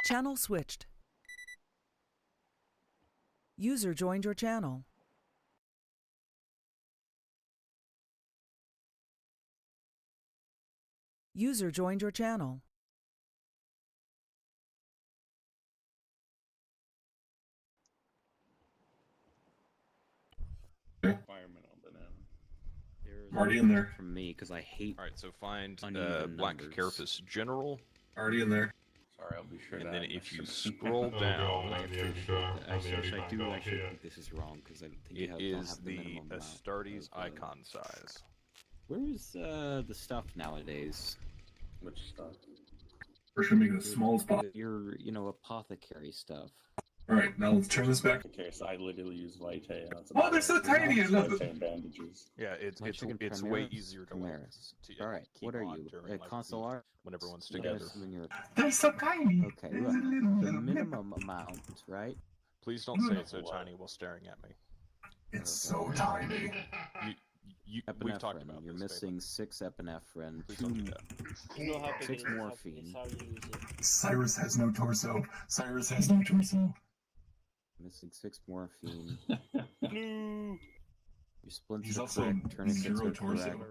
Channel switched. User joined your channel. User joined your channel. Fireman on banana. There's Already in there. From me, because I hate. All right, so find uneven Black numbers. Carapace General, Already in there. Sorry, I'll be sure. and to then add if you this. scroll Oh, down, God. Actually, I think this is wrong because I think you it don't is have the the minimum amount. Astartes icon size. Where's the stuff nowadays? Which stuff? We're just gonna make it as small as possible. Your, apothecary stuff. Alright, now let's turn this back. Okay, so I literally use Vitae. Oh, they're so tiny! I love Vitae it. and bandages. Yeah, it's My chicken it's way Primaris? easier to Primaris. to All right, keep what are on you? during, like, Console the- art? when everyone's I'm together. assuming you're. They're so tiny! Okay, look. The minimum amount, right? Please don't say it's so tiny while staring at me. It's so tiny. We've talked Epinephrine. about You're this, missing 6 epinephrine, Please don't do that. You know how big 6 it is, morphine. it's how you use it. Cyrus has no torso. Cyrus has no torso. Missing 6 morphine. Blue. Your splints He's are also correct. Tourniquets zero are torso. correct.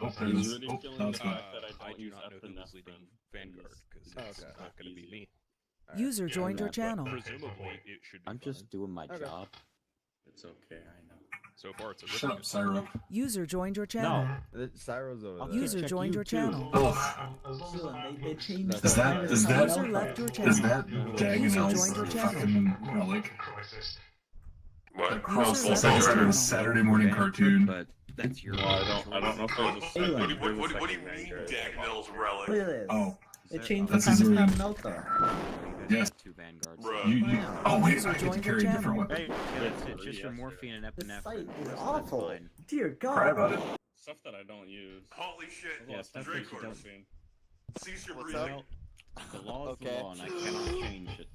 Oh, there it He's is. really Oh, killing now the it's gone. fact that I I don't do use not know who was leading epinephrine. Vanguard because it's not going to be me. User joined your but channel. Presumably, it should be I'm just fine. doing my job. It's okay, I know. So far, it's a Shut really up, Syrup. User joined your channel. Cyro's over I'll there. User check joined you your too. channel. Ugh. They changed Is that User left your channel. is that User Dagonel's joined your channel. fucking relic? What? User Cross left like your it's out of channel. a Saturday morning cartoon. But that's your. No, I don't know if there's a second. What do you mean, Dagnell's relic? Look at this. Oh, It changed That's the a time Zurian. to melter. Yes. 2 vanguards. Bruh. you oh wait, I get to Joined your carry a different channel. weapon. Hey, yeah, that's it. Just your morphine and This epinephrine. site is That's awful. fine. Dear God. Cry about it. Stuff that I don't use. Holy shit! Yeah, stuff that Drink you don't orders. see. Cease your What's breathing. up? The law is the Okay. law, and I cannot change it.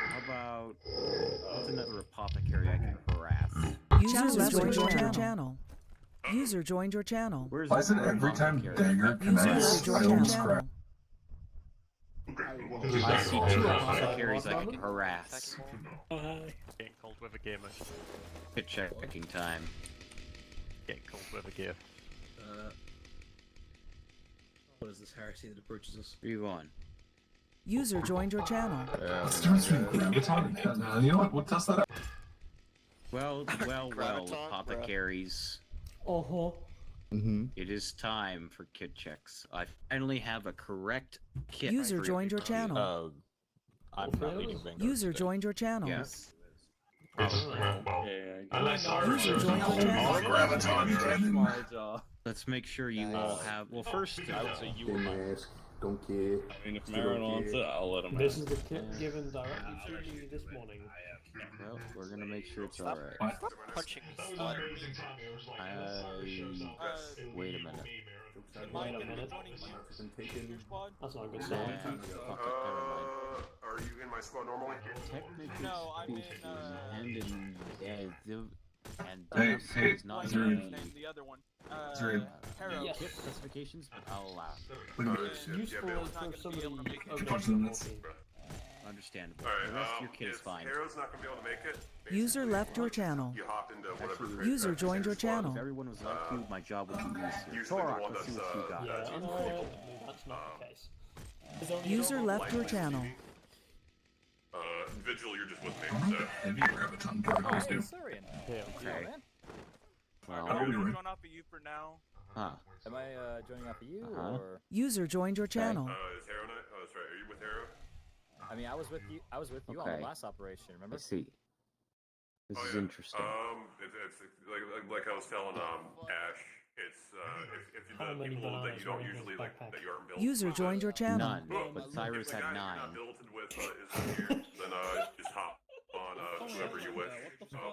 How about what's another apothecary I can harass? User left your channel. User joined your channel. Where's Why is it another every time apothecary? Dagger User connects, left your I almost cry? channel. I see 2 apothecaries I can harass. Getting cold with a gamer. Hit checking time. Getting cold with a gear. What is this heresy that approaches us? 3-1. User joined your channel. What's the difference between graviton and you know what? We'll test that out. Well, Graviton, bro. apothecaries. Uh-huh. It is time for kit checks. I finally have a correct kit. User for joined your channel. I'm not leading Vanguard. User today. joined your channel. Yes. Yeah, User joined your channel. Graviton. Let's make sure you all have. Well, first, I would say you were mine. Don't care. I mean, if Marin wants it, I'll let him This have is it. the kit given directly to me this morning. well, we're gonna make sure it's Stop. alright. Stop punching me, slut. Wait a minute. Wait a minute. That's not a good Nah, sign. fuck it, never mind. Are you in my squad normally? Technically No, I'm in, speaking, and Hey, is not Zuri. in the other one. Zuri. Yes. kit specifications, but I'll allow. Wait a minute. It's useful yeah, for somebody Keep watching this. Understandable. Alright, The rest of your kit is if fine. Hero's not gonna be able to make it, User basically, left your channel. you hop into whatever. User joined your If channel. everyone was like you, my job would be easier. Usually the Torok, one let's see that's, what you got. Yeah, That's unfortunately, that's not the case. User left your channel. Vigil, you're just with me, I don't so. know heavy graviton particles do. Okay. Well, How are we doing? going off of you for now. Huh. Am I joining off of you Uh-huh. or? User joined your channel. Is Hero not? Oh, that's right. Are you with Hero? I mean, I was with you. I was with you on Okay. the last operation. Remember? I see. This Oh, is yeah. interesting. It's like I was telling Ash. It's if How the many people that bananas you don't were in his usually backpack? that you aren't built. User joined your channel. None, Well, but if Cyrus the guy had that you're 9. not built with is here, then just hop on whoever you wish.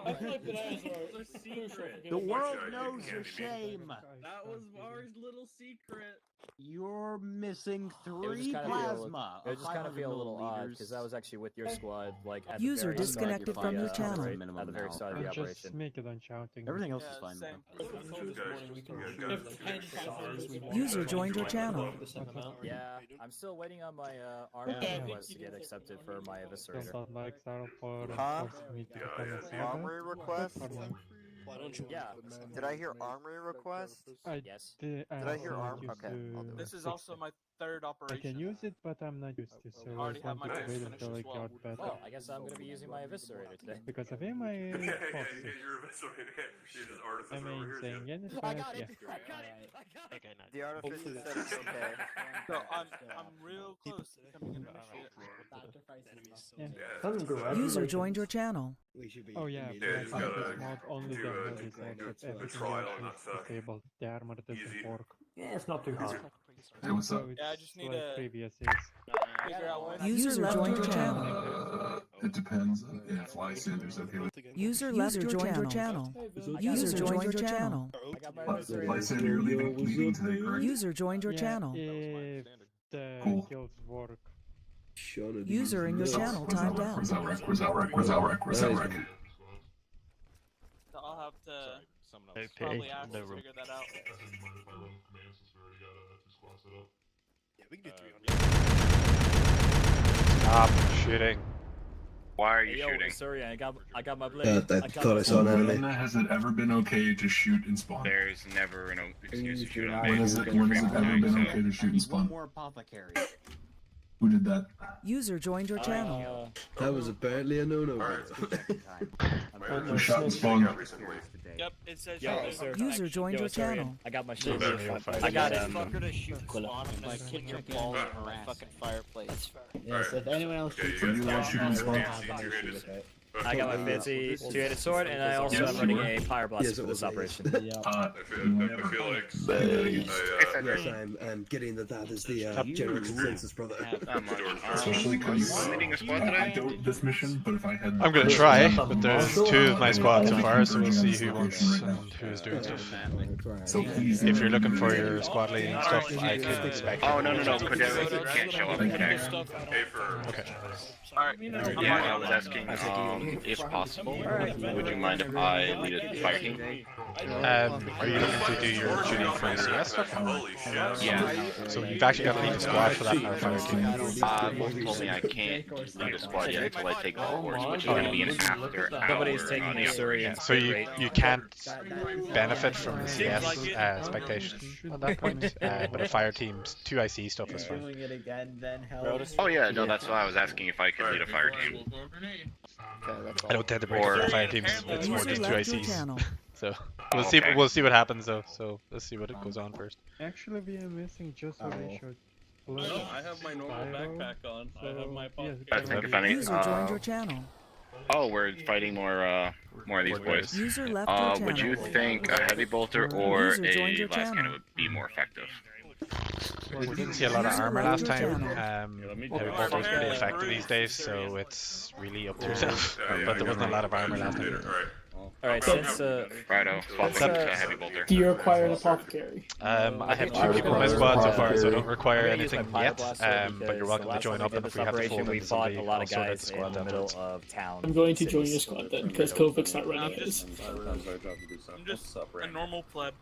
I feel like bananas are crucial for The getting- world Which, knows candy your meat. shame. That was Mars' little secret. You're missing would just 3 kinda feel- plasma. It would of just kind of 500 feel a little odd milliliters. because I was actually with your squad, like at User the very start disconnected of the, from your uh, channel. At the Minimum very now. start of the Just operation. make it on shouting. Everything else Yeah, is fine. same. User joined your channel. Yeah, I'm still waiting on my ARMA request to get accepted for my eviscerator. Huh? Yeah, Armory request? Yeah. Did I hear armory request? Yes. Did I hear arm? Okay, I'll do This it. is also my third I operation. can use it, but I'm not used to, so I already have wanted my to wait finish until I as well. got better. Oh, I guess I'm gonna be using my eviscerator today. Because I think my Yeah, Fox you is get your eviscerator. You just artificer over amazing, here. and it's I got it! yeah. I got it! I got it! Okay, nice. The artificer said it's okay. So I'm real close to becoming an initiate. User joined your channel. Oh yeah, Yeah, you but just I gotta think not only do the a- mod is do out, a but everything trial, else not is suck. disabled. The armor doesn't Easy. work. Yeah, it's not too hard. Hey, what's up? So it's Yeah, I just need like a- previous is. Figure out what User joined your channel. It depends if Lysander's okay with User left your channel. User joined your channel. I got my eviscerator. Lysander, you're leaving today, correct? User joined your Yeah, channel. if the Cool. kills work. User in your channel timed out. Where's that wreck? Where's that wreck? Where's that wreck? Where's that wreck? So I'll have to Someone else. probably ask no to room. figure that out. Stop shooting. Why are you Hey, yo, shooting? sorry, I got my blade. I thought I saw an enemy. When has it ever been okay to shoot and spawn? There's never an excuse to shoot on When has it ever been okay to shoot and One spawn? more apothecary. Who did that? User joined your channel. That was apparently a no-no. Who shot and spawned? Yep, it says Yo, you're sir. User joined your channel. I got my shit. I I got it. Fucker to shoot spawn him and kick your balls in my fucking fireplace. Yes, if anyone else So you want shooting and spawn? I got my fancy two-handed sword, and I also am running a fire blast for this operation. I feel like Yes, I'm getting that is the general consensus, brother. Especially because I don't this mission, but if I had... I'm gonna try, but there's 2 of my squad so far, so we'll see who wants and who's doing stuff. So easy. If you're looking for your squad leading stuff, I can spec. Oh, no, Kodera can't show up today. Okay. Alright. Yeah, I was asking, if possible, would you mind if I lead a fire team? Are you looking to do your shooting for CS stuff? Holy shit. Yeah. So you've actually got to lead a squad for that fire team. Both told me I can't lead a squad yet until I take the course, which is going to be an after hour. Nobody's taking the Syrian. So you can't benefit from the CS expectation at that point, but a fire team's 2 IC stuff is fine. Oh yeah, no, that's why I was asking if I could lead a fire team. I don't tend to break up fire teams, it's more User just 2 left your ICs. channel. So Okay. we'll see what happens though. So let's see what it goes on first. Actually, we are missing just what I showed. No, I have my normal backpack on. I have my pocket. I think if any, User joined your channel. oh, we're fighting more of these boys. User left your channel. Would you think a heavy bolter or User joined a your blast channel. cannon would be more effective? We didn't see a lot of User armor left last your time. channel. Heavy bolter's pretty effective these days, so it's really up to yourself. But there wasn't a lot of armor last time. Alright, since Righto, swap up to heavy bolter. Do you require an apothecary? I have 2 people in my squad so far, so I don't require I'm gonna use my anything fire yet. blaster But you're welcome to because join the up, and last if we have to operation, fold we in fought somebody, a lot I'll of sort out the guys in squad the middle afterwards. of town. I'm going to join cities. your squad then, because Kovic's not running I'm it. just I'm just a normal pleb.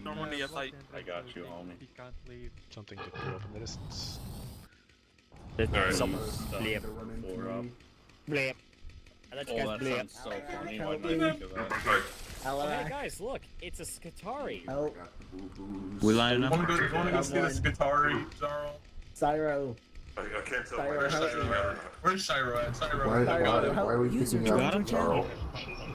Normal neophyte. I got you, homie. He can't leave. Something to clear up in the distance. Someone blip. Blip. I let you Oh, guys that blip. sounds so funny. Why did I think of that? Hey guys, look, it's a Skatari. We lining up? Want to go see this Guitari, Zarl? Cyro. I can't tell whether Cyro Where's Cyro at? Cyro. Why are we User joined your channel.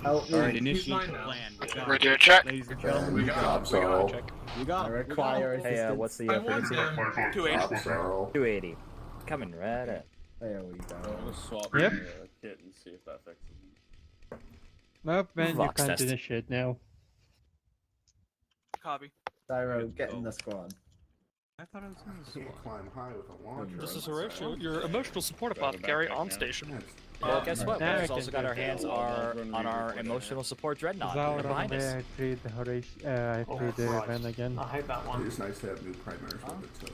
Help me. Alright, initiate the plan. We're doing a check. Ladies and gentlemen, We got him. Check. we got I it. require Hey, assistance. what's the I want frequency? him. 280. 280. Coming right up. There we go. Let's swap Yep. the kit and see if that fixes it. Nope, man, you Vox can't test. initiate now. Copy. Cyro, get in the squad. I thought I was in the Can't climb high with a launcher. This is Horatio, your emotional support apothecary on station. Well, guess what? Now I We've can also got do our that. hands on our emotional support dreadnought right behind us. I trade Horatio, I trade Ren again. I hate that one. It's nice to have new primaries with it too.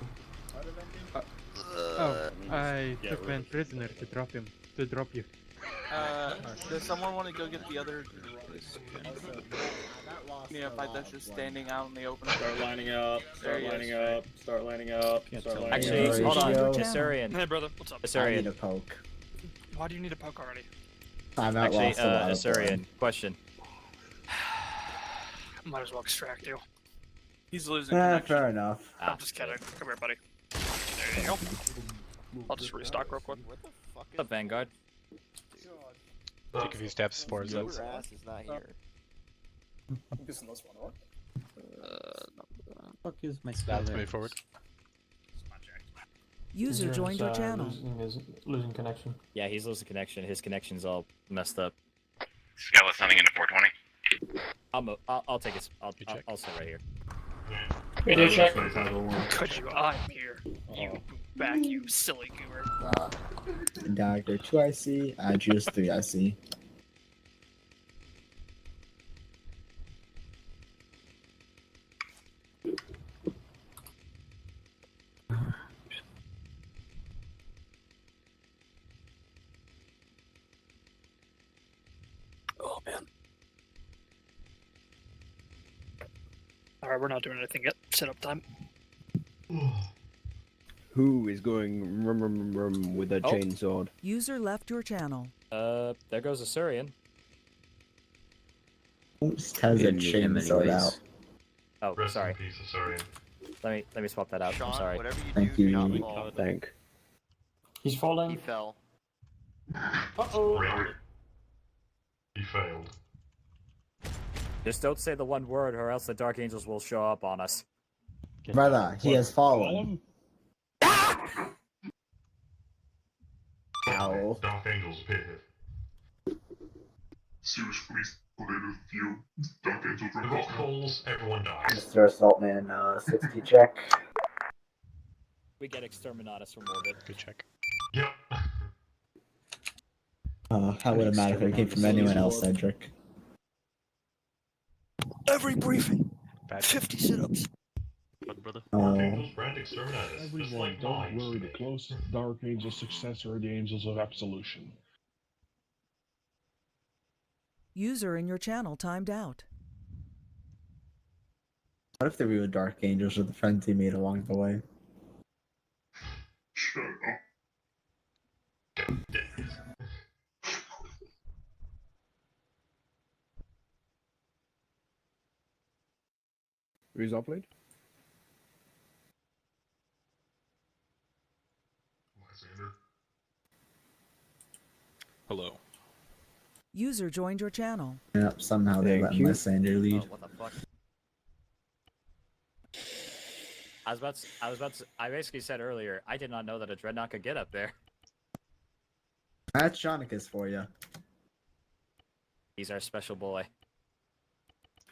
Oh, I took Ren prisoner to drop him. To drop you. Does someone want to go get the other? Yeah, fight that's just standing out in the open. Start lining up. Start lining up. Start lining up. Start lining up. Actually, hold on, Assyrian. Hey brother, what's up? Assyrian. a poke. Why do you need a poke already? I've Actually, outlost a lot of Assyrian. Question. Might as well extract you. He's losing connection. Fair enough. I'm just kidding. Come here, buddy. There you go. I'll just restock real quick. What's up, Vanguard? Take a few steps towards it. Fuck is my Let's move forward. User joined your channel. Losing connection. Yeah, he's losing connection. His connection's all messed up. Skeleton something into 420. I'll take it. I'll sit right here. Radio check. Could you? I'm here. You back, you silly goober. Dagger 2 IC, Juice 3 IC. Oh man. Alright, we're not doing anything yet. Set up time. Who is going rum with a chainsword? User left your channel. There goes Assyrian. Oops, has a chainsword out. Oh, sorry. Let me swap that out. I'm sorry. Thank you. Thank. He's falling. He fell. Uh-oh. He failed. Just don't say the one word, or else the Dark Angels will show up on us. Brother, he has fallen. Ow. Dark Angels pit. Serious police related with you. Dark Angels are rock holes, everyone dies. Mr. Assaultman, 60 check. We get Exterminatus from orbit. Good check. Yep. How would it matter if it came from anyone else, Cedric? Every briefing. Bad. 50 sit-ups. Dark Oh. Angels brand Exterminatus. Everyone, don't worry. The closest Dark Angel successor are the Angels of Absolution. User in your channel timed out. What if the real Dark Angels are the friends he made along the way? Shut up. Who's upload? Lysander. Hello. User joined your channel. Yep, somehow they let Lysander lead. Oh, what the fuck? I basically said earlier, I did not know that a Dreadnought could get up there. That's Jonicus for you. He's our special boy.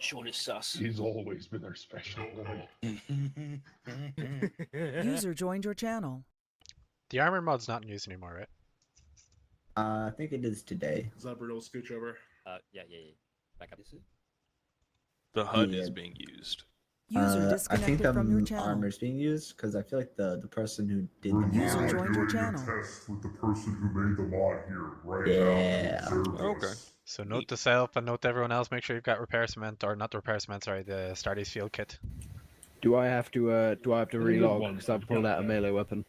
Short is sus. He's always been our special boy. User joined your channel. The armor mod's not in use anymore, right? I think it is today. Zebra will scooch over. Yeah. Back up. The HUD Yeah. is being used. User I disconnected think from your channel. armor's being used because I feel like the person who did the User mod. joined your channel. Test with the person who made the mod here, right Yeah. now. Observe Okay. this. So note to self and note to everyone else, make sure you've got repair cement, or not the repair cement, sorry, the Stardust field kit. Do I have to relog because I pulled out a melee weapon?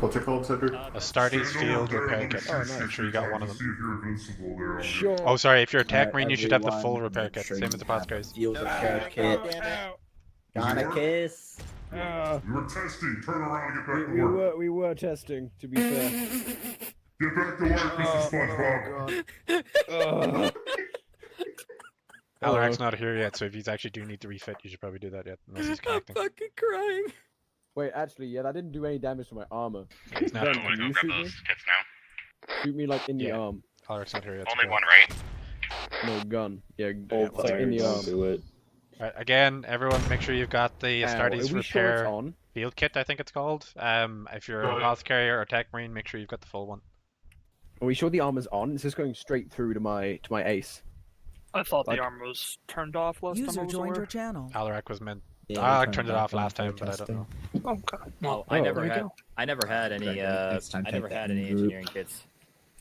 What's it called, Cedric? A Stardust field repair kit. Oh, nice. Make sure you got one of See them. if you're invincible there on Sure. Oh, sorry, if you're a tech marine, you should have the full Everyone, repair make kit, sure same you as the have apothecaries. Field repair kit. Jonicus. You were testing. Turn around and get back to work. We were testing, to be fair. Get back to work, Mr. SpongeBob. Alarac's not here yet, so if you actually do need to refit, you should probably do that yet, unless he's connecting. fucking crying. Wait, actually, yeah, that didn't do any damage to my armor. He's not. Ben, I'm gonna can go you grab shoot me? those kits now. Shoot me like in the Yeah. arm. Alarac's not here yet. Only so- one, right? No gun. Yeah, Oh, like in the arm. do it. Right, again, everyone, make sure you've got the Astartes are we sure it's repair on? field kit. I think it's called. If you're a Moth Carrier or Tech Marine, make sure you've got the full one. Are we sure the armor's on? It's just going straight through to my ace. I thought Like- the armor was turned off last time I User was joined aware. your channel. Alarak was meant. Yeah, Alarak we turned it off last time, but I don't know. Okay. Oh, Oh, there you go. I never had any. Next time I never type that had in any group. engineering kits.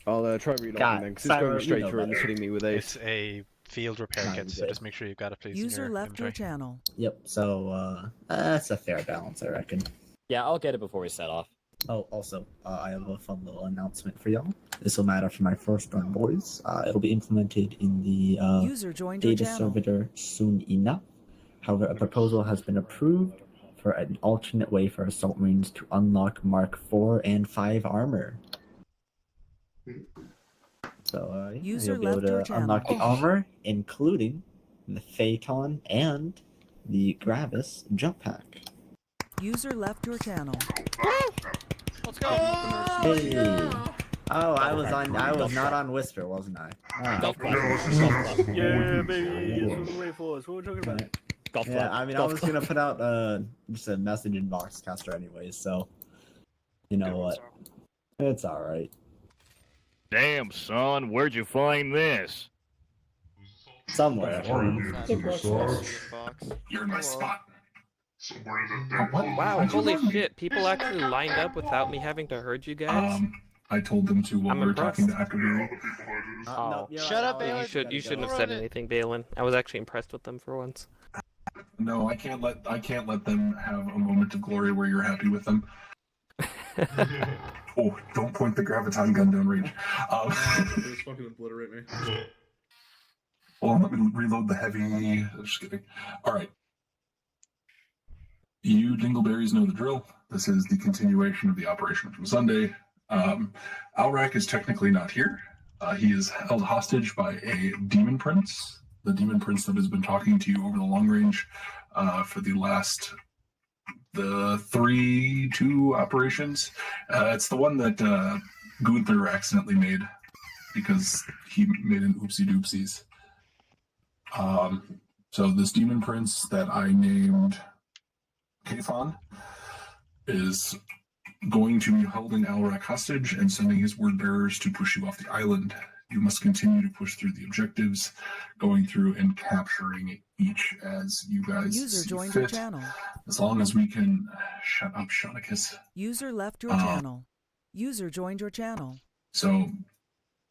I'll try reloading God, then, because it's going Pharon, straight you know through and it's better. hitting me with It's ace. a field repair Not kit, so good. just make sure you've got it, please. User in your left your inventory. channel. Yep. So that's a fair balance, I reckon. Yeah, I'll get it before we set off. Oh, also, I have a fun little announcement for y'all. This will matter for my firstborn boys. It'll be implemented in the User joined your data channel. servitor soon enough. However, a proposal has been approved for an alternate way for Assault Marines to unlock Mark 4 and 5 armor. So, User you'll be able left your to unlock the channel. armor, including the Phaeton and the Gravis jump pack. User left your channel. Let's go. Hey. Oh, I was not on Whisper, wasn't I? Golf club. Yeah, baby. That's what we're waiting for. That's what we're talking about. Golf club. Yeah, I mean, I was gonna put out just a message in Boxcaster anyways, so you know what? It's all right. Damn, son, where'd you find this? Somewhere. You're in my spot. Somewhere in the dead. Wow, holy shit. People actually lined up without me having to herd you guys? I told them to while I'm we were impressed. talking to Academy. Oh. Shut up, You shouldn't have said anything, Balin. I was actually impressed with them for once. No, I can't let them have a moment of glory where you're happy with them. Oh, don't point the graviton gun down range. Just fucking obliterate me. Well, let me reload the heavy. Just kidding. All right. You dingleberries know the drill. This is the continuation of the operation from Sunday. Alrak is technically not here. He is held hostage by a demon prince. The demon prince that has been talking to you over the long range for the 2 operations. It's the one that Gunther accidentally made because he made an oopsie doopsies. So this demon prince that I named Kafon is going to be holding Alrak hostage and sending his word bearers to push you off the island. You must continue to push through the objectives, going through and capturing each as you guys User see joined your fit. channel. As long as we can shut up, Shaunicus. User left your channel. User joined your channel. So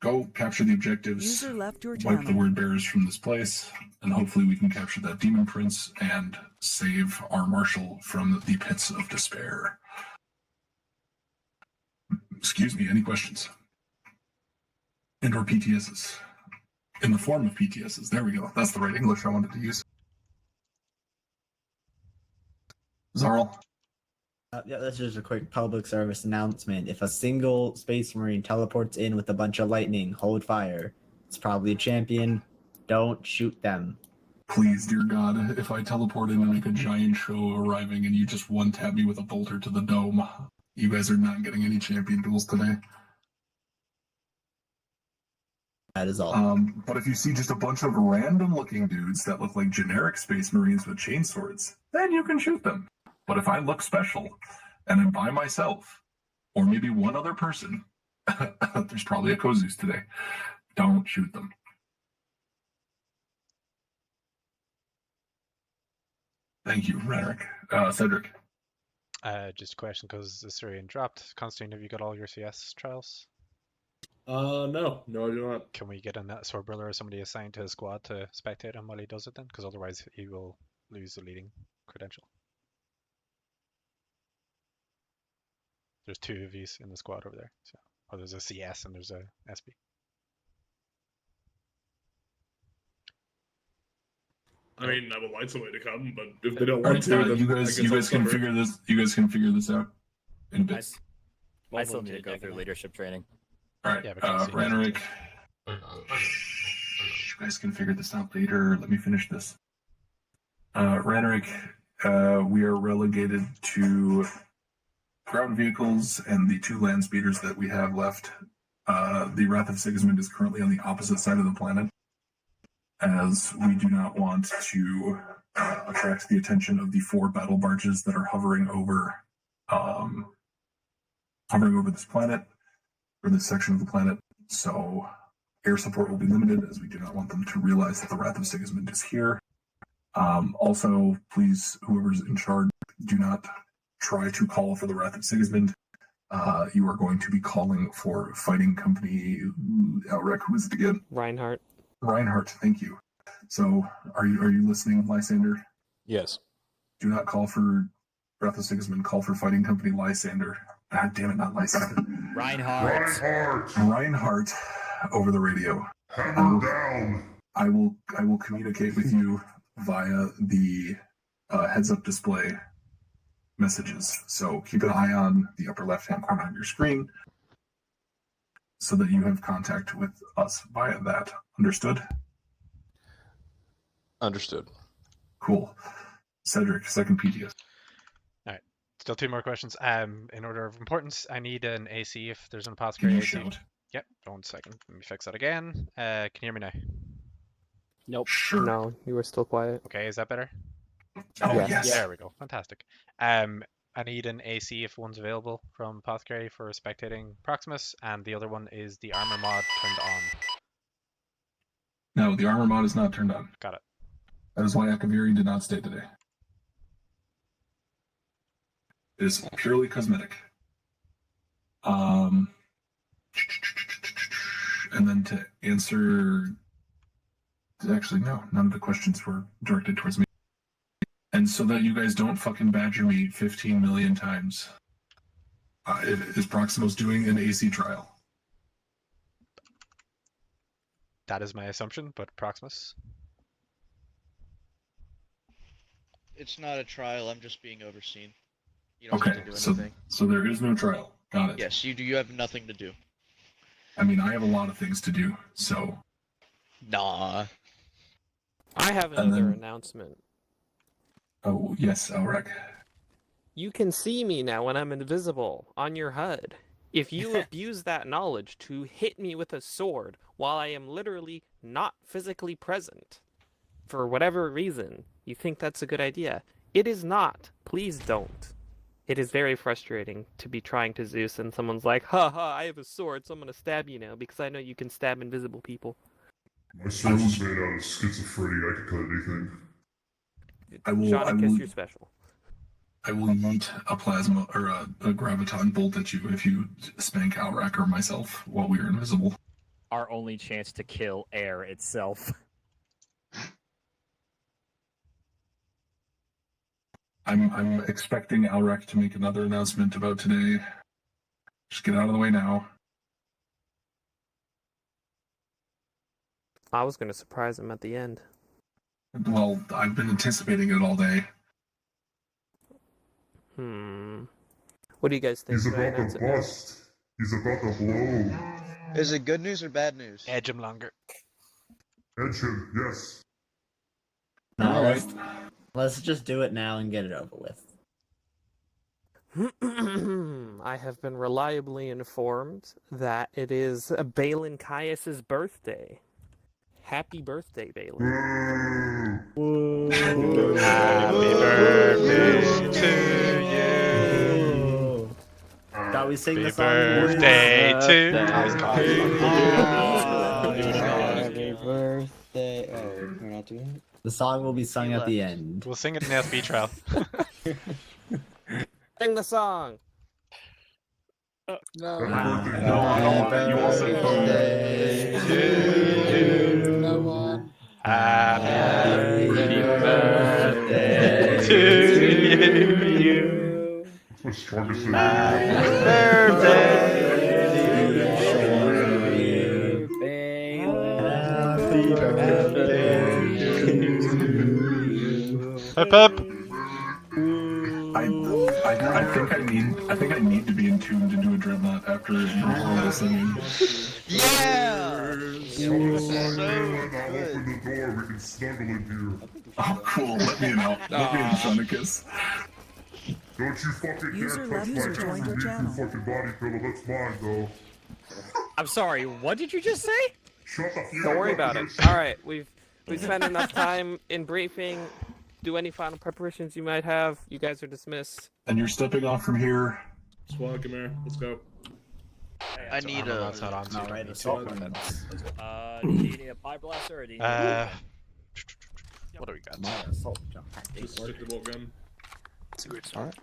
go capture the objectives, User left your wipe the channel. word bearers from this place, and hopefully we can capture that demon prince and save our marshal from the pits of despair. Excuse me, any questions? And or PTSs. In the form of PTSs. There we go. That's the right English I wanted to use. Zarl. Yeah, that's just a quick public service announcement. If a single Space Marine teleports in with a bunch of lightning, hold fire. It's probably a champion. Don't shoot them. Please, dear God, if I teleport in and make a giant show arriving and you just one-tap me with a bolter to the dome, you guys are not getting any champion duels today. That is all. But if you see just a bunch of random-looking dudes that look like generic Space Marines with chainswords, then you can shoot them. But if I look special, and I'm by myself, or maybe one other person, there's probably a Kozus today, don't shoot them. Thank you, Rhetoric. Cedric. Just a question, because the Syrian dropped. Constantine, have you got all your CS trials? No, I do not. Can we get a net sword brother or somebody assigned to his squad to spectate him while he does it then? Because otherwise he will lose the leading credential. There's 2 of these in the squad over there. So, there's a CS and there's a SB. I mean, I would like somebody to come, but if they don't want to, then you I guys guess I'll can suffer. figure this. You guys can figure this out in a bit. I still need to go through leadership training. All right, Rhetoric. You guys can figure this out later. Let me finish this. Rhetoric, we are relegated to ground vehicles and the 2 land speeders that we have left. The Wrath of Sigismund is currently on the opposite side of the planet, as we do not want to attracts the attention of the 4 battle barges that are hovering over this planet, or this section of the planet. So air support will be limited, as we do not want them to realize that the Wrath of Sigismund is here. Also, please, whoever's in charge, do not try to call for the Wrath of Sigismund. You are going to be calling for fighting company Outrek. Who is it again? Reinhardt. Reinhardt, thank you. So, are you listening, Lysander? Yes. Do not call for Wrath of Sigismund. Call for fighting company Lysander. God damn it, not Lysander. Reinhardt. Reinhardt over the radio. Hammer down. I will communicate with you via the heads-up display messages. So keep an eye on the upper left-hand corner of your screen so that you have contact with us via that. Understood? Understood. Cool. Cedric, second PTS. All right. Still 2 more questions. In order of importance, I need an AC if there's an apothecary AC. Shout. Yep. 1 second. Let me fix that again. Can you hear me now? Nope. Sure. No, you were still quiet. Okay, is that better? Oh, Yes. yes. There we go. Fantastic. I need an AC if one's available from Apothecary for spectating Proximus, and the other one is the ARMA mod turned on. No, the armor mod is not turned on. Got it. That is why Akaviri did not stay today. It is purely cosmetic. And then to answer... Actually, no. None of the questions were directed towards me. And so that you guys don't fucking badger me 15 million times, is Proximus doing an AC trial? That is my assumption, but Proximus? It's not a trial, I'm just being overseen. You don't Okay, have to do anything. so there is no trial. Got it. Yes, you have nothing to do. I mean, I have a lot of things to do, so... Nah. I have And another then- announcement. Oh, yes, Elrek. You can see me now when I'm invisible on your HUD. If you abuse that knowledge to hit me with a sword while I am literally not physically present, for whatever reason, you think that's a good idea. It is not. Please don't. It is very frustrating to be trying to Zeus and someone's like, ha ha, I have a sword, so I'm gonna stab you now because I know you can stab invisible people. My sword was made out of schizophrenia, I can cut anything. Shawnicus, you're special. I will yeet a plasma or a graviton bolt at you if you spank Alrak or myself while we are invisible. Our only chance to kill air itself. I'm expecting Alrak to make another announcement about today. Just get out of the way now. I was gonna surprise him at the end. Well, I've been anticipating it all day. What do you guys think? He's Should I about announce to it now? bust. He's about to blow. Is it good news or bad news? Edge him longer. Edge him, yes. No, All right. let's just do it now and get it over with. I have been reliably informed that it is Balin Caius's birthday. Happy birthday, Balin. Happy birthday to you. Shall we sing the Happy song? birthday to Happy birthday. Oh, we're not doing it? The song will be sung at the end. We'll sing it in the SB trial. Sing the song. No. Happy birthday. Happy birthday to you. No one. Happy birthday to you. That's my strongest Happy birthday. Hip hip. I think I need to be in tune to do a dreadnought after your horrible singing. Yeah! Open the door, we can snuggle in here. Oh, cool. Let me in, Sonicus. Don't you fucking User dare touch my user joined your channel. fucking body pillow, that's mine though. I'm sorry, what did you just say? Shut the fuck Don't worry up, about it. bitch. All right, we've spent enough time in briefing. do any final preparations you might have. You guys are dismissed. And you're stepping off from here. Squad, come here. Let's go. I need Armor a. mod's not on, so you don't need to, but that's- Do you need a pipe blaster or do you need what do we got? Just stick the bolt gun. Alright.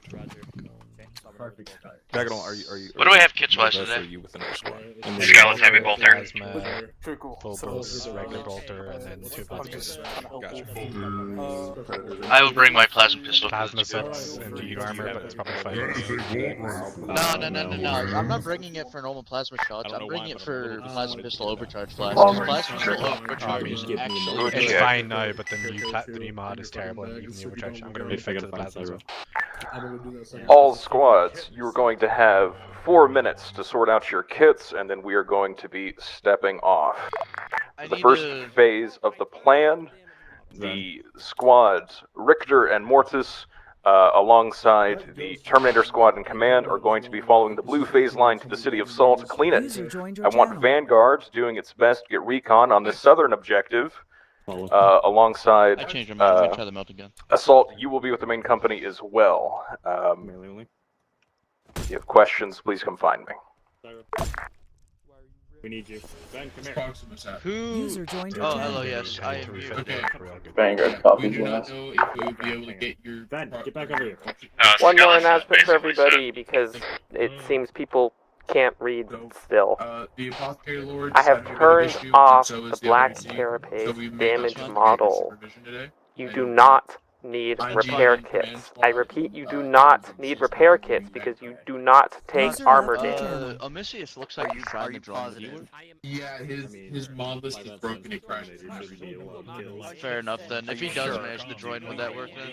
Perfect. Dragon, are you? What do we have kits-wise with us, or today? are you with another squad? Skeleton heavy bolter. Plasma, full bolts, regular bolter, and then 2 bolters. I will bring my plasma pistol. Plasma sets into you armor, but it's probably fine. No. I'm not bringing it for normal plasma shots. I'm bringing it for plasma pistol overcharge flash. Plasma pistol overcharge is actually It's fine now, but the new mod is terrible and even the overcharge. I'm gonna refix the plasma as well. All squads, you are going to have 4 minutes to sort out your kits, and then we are going to be stepping off. The first phase of the plan, the squads Richter and Mortis, alongside the Terminator squad in command, are going to be following the blue phase line to the city of Salt to clean it. I want Vanguard doing its best to get recon on this southern objective. Alongside I changed my mind. I'm gonna try the melt again. Assault, you will be with the main company as well. If you have questions, please come find me. We need you. Ben, come here. Who? User joined your Oh, channel. hello. Yes, I am here. Okay. Vanguard, copy. Ben, get back over here. One more announcement for everybody because it seems people can't read still. I have turned off the black carapace damage model. You do not need repair kits. I repeat, you do not need repair kits because you do not take armor damage. Omisius looks like he's trying to draw the Yeah, his mod list is broken. It crashed. Fair enough then. If he does manage to join, would that work then?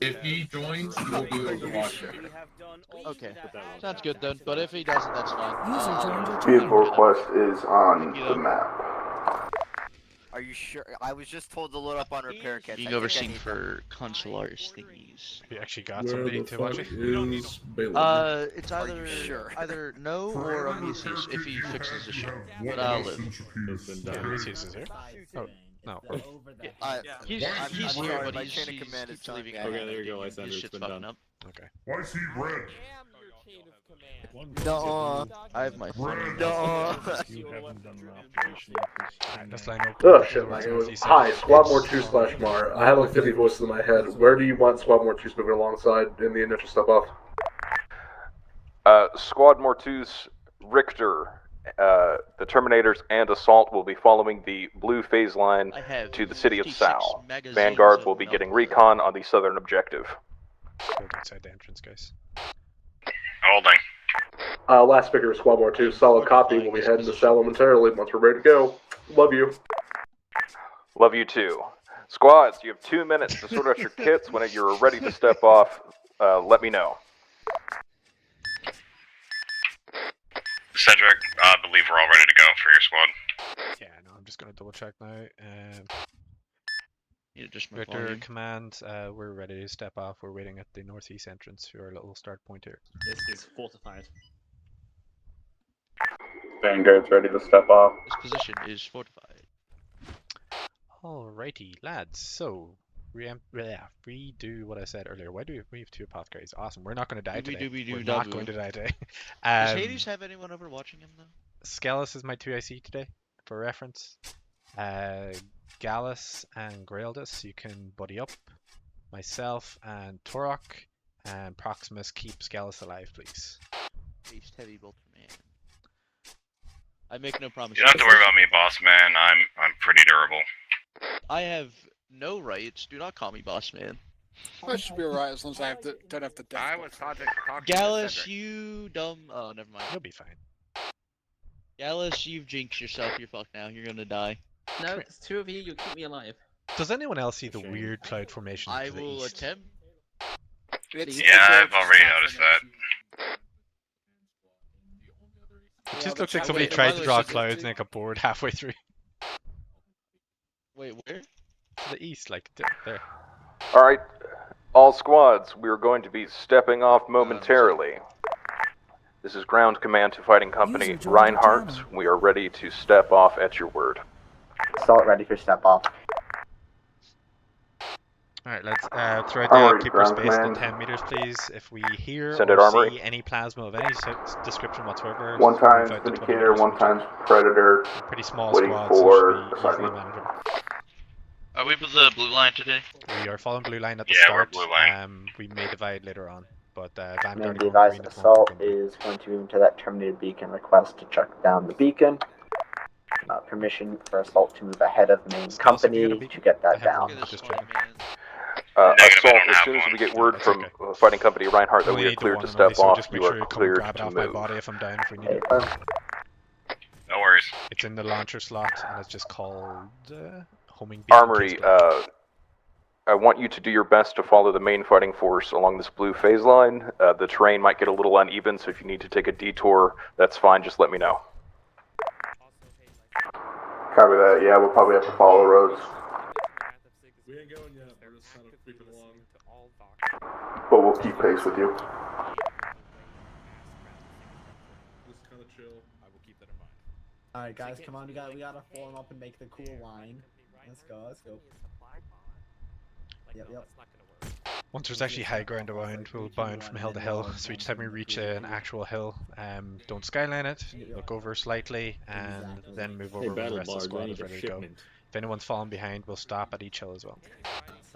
If he joins, he will be Overwatch. Okay, sounds good then. But if he doesn't, that's fine. Vehicle request is on the map. Are you sure? I was just told to load up on repair kits. Being overseen for consulars thingies. You actually got somebody to watch it? It's either no or Omisius if he fixes the ship. But I'll live. Omisius is here? Oh, no. He's here, but he's leaving. Okay, there you go. I said his it's shit's been fucking done. up. Okay. Why is he red? Nuh-uh. I have my phone. Nuh-uh. Let's line up. Oh shit, hi, Squad More 2/Mar. I have like 50 voices in my head. Where do you want Squad More 2's moving alongside in the initial step off? Squad Mortus, Richter, the Terminators, and Assault will be following the blue phase line to the city of Sal. Vanguard will be getting recon on the southern objective. Go inside the entrance, guys. Holding. Last speaker, Squad More 2, solid copy. We'll be heading to Sal momentarily once we're ready to go. Love you. Love you too. Squads, you have 2 minutes to sort out your kits. When you're ready to step off, let me know. Cedric, I believe we're all ready to go for your squad. Yeah, no, I'm just gonna double check now. Just Victor, command, we're ready to step off. We're waiting at the northeast entrance for our little start point here. This is fortified. Vanguard's ready to step off. This position is fortified. Alrighty, lads. So, redo what I said earlier. Why do we have 2 apothecaries? Awesome. We're not going to die today. We're not going to die today. Does Hades have anyone over watching him though? Skelis is my 2IC today, for reference. Gallus and Graildus, you can buddy up. Myself and Torok and Proximus, keep Skelis alive, please. Beast heavy bolt man. I make no promises. You don't have to worry about me, boss man. I'm pretty durable. I have no rights. Do not call me boss man. I should be alright as long as I don't have to die. I was talking Gallus, you dumb. Oh, never mind. You'll be fine. Gallus, you've jinxed yourself. You're fucked now. You're gonna die. No, it's 2 of you. You'll keep me alive. Does anyone else see the weird cloud formation I to the will east? attempt. Yeah, I've already noticed that. It just looks like somebody tried to draw clouds and then got bored halfway through. Wait, where? To the east, like there. Alright, all squads, we are going to be stepping off momentarily. This is Ground Command to Fighting Company Reinhardt. We are ready to step off at your word. Assault ready for step off. Alright, let's throw out the Armory, keeper ground space to command. 10 meters, please. If we hear Send it or armory. see any plasma of any description whatsoever, One move times out to 20 Vindicator, meters one from each other. times Predator. Pretty small waiting squad, for so it should be easily assignment. manageable. Are we with the blue line today? We are following blue line at the Yeah, we're start. blue line. We may divide later on, but Vanguard Man, are the going advised green at the assault moment. is going to move into that terminated beacon request to check down the beacon. Permission for assault to move ahead of main company to get that down. Assault, as soon as we get word from Fighting Company Reinhardt that we are cleared to step so off, just you make are sure you come and cleared grab it to off my move. body if I'm down if we need it. No worries. It's in the launcher slot and it's just called homing beacon. Armory, I want you to do your best to follow the main fighting force along this blue phase line. The terrain might get a little uneven, so if you need to take a detour, that's fine, just let me know. Copy that, yeah, we'll probably have to follow the roads. We ain't going yet, we're just kind of creeping along. But we'll keep pace with you. Just kind of chill. I will keep that in mind. Alright guys, come on, we gotta form up and make the cool line. Let's go. Yep. Once there's actually high ground around, we'll bound from hill to hill. So each time we reach an actual hill, don't skyline it, look over slightly, and then move over when the rest of the squad is ready to go. If anyone's falling behind, we'll stop at each hill as well.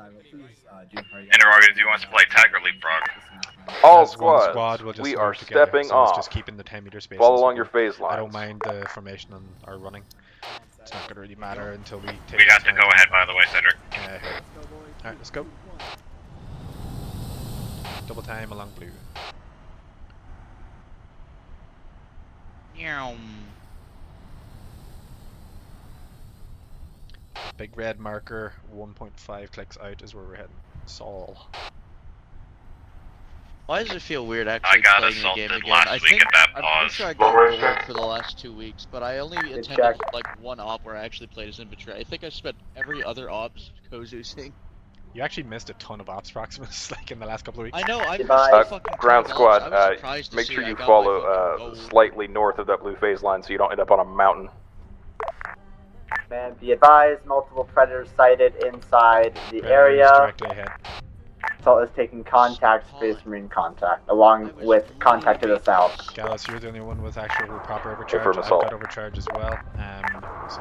Interrogator, do you want us to play tag or leapfrog? All As one squads, squad, we'll just we move are together. stepping So it's off. just keeping the 10-meter space. Follow along your phase I don't lines. mind the formation on our running. It's not going to really matter until we take We have to go ahead, by the way, Cedric. Yeah. Alright, let's go. Double time along blue. Big red marker, 1.5 clicks out is where we're heading. Saul. Why does it feel weird actually playing the game again? last week at that I'm pause. pretty sure I got bored for the last 2 weeks, but I only attended like one op where I actually played as infantry. I think I spent every other ops Kozuing. You actually missed a ton of ops Proximus like in the last couple of weeks. I know, I missed the fucking Ground ton of squad, ops. I was surprised to make see sure I you got my follow fucking gold. slightly north of that blue phase line so you don't end up on a mountain. Man, be advised, multiple predators sighted inside the area. Directly ahead. Assault is taking contact, Space Marine contact, along with contact to the south. Gallus, you're the only one with actual proper overcharge. Affirm I've assault. got overcharge as well. So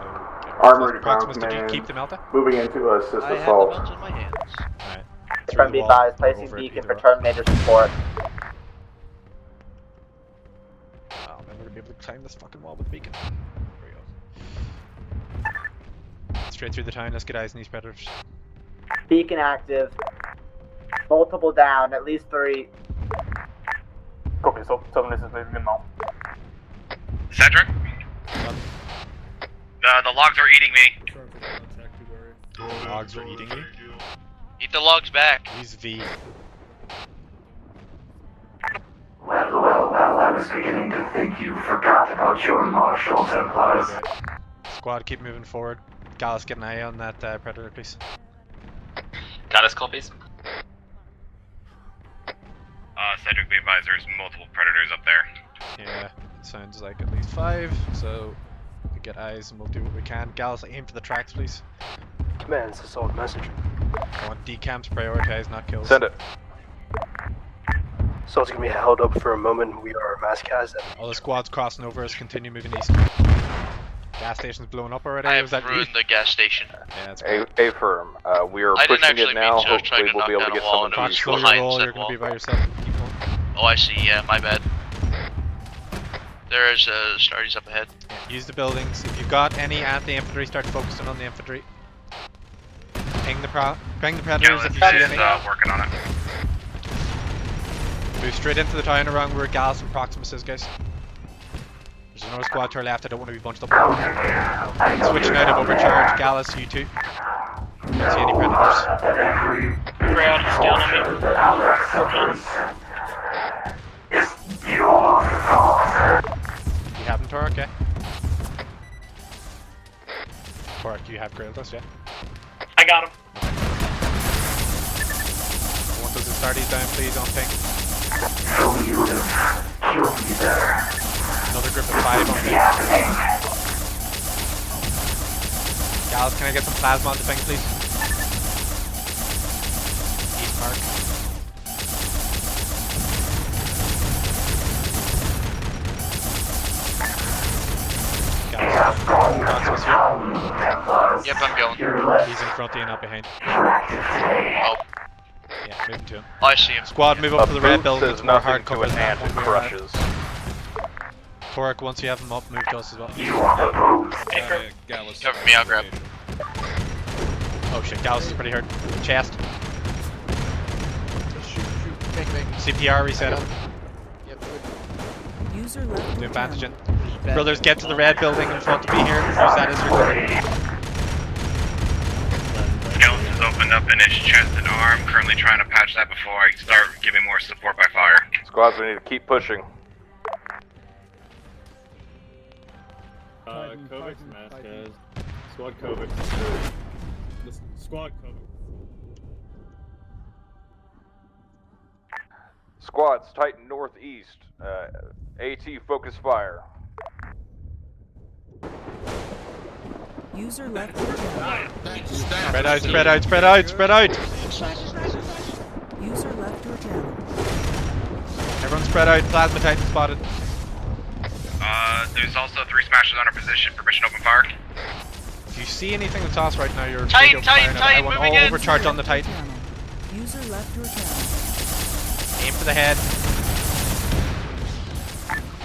Armored Proximus, ground did you command. keep the Melta? Moving into assist I have the assault. belt in my hands. Alright. From be advised, placing beacon for Terminator support. Oh man, we're gonna be able to climb this fucking wall with the beacon. There we go. Straight through the town, let's get eyes on these predators. Beacon active. Multiple down, at least 3. Copy, so Terminus is moving in now. Cedric? The logs are eating me. The logs are eating you. Eat the logs back. Use V. Well, I was beginning to think you forgot about your martial Templars. Squad, keep moving forward. Gallus, get an eye on that predator, please. Got us, copies. Cedric, be advised, there's multiple predators up there. Yeah, sounds like at least 5, so we get eyes and we'll do what we can. Gallus, aim for the tracks, please. Command, it's a solid message. I want decamps prioritize, not kills. Send it. So it's gonna be held up for a moment. We are mass cast. All the squads crossing over us, continue moving east. Gas station's blowing up already. I Was have that ruined the gas station. Yeah, that's A firm. We are I didn't pushing actually it now. mean to. I was trying Hopefully to we'll be able knock to down get a wall some and of it Fox, was these. slow your behind roll, said you're gonna wall. be by yourself. Keep going. Oh, I see, yeah, my bad. There's Stardies up ahead. Yeah, use the buildings. If you've got any anti-infantry, start focusing on the infantry. Ping the predators if you see any. Working on it. Move straight into the town around where Gallus and Proximus is, guys. There's another squad to our left, I don't want to be bunched up. Switching out of overcharge, Gallus, you too. See any predators? Crowd is down on me. You have them, Torok, yeah? Torok, you have Grailed us, yeah? I got him. I want those Astartes down, please, on ping. Another group of 5 on ping. Gals, can I get some plasma on the ping, please? mark. Proximus here. Yep, I'm going. He's in front of you, not behind. Oh. Yeah, moving to him. I see him. Squad, move up to the red building. Says It's more nothing hard to cover an than that ant, it one we were at. crushes. Torek, once you have him up, move to us as well. Cover me, I'll grab. Oh shit, Gallus is pretty hurt. Chest. Bang, bang. CPR, reset him. Yep, User left Do your bandage channel. in. Brothers, get to the red building in front to be here. Use that as your cover. Gallus has opened up in his chest and arm. Currently trying to patch that before I start giving more support by fire. Squads, we need to keep pushing. COVID mask, guys. Squad COVID. Squad COVID. Squads, Titan northeast. AT focus fire. User left your channel. Spread out, spread out, spread out, spread out! User left your channel. Everyone spread out, plasma titan spotted. There's also 3 smashes on our position. Permission open fire. If you see anything with us right now, you're Titan, free to open fire. Titan, I want moving all in. overcharge on the Titan. User left your channel. Aim for the head.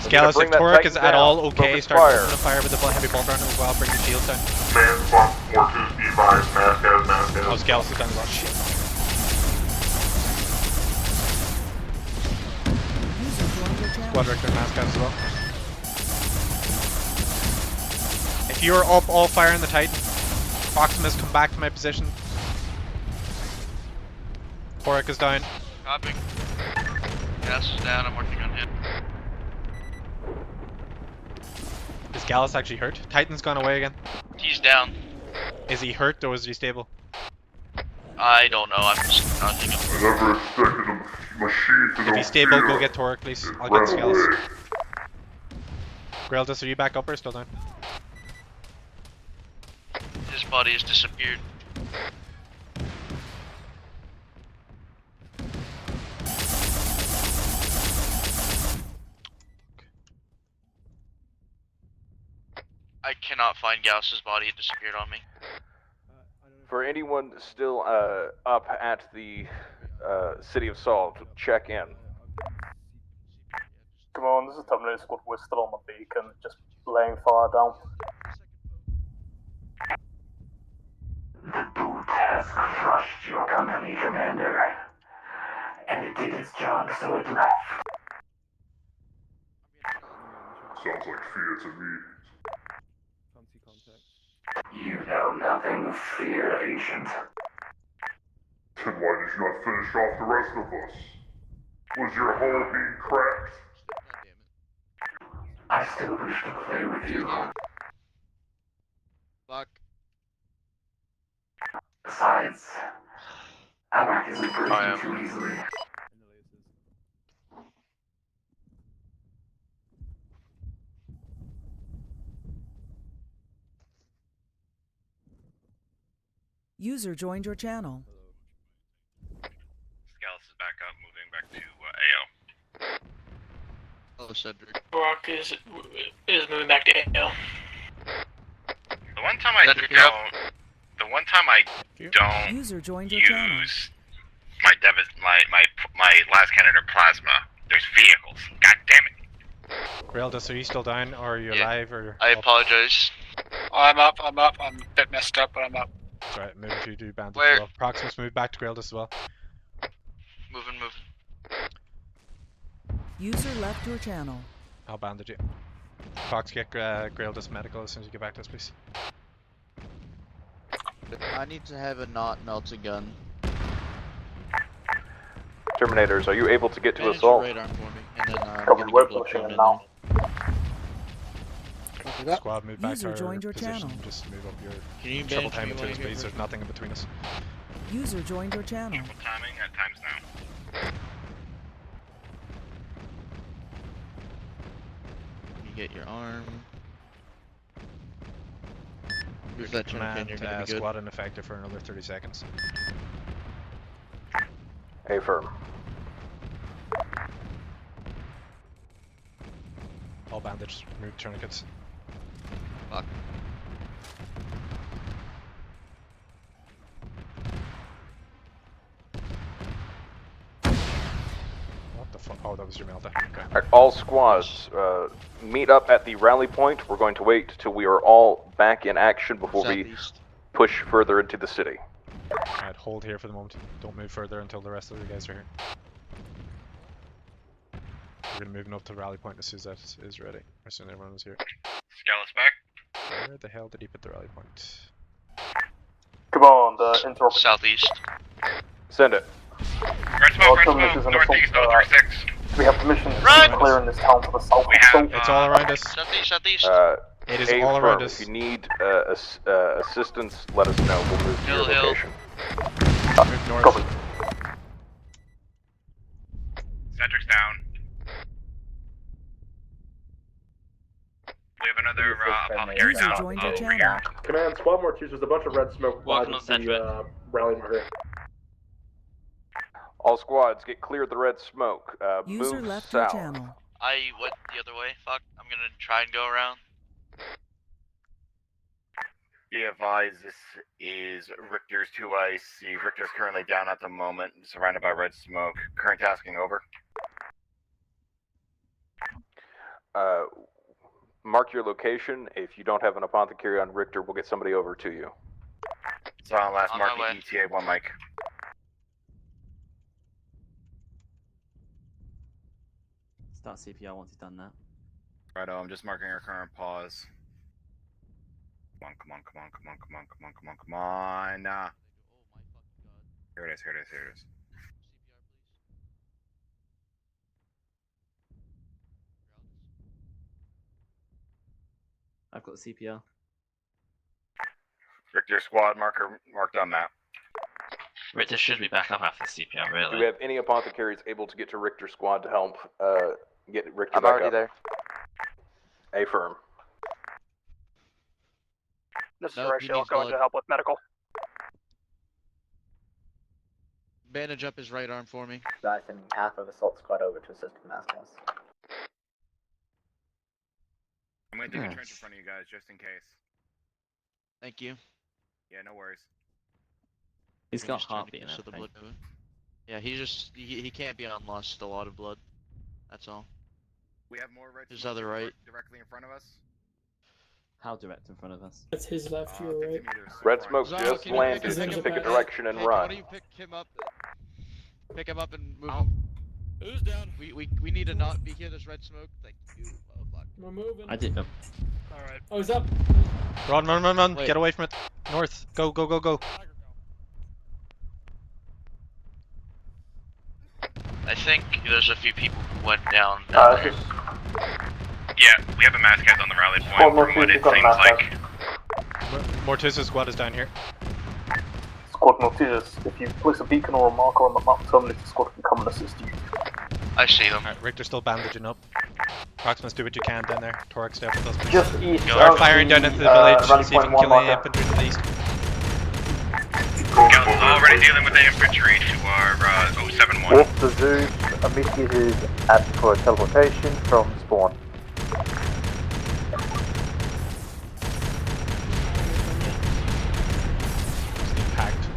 Scalus, if Torek is at all okay, start opening a fire with the heavy bolt round as well, bring your shields down. Man, spot 4-2, be advised, mask out, mask out. Oh, Scalus is down as well. Shit. Squad Rector mask out as well. If you're up, all fire in the Titan. Proximus, come back to my position. Torek is down. Copy. Gas is down, I'm working on him. Is Gallus actually hurt? Titan's gone away again. He's down. Is he hurt or is he stable? I don't know, I'm just not thinking. I never expected a machine to If he's stable, go get Torek, please. I'll get Scalus. Graildus, are you back up or still down? His body has disappeared. I cannot find Gauss's body, it disappeared on me. For anyone still up at the City of Salt, check in. Come on, this is Terminator Squad. We're still on the beacon, just laying fire down. The boot has crushed your company, Commander. And it did its job, so it left. Sounds like fear to me. You know nothing of fear, Agent. Then why did you not finish off the rest of us? Was your hull being cracked? I still wish to play with you. Fuck. Besides, Almac isn't breaking too easily. User joined your channel. Scalus is back up, moving back to AO. Oh, Cedric. Brock is moving back to AO. The one time I don't User joined your channel. use my last cannon or plasma, there's vehicles. God damn it. Graildus, are you still down or are you alive or? I apologize. I'm up. I'm a bit messed up, but I'm up. That's right, move if you do bandage Where? as well. Proximus, move back to Graildus as well. Moving. User left your channel. I'll bandage you. Prox, get Graildus medical as soon as you get back to us, please. I need to have a not melted gun. Terminators, are you able to get to Manage Assault? your radar for me, and then I'm Covered, gonna we're get blood pushing coming it in now. Squad, move back User to our joined your position. channel. Just move up your Can you triple bandage time me between while us, you please. get There's nothing in between us. User joined your channel. Timing at times now. You get your arm. Use that Command, you're gonna be good. squad ineffective for another 30 seconds. Affirm. All bandaged. Remove tourniquets. Fuck. What the fuck? Oh, that was your Melda. Okay. Alright, all squads, meet up at the rally point. We're going to wait till we are all back in action before we push further into the city. Alright, hold here for the moment. Don't move further until the rest of the guys are here. We're gonna move up to the rally point as soon as that is ready. As soon as everyone is here. Scalus back. Where the hell did he put the rally point? Command, interrupt. Southeast. Send it. Red smoke, northeast, 036. We have permission to Run! clear in this town to the south. It's all around us. Southeast. It is Affirm. all around us. If you need assistance, let us know. We'll move to your Hill. location. Move north. Copy. Cedric's down. We have another apothecary User down joined your over channel. here. Command, squad more twos. There's a bunch of red smoke. Welcome by to Central. the rally marker. All squads, get clear of the red smoke. User Move left your south. channel. I went the other way. Fuck. I'm gonna try and go around. Be advised, this is Richter's 2IC. Richter's currently down at the moment, surrounded by red smoke. Current tasking over. Mark your location. If you don't have an apothecary on Richter, we'll get somebody over to you. So last On mark my way. ETA 1 mic. Start CPR once he's done that. Righto, I'm just marking our current pause. Come on. Here it is. I've got the CPR. Richter squad marker marked on map. Richter should be back up after the CPR, really. Do we have any apothecaries able to get to Richter squad to help get Richter I'm back already up? there. Affirm. This Nope, he needs blood. help with medical. Bandage up his right arm for me. Guys, sending half of assault squad over to assist with mass gas. I'm going to dig a trench in front of you guys, just in case. Thank you. Yeah, no worries. He's got Just trying to heartbeat and get the everything. blood moving. Yeah, he can't be on lost a lot of blood. That's all. We have more red His smoke other right. directly in front of us. How direct in front of us? That's his left, your right. Red smoke Zara, just can you landed. pick Pick a up- direction and Why run. don't you pick him up and move him? Who's down? We need to not be here. There's red smoke. Thank you. Oh fuck. We're moving. I did them. Alright. Oh, he's up. Run. Wait. Get away from it. North. Go. I think there's a few people who went down. Yeah, we have a mass cat on the rally point from what it seems like. Mortiza's squad is down here. Squad Morticius, if you place a beacon or a marker on the map, Terminator squad can come and assist you. I see them. Alright, Richter's still bandaging up. Proximus, do what you can down there. Torx, stay up with us, please. Just east Start of firing the, down into the village. rally See if you point can kill one any marker. infantry to the east. Scouts already dealing with the infantry to our 071. Off the Zeus, a Mickey is asking for a teleportation from spawn. Packed.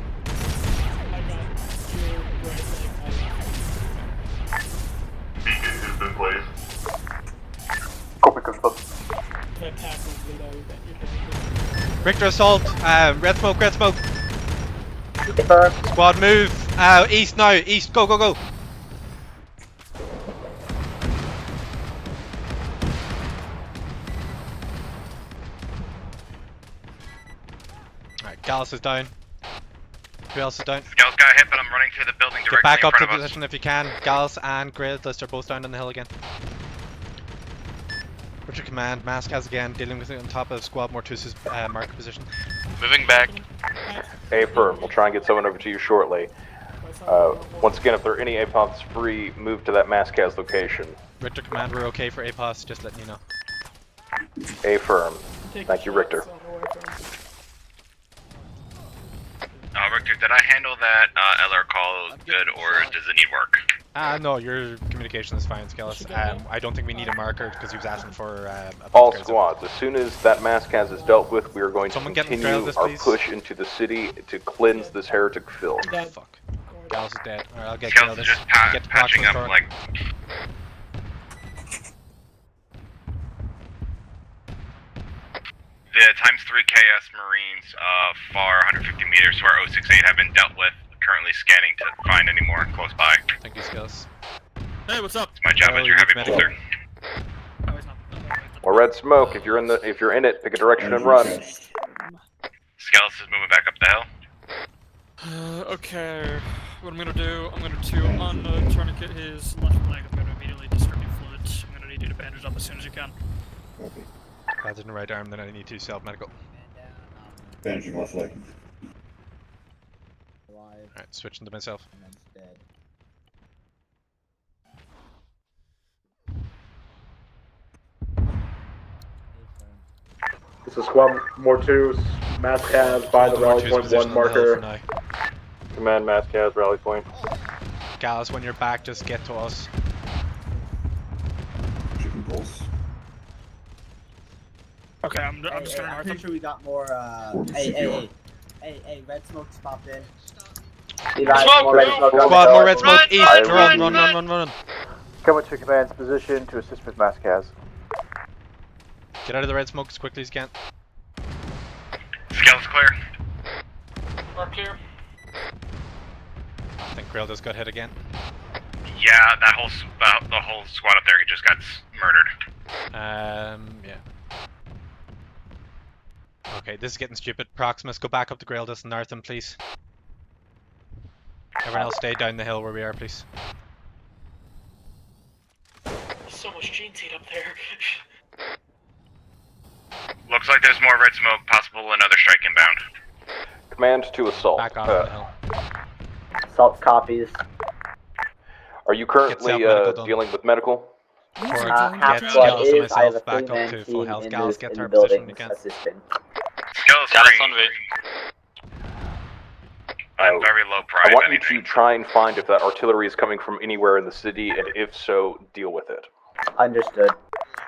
Beacon has been placed. Copy confirmed. Richter assault. Red smoke. Squad move. East now. East. Go. Alright, Gallus is down. Who else is down? Scouts got hit, but I'm running to the building directly Get back in up to front of us. position if you can. Gallus and Graylist are both down on the hill again. Richard Command, Maskaz again, dealing with it on top of Squad Mortus's marker position. Moving back. Affirm. We'll try and get someone over to you shortly. Once again, if there are any APOS free, move to that Maskaz location. Richter Command, we're okay for APOS, just letting you know. Affirm. Thank you, Richter. We're Richter, did I handle that LR call good, or does it need work? No, your communication is fine, Skellis. I don't think we need a marker because he was asking for a All upgrade. squads, as soon as that maskaz is dealt with, we are going to Someone get continue this, our please. push into the city to cleanse this heretic filth. Fuck. Gallus is dead. Alright, I'll get Skells Gallus. is just Get to patching up, Proximus like... The ×3 KS Marines, far 150 meters to our 068 have been dealt with. Currently scanning to find any more close by. Thank you, Skells. Hey, what's up? It's my job as your heavy bolter. Or red smoke, if you're in it, pick a direction and run. Skells is moving back up the hill. Okay, what I'm gonna do, I'm going to tourniquet his left leg. I'm going to immediately distribute fluids. I'm going to need you to bandage up as soon as you can. That's in the right arm, then I need to self-medical. Bandaging left leg. Alright, switching to myself. This is Squad More 2's Maskaz by the rally point 1 marker. Command Maskaz, rally point. Gallus, when you're back, just get to us. Chicken pulse. Okay, I'm just I'm gonna pretty sure we got more, hey, red smoke's popped in. Squad, more red smoke, east, run. Come into command's position to assist with Maskaz. Get out of the red smoke as quickly as you can. Skells clear. Mark clear. I think Grail just got hit again. Yeah, that whole the whole squad up there just got murdered. Yeah. Okay, this is getting stupid. Proximus, go back up to Grail just north him, please. Everyone else stay down the hill where we are, please. So much gene seed up there. Looks like there's more red smoke, possible another strike inbound. Command to assault. Back off the hill. Assault copies. Are you currently dealing with medical? Or half get squad Gallus and is, I have myself a back up three-man to team full health. in Gallus, this- get in to our the position when you buildings can. assisting. Skells on I'm very low pride. I want you to try and find if that artillery is coming from anywhere in the city, and if so, deal with it. Understood.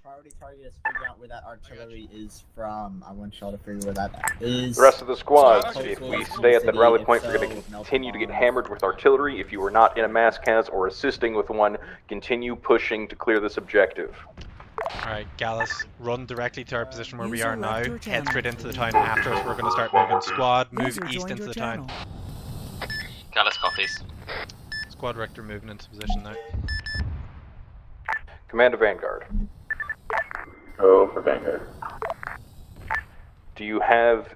Priority target is figuring out where that artillery is from. I want y'all to figure where that is. The rest of the squads, if we stay at that rally point, we're going to continue to get hammered with artillery. If you are not in a Maskaz or assisting with one, continue pushing to clear this objective. Alright, Gallus, run directly to our position where we are now. Head straight into the town after us. We're going to start moving. Squad, move east into the town. Gallus copies. Squad Rector moving into position now. Command of Vanguard. Go for Vanguard. Do you have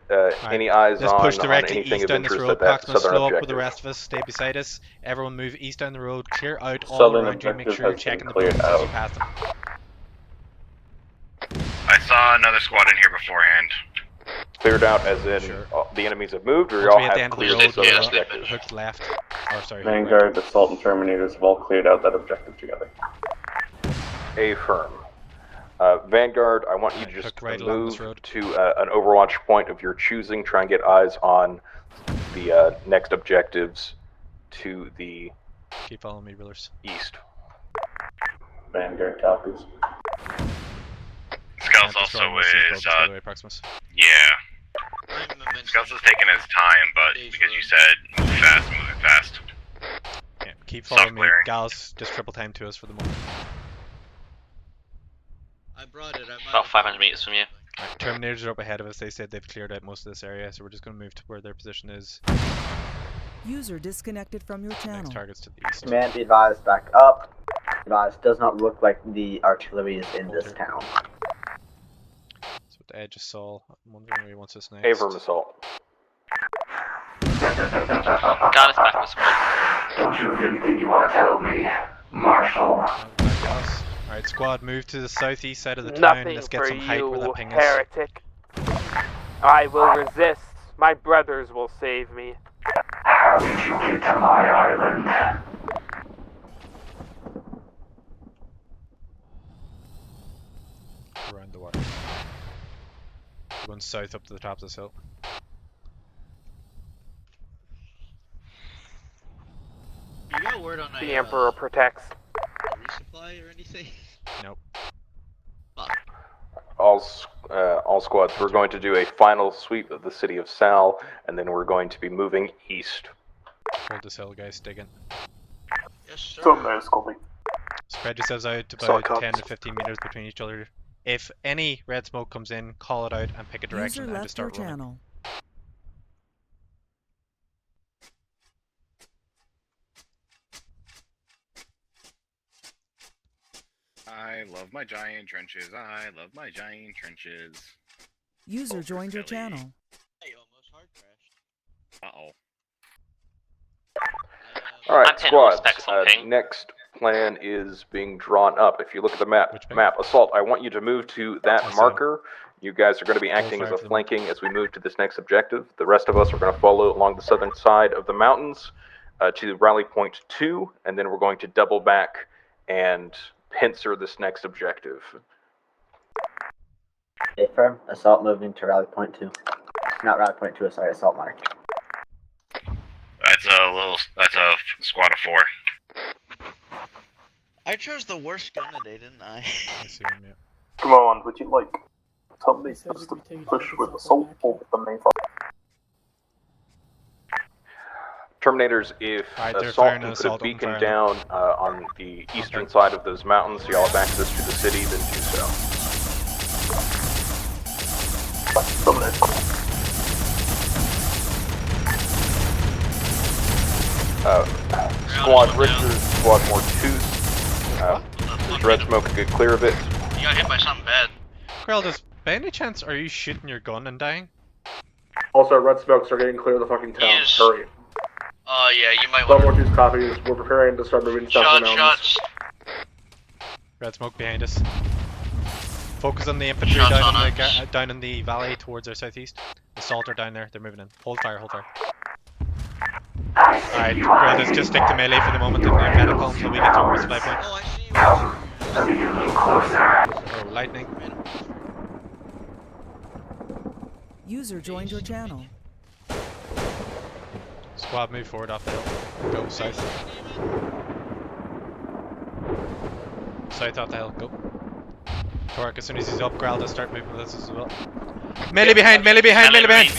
any eyes Let's on push directly anything east of down this interest road. at that Proximus, southern slow up with objective? the rest of us. Stay beside us. Everyone move east down the road. Clear out all Southern around you. Make objective sure you're has checking been the cleared buildings as you out. pass them. I saw another squad in here beforehand. Cleared out as in the enemies have moved, or you Once all we hit the have end of the cleared road, the southern we'll objective? hook left. Or sorry, hook right. Vanguard, Assault, and Terminators have all cleared out that objective together. Affirm. Vanguard, I want you to just right along this move road. to an overwatch point of your choosing. Try and get eyes on the next objectives to the Keep following me, rulers. east. Vanguard copies. Skells also is, by the way, Proximus. yeah. Skells is taking his time, but because you said move fast, moving fast. Yeah, keep Soft following me. clearing. Gallus, just triple time to us for the moment. I brought it. About 500 meters from you. Right, Terminators are up ahead of us. They said they've cleared out most of this area, so we're just going to move to where their position is. User disconnected from your channel. Next target's to the east. Command, be advised, back up. Advised, does not look like the artillery is in this town. So the edge of Saul. I'm wondering where he wants us next. Avram assault. Gallus back in the squad. Don't you have anything you want to tell me, Marshal? Alright, squad, move to the southeast side of the town. Nothing Let's get for some height where that you, ping is. heretic. I will resist. My brothers will save me. How did you get to my island? Around the water. We're going south up to the top of this hill. The Emperor protects. Resupply or anything? Nope. All squads, we're going to do a final sweep of the city of Sal, and then we're going to be moving east. Hold this hill, guys. Dig in. Yes, sir. Spread yourselves out about 10 to 15 meters between each other. If any red smoke comes in, call it out and pick a direction User and just left your start running. channel. I love my giant trenches. I love my giant trenches. User joined your channel. Hey, almost hard crashed. Uh-oh. Alright, squads, next plan is being drawn up. If you look at the map, Assault, I want you to move to that marker. You guys are going to be acting as a flanking as we move to this next objective. The rest of us are going to follow along the southern side of the mountains to rally point 2, and then we're going to double back and pincer this next objective. Stay firm. Assault moving to rally point 2. Not rally point 2, sorry, assault mark. That's a squad of 4. I chose the worst gun today, didn't I? I see him, yeah. Come on, would you like somebody supposed to push with assault or with the main fire? Terminators, if Assault can put a beacon down on the eastern side of those mountains so y'all have access to the city, then do so. Squad Richter, Squad more 2s. Red Smoke can get clear of it. You got hit by something bad. Greldas, by any chance are you shooting your gun and dying? Also, red smokes are getting clear of the fucking town. Yes. Hurry. Yeah, you might Squad want more 2's copies. We're preparing to start moving south of the mountains. shots. Red smoke behind us. Focus on the infantry down in the valley towards our southeast. Assault are down there. They're moving in. Hold fire. Hold fire. Alright, Greldas, just stick to melee for the moment and medical until we get to our supply point. Oh, lightning. User joined your channel. Squad, move forward off the hill. Go south. South off the hill. Go. Torque, as soon as he's up, Greldas, start moving with us as well. Melee behind! Melee behind! Melee behind!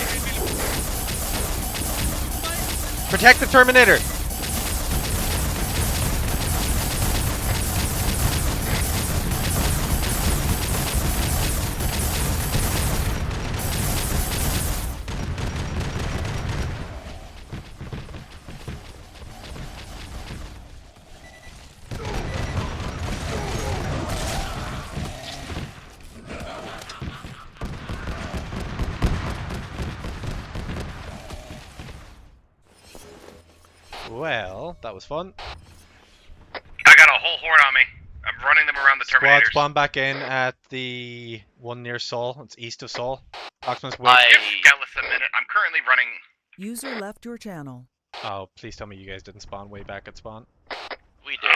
Protect the Terminator! Well, that was fun. I got a whole horde on me. I'm running them around the Terminators. Squad spawn back in at the one near Sol. It's east of Sol. Oxman's wait. Give Skellis a minute. I'm currently running. User left your channel. Oh, please tell me you guys didn't spawn way back at spawn. We did.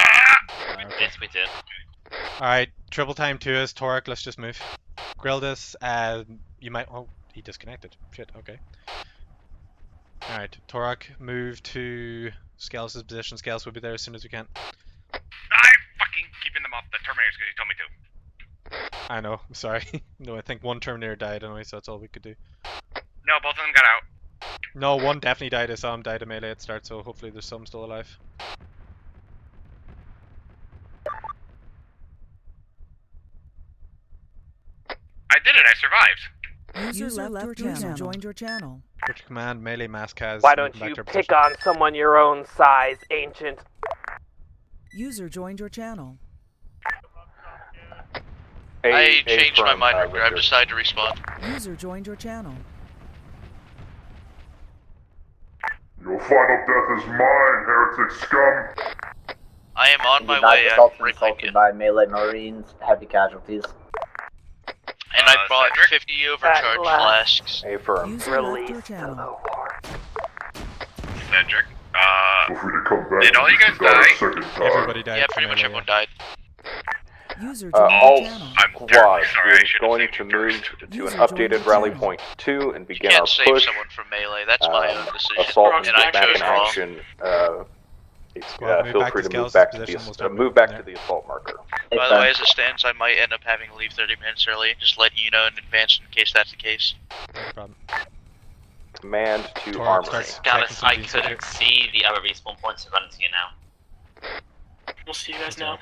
Okay. Yes, we did. Alright, triple time to us. Torque, let's just move. Greldas, you might. Oh, he disconnected. Shit, okay. Alright, Torque, move to Skellis' position. Skellis will be there as soon as we can. I'm fucking keeping them off the Terminators because you told me to. I know, I'm sorry. No, I think one Terminator died anyway, so that's all we could do. No, both of them got out. No, one definitely died. I saw him die to melee at start, so hopefully there's some still alive. I did it, I survived. User left your channel. Joined your channel. Butcher command, melee mask has. Why don't you pick on someone your own size, ancient? User joined your channel. I changed my mind, Richter. I've decided to respawn. User joined your channel. Your final death is mine, heretic scum. I am on my way. Assaulted by melee marines, heavy casualties. And I brought 50 overcharge flasks. A firm. Release your channel. Cedric, Feel free to come back did all you guys die? Everybody died. Yeah, pretty much everyone died. User joined your channel. I'm terribly sorry. I We're should going to move to an updated rally point 2 and begin our Can't save push. someone from melee. That's my own decision. Assault and and I back chose in wrong. action Feel free to move back to the assault marker. By the way, as it stands, I might end up having to leave 30 minutes early. Just letting you know in advance in case that's the case. No problem. Command to armory. Gallus, I couldn't see the other respawn points in front of you now. We'll see you guys now.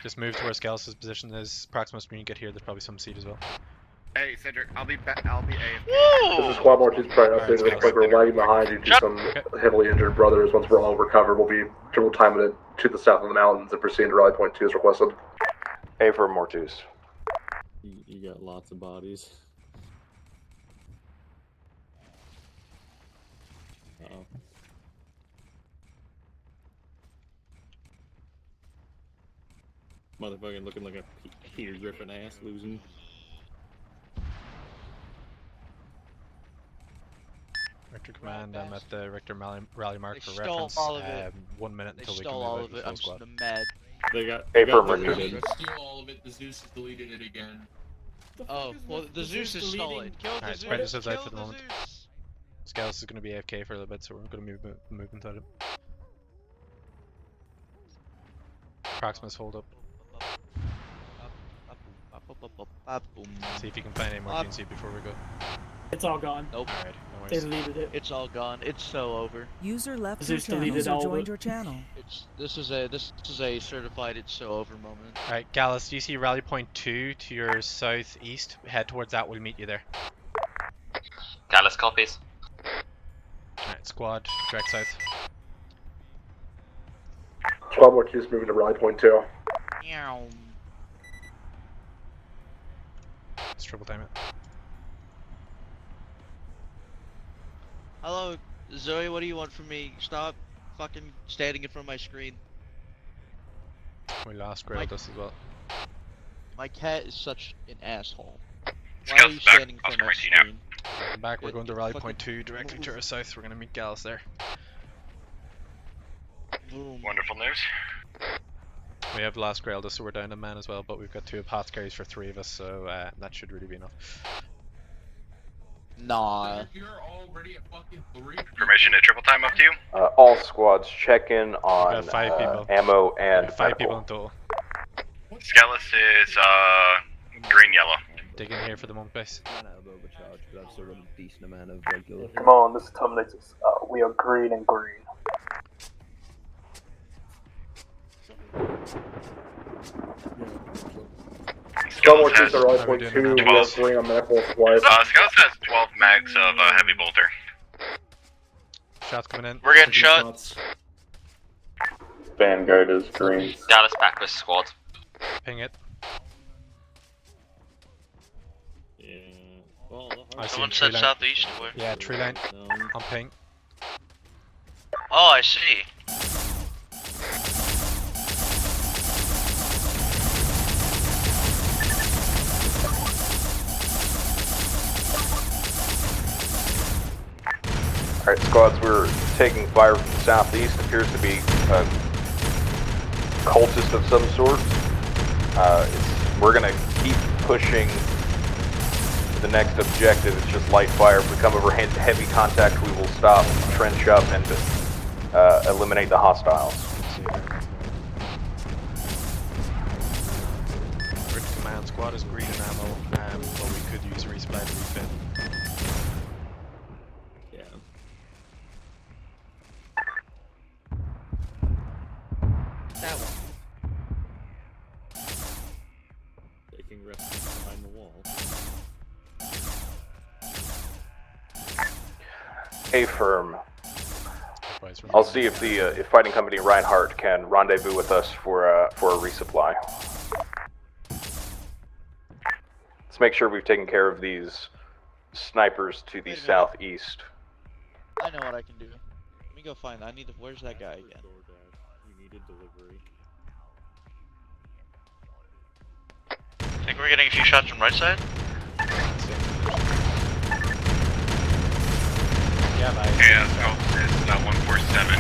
Just move to where Scalus' position is. Proximus, when you get here, there's probably some seed as well. Hey, Cedric, I'll be AFK. This is Squad 2's trying to update. It looks like we're lagging behind due to some heavily injured brothers. Once we're all recovered, we'll be triple timing it to the south of the mountains and proceeding to rally point 2 as requested. A for Mortus. You got lots of bodies. Uh-oh. Motherfucking looking like a Peter Griffin ass losing. Richter Command, I'm at the Richter rally mark for stole reference. all of it. 1 minute until we can all move of out it. full I'm squad. just mad. They got deleted. Steal all of it. The Zeus has deleted it again. Oh, well, the Zeus is stolen. Kill the Alright, Zeus. Prejudice is out for Kill the the moment. Zeus. Scalus is going to be AFK for a little bit, so we're going to move inside him. Proximus, hold up. See if you can find any more GNC before we go. It's all gone. Nope. Alright, no They worries. deleted it. It's all gone. It's so over. User left your Zeus channel. deleted User all of joined it. your channel. This is a certified it's so over moment. Alright, Gallus, do you see rally point 2 to your southeast? Head towards that, we'll meet you there. Gallus copies. Alright, squad, direct south. Squad 2 is moving to rally point 2. Meow. Let's triple time it. Hello, Zoe, what do you want from me? Stop fucking standing in front of my screen. We lost Graildus as well. My cat is such an asshole. Why are you standing in front of my screen? Welcome back, we're going to rally point 2 directly to our south. We're going to meet Gallus there. Boom. Wonderful news. We have lost Graildus, so we're down a man as well, but we've got 2 apothecaries for 3 of us, so that should really be enough. Nah. You're already at fucking 3. Permission to triple time up to you? All squads check in on got 5 people. ammo and 5 people in total. Scalus is green-yellow. Dig in here for the moment, base. Ran out of overcharge, but I've still got a decent amount of regular. Come on, this is Terminators. We are green and green. Squad 2 is at rally point 2. We are green on medical supplies. Scalus has 12 mags of heavy bolter. Shots coming in. We're getting shot. Vanguard is green. Gallus back with squad. Ping it. Yeah. Well, I see Someone tree said line. southeast. Where? Yeah, tree line. On ping. Oh, I see. Alright, squads, we're taking fire from the southeast. Appears to be a cultist of some sort. We're gonna keep pushing the next objective. It's just light fire. If we come over heavy contact, we will stop, trench up, and eliminate the hostiles. Richter Command squad is green and ammo, but we could use a resupply to refit. yeah. That one. Taking refuge behind the wall. A firm. I'll see if the if Fighting Company Reinhardt can rendezvous with us for a resupply. Let's make sure we've taken care of these snipers to the southeast. I know what I can do. Let me go find. I need to. Where's that guy again? You needed delivery. Think we're getting a few shots from right side? Yeah, bye. Yeah, it's 147.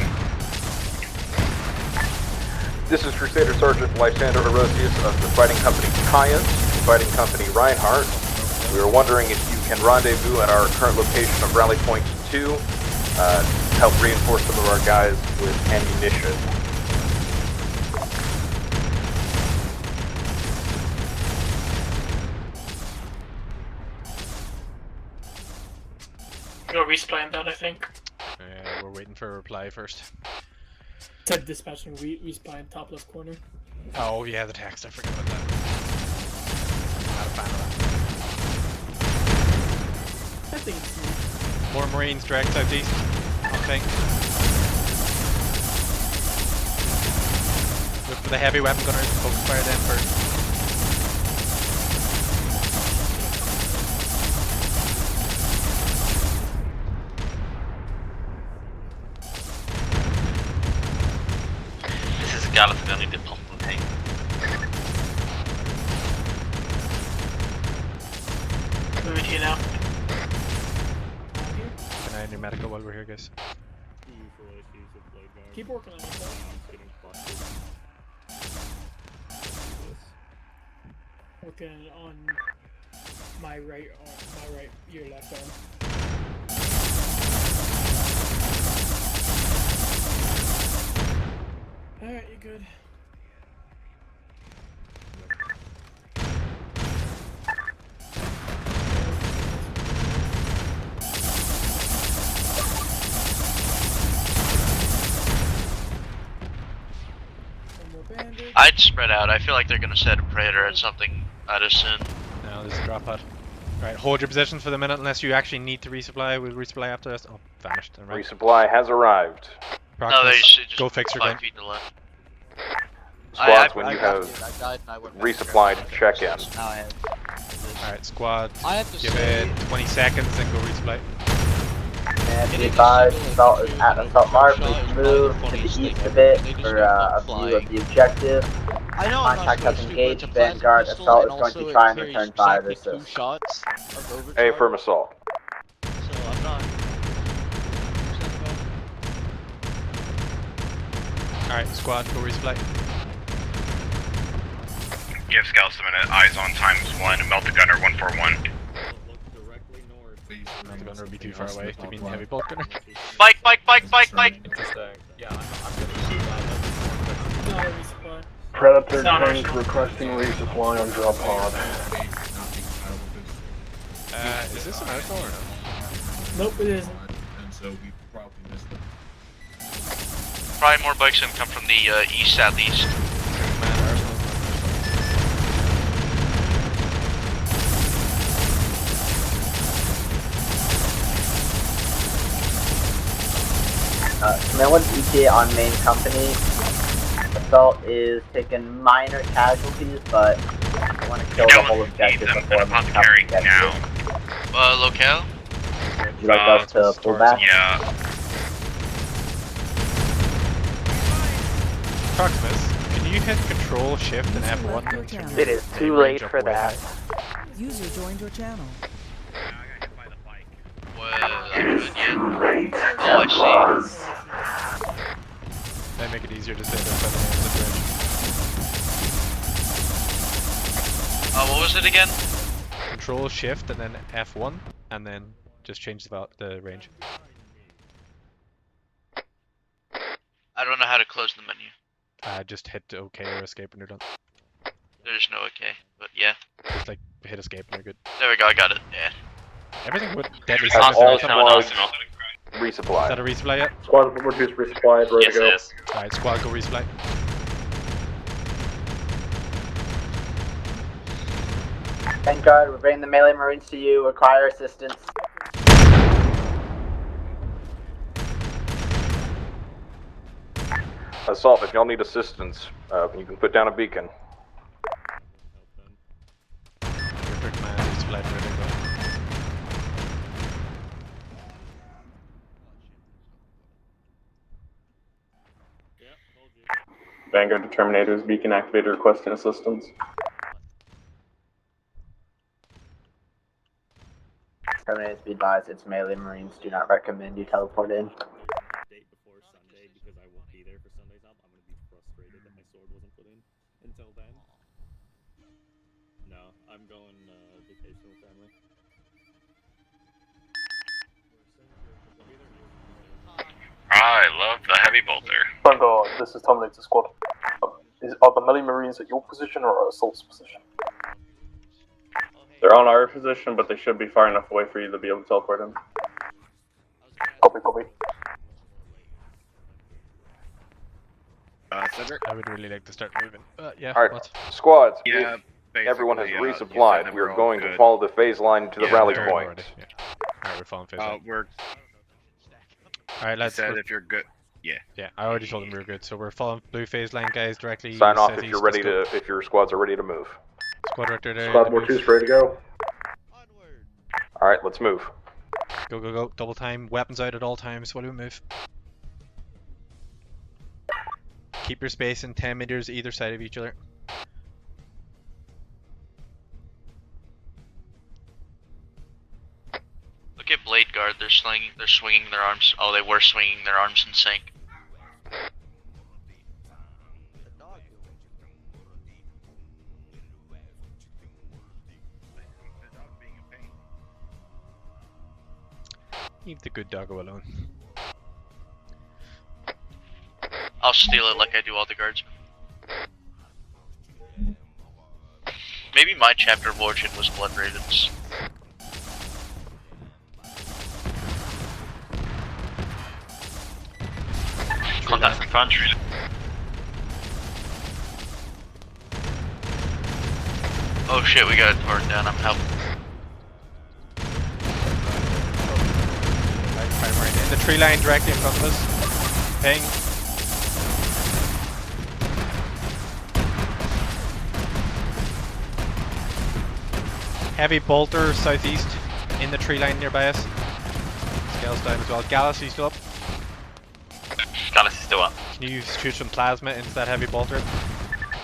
This is Crusader Sergeant Lysander Erosius of the Fighting Company Cayenne, Fighting Company Reinhardt. We were wondering if you can rendezvous at our current location of Rally Point 2, help reinforce some of our guys with ammunition. Go respline that, I think. We're waiting for a reply first. Said dispatching respline top left corner. Oh yeah, the text. I forgot about that. Not a fan of I think it's that. More Marines direct southeast. I think. Look for the heavy weapon gunners. Focus fire them first. This is Galaxy, I need to pump and take. moving here now. Can I have your medical while we're here, guys? Keep working on yourself. Working on my right arm, your left arm. Alright, you're good. I'd spread out. I feel like they're gonna set a Predator at something at us soon. No, there's a drop pod. Alright, hold your position for the minute unless you actually need to resupply. We'll resupply after this. Oh, vanished. Right. Resupply has arrived. No, they should just go fix your 5 gun. feet to left. Squads, when you have resupplied, check in. Alright, squad, I have to give say- it 20 seconds and go resupply. And be advised, assault is at assault mark. Please move to the east a bit for a view of the objective. I know I'm not Contact has supposed to, but engaged. it's a plasma Vanguard pistol, assault and is going also to it try and carries return fire exactly 2 assist. shots of overcharge. A firm assault. So I'm not. Alright, squad, go resupply. Give scouts a minute. Eyes on ×1. Melt the gunner 141. Not the gunner would be too far away. Do you mean heavy bolt gunner? Bike! Predator tank requesting resupply on drop pod. Is this an Arsenal or no? Nope, it isn't. And so we probably missed it. Probably more bikes gonna come from the east-southeast. Command 1's ETA on main company. Assault is taking minor casualties, but I want to kill the whole objective before main company gets here. Locale? Would you like us to pull back? Yeah. Proximus, can you hit Control Shift and F1? It is too late for that. User joined your channel. Well, I could, yeah. Oh, I see. That make it easier to say that by the names of the range. What was it again? Control Shift and then F1, and then just change the range. I don't know how to close the menu. Just hit OK or Escape when you're done. There's no okay, but yeah. Just like hit Escape and you're good. There we go, I got it, yeah. Everything with deadly All silence. squads Is resupply. that a resupply yet? Squad reduced resupply, ready to go. Alright, squad, go resupply. Vanguard, we're bringing the melee marines to you. Require assistance. Assault, if y'all need assistance, you can put down a beacon. Vanguard to Terminators, beacon activator requesting assistance. Terminators, be advised, it's melee marines. Do not recommend you teleport in. Date before Sunday because I won't be there for Sunday's up. I'm gonna be frustrated that my sword wasn't put in until then. No, I'm going vacation with family. I love the heavy bolter. Vanguard, this is Terminator Squad. Are the melee marines at your position or Assault's position? They're on our position, but they should be far enough away for you to be able to teleport in. Copy, copy. Cedric? I would really like to start moving. Yeah. Alright, What? squads. Yeah, Everyone has basically, resupplied. you We are said going that we're to all follow the phase line to the Yeah, rally they're point. Already, yeah. Alright, we're following phase good. line. We're. Alright, You let's. said if you're good. Yeah. Yeah, I already told them we were good. So we're following blue phase line, guys, directly. Sign off if southeast, you're let's ready go. to. If your squads are ready to move. Squad director there. Squad more 2's ready to go. Alright, let's move. Go, go, go. Double time. Weapons out at all times while we move. Keep your space in 10 meters either side of each other. Look at Blade Guard. They're swinging their arms. Oh, they were swinging their arms in sync. Leave the good doggo alone. I'll steal it like I do all the guards. Maybe my chapter of origin was Blood Ravens. Contact from front. Oh shit, we got it torn down. I'm helping. In the tree line directly in front of us. Ping. Heavy bolter southeast in the tree line nearby us. Scales down as well. Gallus, are you still up? Gallus is still up. Can you shoot some plasma into that heavy bolter?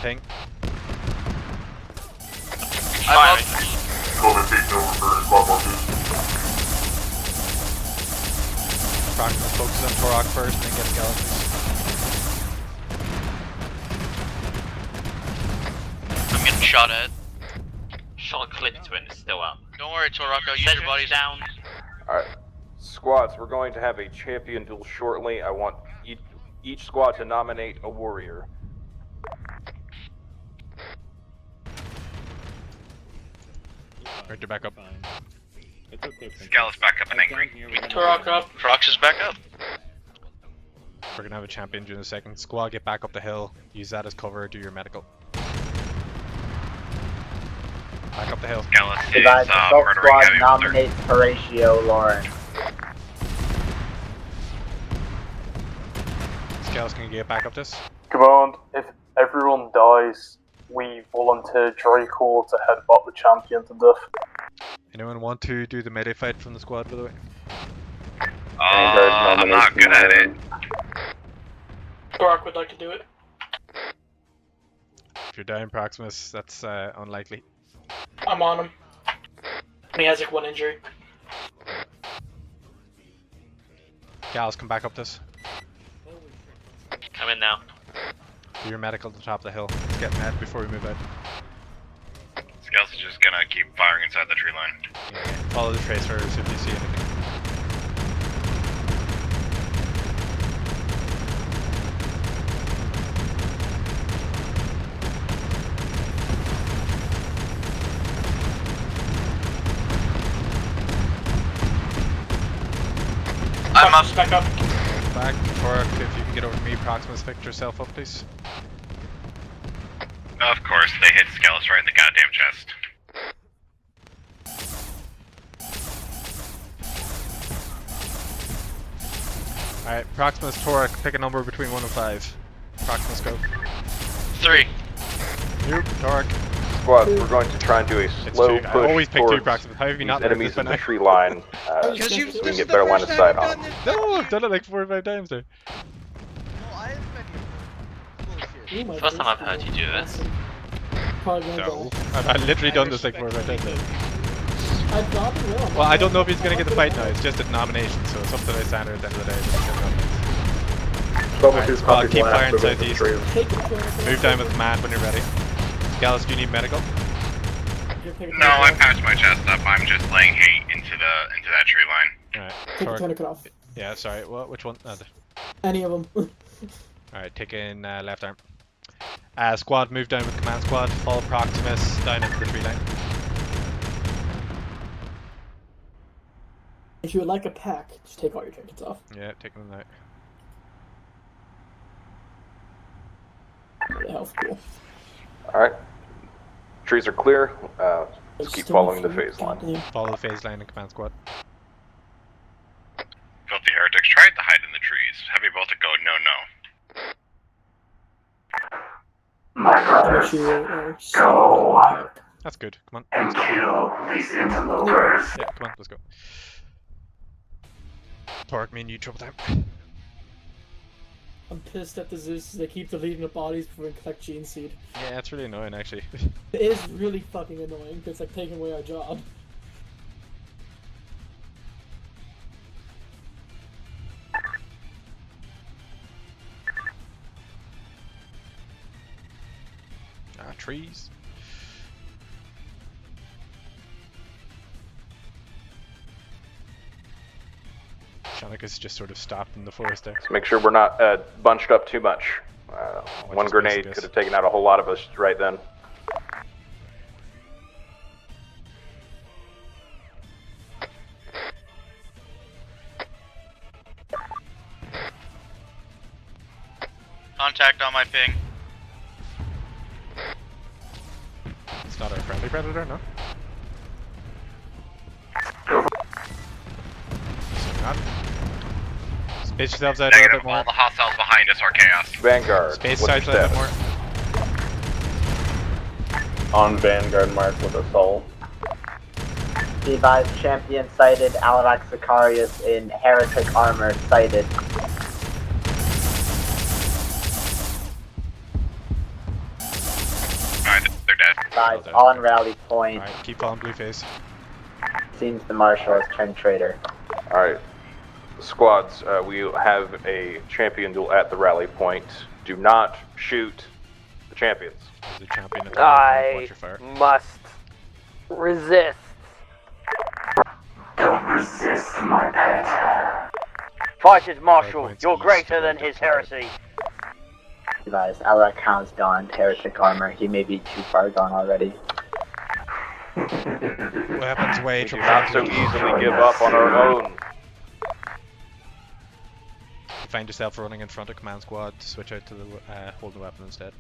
Ping. I'm up. Go to take over for squad more 2's. Proximus focuses on Torok first and then gets Gallus. I'm getting shot at. Shot a clip to it and it's still up. Don't worry, Torok. I'll use your bodies down. Alright. Squads, we're going to have a champion duel shortly. I want each squad to nominate a warrior. Right, back up. Gallus back up and angry. Turok up. Prox is back up. We're gonna have a champion duel in a second. Squad, get back up the hill. Use that as cover. Do your medical. Back up the hill. Gallus is Divide the assault murdering squad heavy bolter. nominates Horatio Lauren. Scales, can you get back up this? Command, if everyone dies, we volunteer Draco to headbutt the champion to death. Anyone want to do the melee fight from the squad, by the way? I'm not good at it. Turok would like to do it. If you're down Proximus, that's unlikely. I'm on him. He has like 1 injury. Gals, come back up this. Come in now. Do your medical at the top of the hill. Let's get med before we move out. Scales is just gonna keep firing inside the tree line. Yeah. Follow the tracers if you see anything. I'm up. Back up. Back, Torok, if you can get over to me, Proximus, pick yourself up, please. Of course, they hit Scales right in the goddamn chest. Alright, Proximus, Torok, pick a number between 1 and 5. Proximus, go. 3. Nope, Torok. Squads, we're going to try and do a slow I push always pick 2, towards Proximus. How have you not these learned enemies this by in the now? tree line, so we can get better line of sight on them. No, I've done it like 4 or 5 times there. First time I've heard you do this. No, I've literally done this like 4 or 5 times there. I thought it will. Well, I don't know if he's going to get the fight now, it's just a nomination, so it's up to the standard at the end of the day. Alright, squad, keep firing southeast. Move down with command when you're ready. Gallus, do you need medical? No, I patched my chest up. I'm just laying hate into that tree line. Alright. Take the tourniquet off. Yeah, sorry. What? Which one? Any of them. Alright, take in left arm. Squad, move down with command squad. Follow Proximus down into the tree line. If you would like a pack, just take all your jackets off. Yeah, taking them out. The health pool. Alright. Trees are clear. Let's keep following the phase line. Follow the phase line in command squad. Filthy heretics tried to hide in the trees. Heavy bolted go, no. My brothers, go That's good. Come on. and kill these interlopers. Yeah, come on, let's go. Torque, me and you trouble time. I'm pissed at the Zeus. They keep deleting the bodies before we collect Gene Seed. Yeah, it's really annoying actually. It is really fucking annoying because it's like taking away our job. Trees. Shanica's just sort of stopped in the forest there. Make sure we're not bunched up too much. One grenade could have taken out a whole lot of us right then. Contact on my ping. It's not our friendly predator, no? Space yourselves out a little bit more. All the hostiles behind us are chaos. Vanguard. Space yourselves a little bit more. On Vanguard mark with assault. Vive champion sighted. Alavax Sicarius in heretic armor sighted. Alright, they're dead. Vive on rally point. Alright, keep following Blueface. Seems the marshal has turned traitor. Alright. Squads, we have a champion duel at the rally point. Do not shoot the champions. The champion at the rally point, watch your fire. Must resist. Don't resist, my pet. Fighters Marshal, you're greater than his heresy. Vive, Alavax has donned heretic armor. He may be too far gone already. Weapons way We do not so easily give up on our own. Find yourself running in front of command squad, switch out to the holding weapon instead.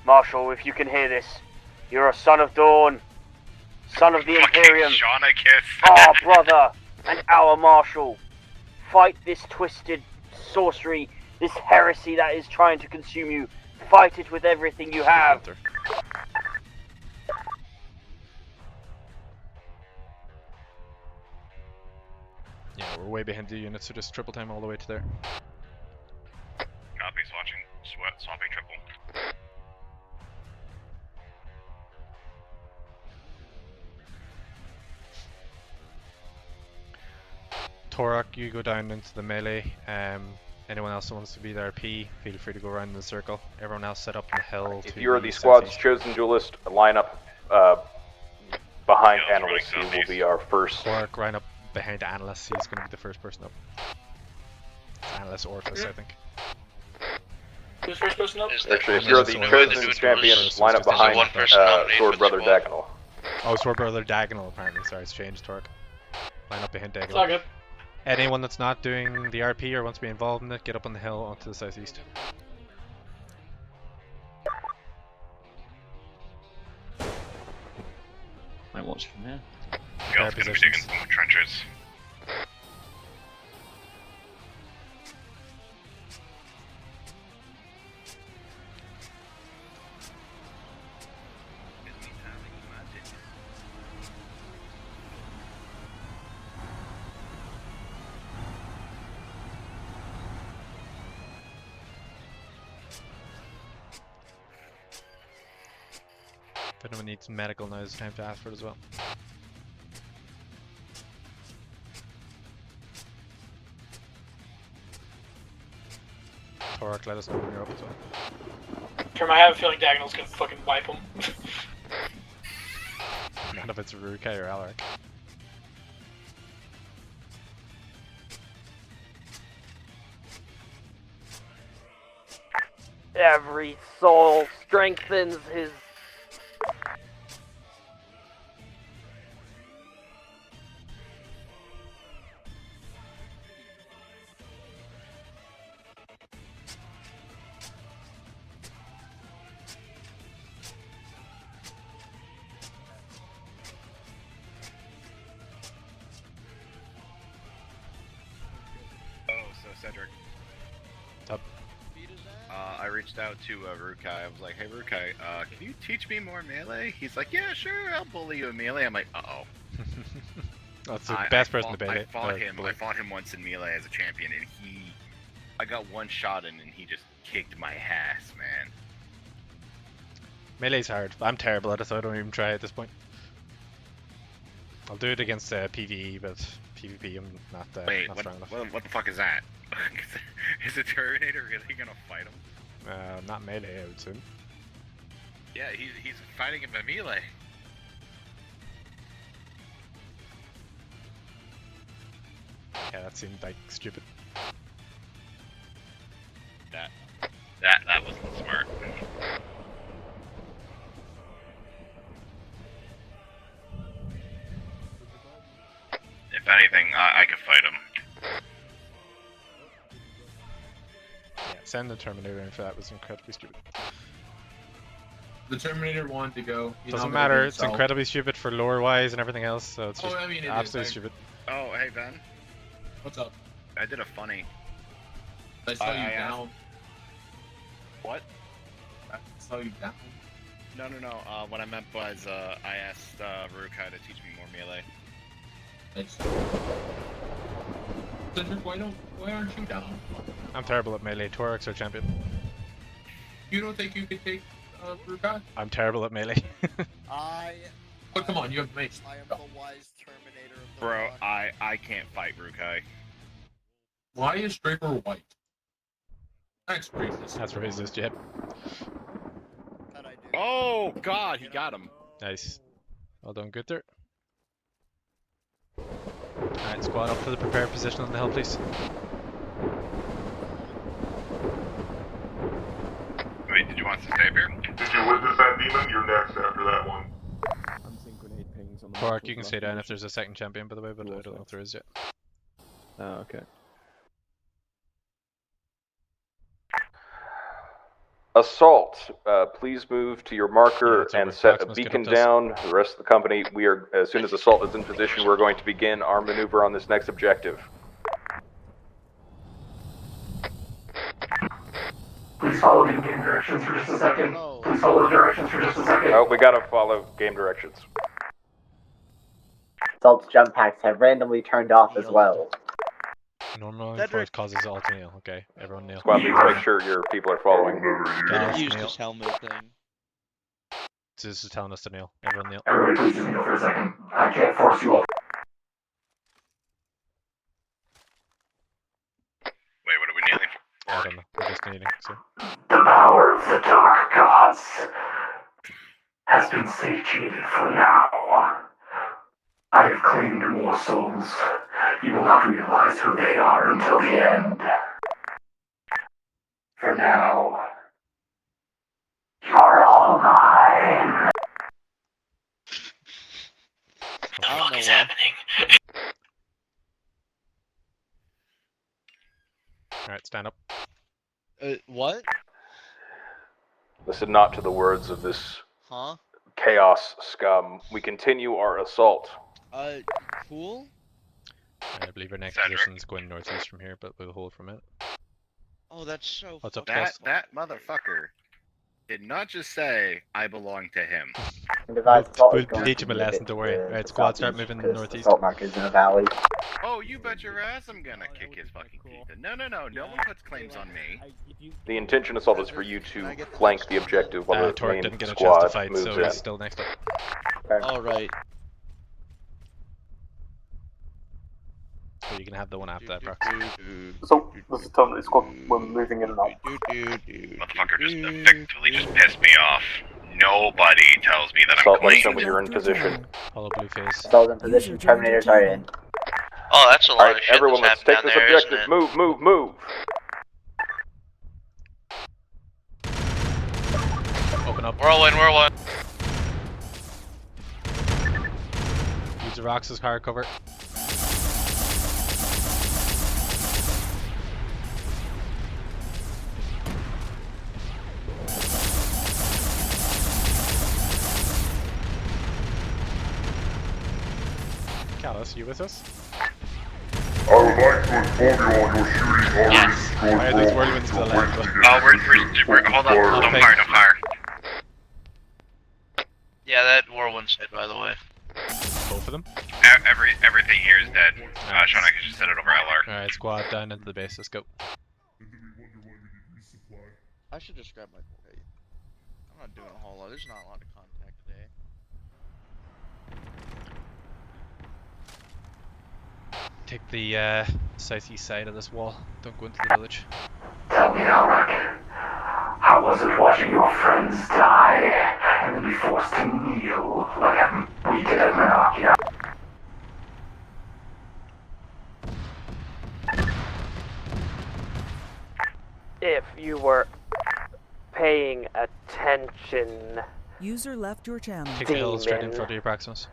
Marshal, if you can hear this, you're a son of Dawn, son of the Imperium. Our brother and our Marshal. Fight this twisted sorcery, this heresy that is trying to consume you. Fight it with everything you have. Yeah, we're way behind the units, so just triple time all the way to there. Copies watching, swapping triple. Torok, you go down into the melee. Anyone else who wants to be the RP, feel free to go around in the circle. Everyone else set up in the hill. If you're the squad's chosen duelist, line up behind analysts, who will be our first. Torok, line up behind Analyst, he's going to be the first person up. Analyst Orphis, I think. Who's first person up? Actually, if you're the chosen champion, line up behind Sword Brother Dagonal. Oh, Sword Brother Dagonal, apparently. Sorry, it's changed, Torok. Line up behind It's all Dagonal. good. Anyone that's not doing the RP or wants to be involved in it, get up on the hill onto the southeast. Might watch from here. Girls gonna be digging some trenches. If anyone needs medical, now is the time to ask for it as well. Torok, let us know when you're up as well. Term, I have a feeling Dagonal's gonna fucking wipe him. None of it's Rukai or Alaric. Every soul strengthens his... Cedric. What's up? I reached out to Rukai. I was like, hey Rukai, can you teach me more melee? He's like, yeah, sure, I'll bully you in melee. I'm like, uh-oh. That's the best person to beat I it. fought him. I fought him once in melee as a champion, and I got one shot in, and he just kicked my ass, man. Melee's hard. I'm terrible at it, so I don't even try at this point. I'll do it against PvE, but PvP I'm not, Wait, not strong enough. what the fuck is that? Is the Terminator really gonna fight him? Not melee, I would assume. Yeah, he's fighting him in melee. Yeah, that seemed like stupid. That wasn't smart. If anything, I could fight him. Yeah, send the Terminator in for that was incredibly stupid. The Terminator wanted to go. Doesn't matter, it's incredibly stupid for lore-wise and everything else, so it's just I mean, absolutely stupid. Oh, hey Ben. What's up? I did a funny. I saw you down. What? I saw you down. No. What I meant was, I asked Rukai to teach me more melee. Cedric, why aren't you down? I'm terrible at melee. Torx our champion. You don't think you could take Rukai? I'm terrible at melee. But come on, you have mace. I am the wise Terminator of the Bro, rock. I can't fight Rukai. Why is Draper white? That's racist. That's racist, yep. Oh god, he got him. Nice. Well done, good there. Alright, squad up to the prepared position on the hill, please. Wait, did you want us to stay up here? Did you witness that demon? You're next after that one. Park, you can stay down if there's a second champion, by the way, but I don't know if there is yet. Oh, okay. Assault, please move to your marker and set a Maximus, get beacon up to us. down. The rest of the company, as soon as Assault is in position, we're going to begin our maneuver on this next objective. Please follow the game directions for just a second. Please follow the directions for just a second. Oh, we gotta follow game directions. Assault's jump packs have randomly turned off as well. Normal force causes all to kneel. Okay, everyone kneel. Squad leads, make sure your people are following. Guys, Use kneel. this helmet thing. This is telling us to kneel. Everyone kneel. Everybody please just kneel for a second. I can't force you all. Wait, what are we kneeling for? I don't know. We're just kneeling, so. The power of the dark gods has been satiated for now. I have claimed more souls. You will not realize who they are until the end. For now, you're all mine. I don't know what's happening. Alright, stand up. What? Listen not to the words of this Huh? chaos scum. We continue our assault. Cool? I believe our next position is going northeast from here, but we'll hold for a minute. Oh, that's so What's up, That motherfucker did not just say, I belong to him. We'll teach him a lesson, don't worry. Alright, squad, start moving northeast. Assault markers in a valley. Oh, you bet your ass I'm gonna kick his fucking teeth in. No one puts claims on me. The intention, Assault, is for you to flank the objective while the Torque main didn't get a chance squad to fight, moves so in. he's still next up. Alright. So you can have the one after that, Prox. So, this is Terminator Squad. We're moving in and out. Motherfucker just effectively just pissed me off. Nobody tells me that I'm Assault, let us clean. know when you're in position. Follow blue face. Assault in position, Terminators are in. Oh, that's a lot Alright, of shit everyone, that's let's take happened this down there, objective. isn't it? Move. Open up. Whirlwind. Use the rocks as car cover. Callus, you with us? I would like to inform you on your shooting already destroyed Alright, there's whirlwinds still left, but... Hold on, don't fire, don't fire. Yeah, that whirlwind's dead, by the way. Both of them? Everything here is dead. Sean, I can just set it over LR. Alright, squad down into the base, let's go. I should just grab my. I'm not doing a whole lot. There's not a lot of contact today. Take the southeast side of this wall. Don't go into the village. Tell me, Alec, how was it watching your friends die and then be forced to kneel like we did at Menachia? If you were paying attention, User left your channel. Take the hill straight in front of your Proximus.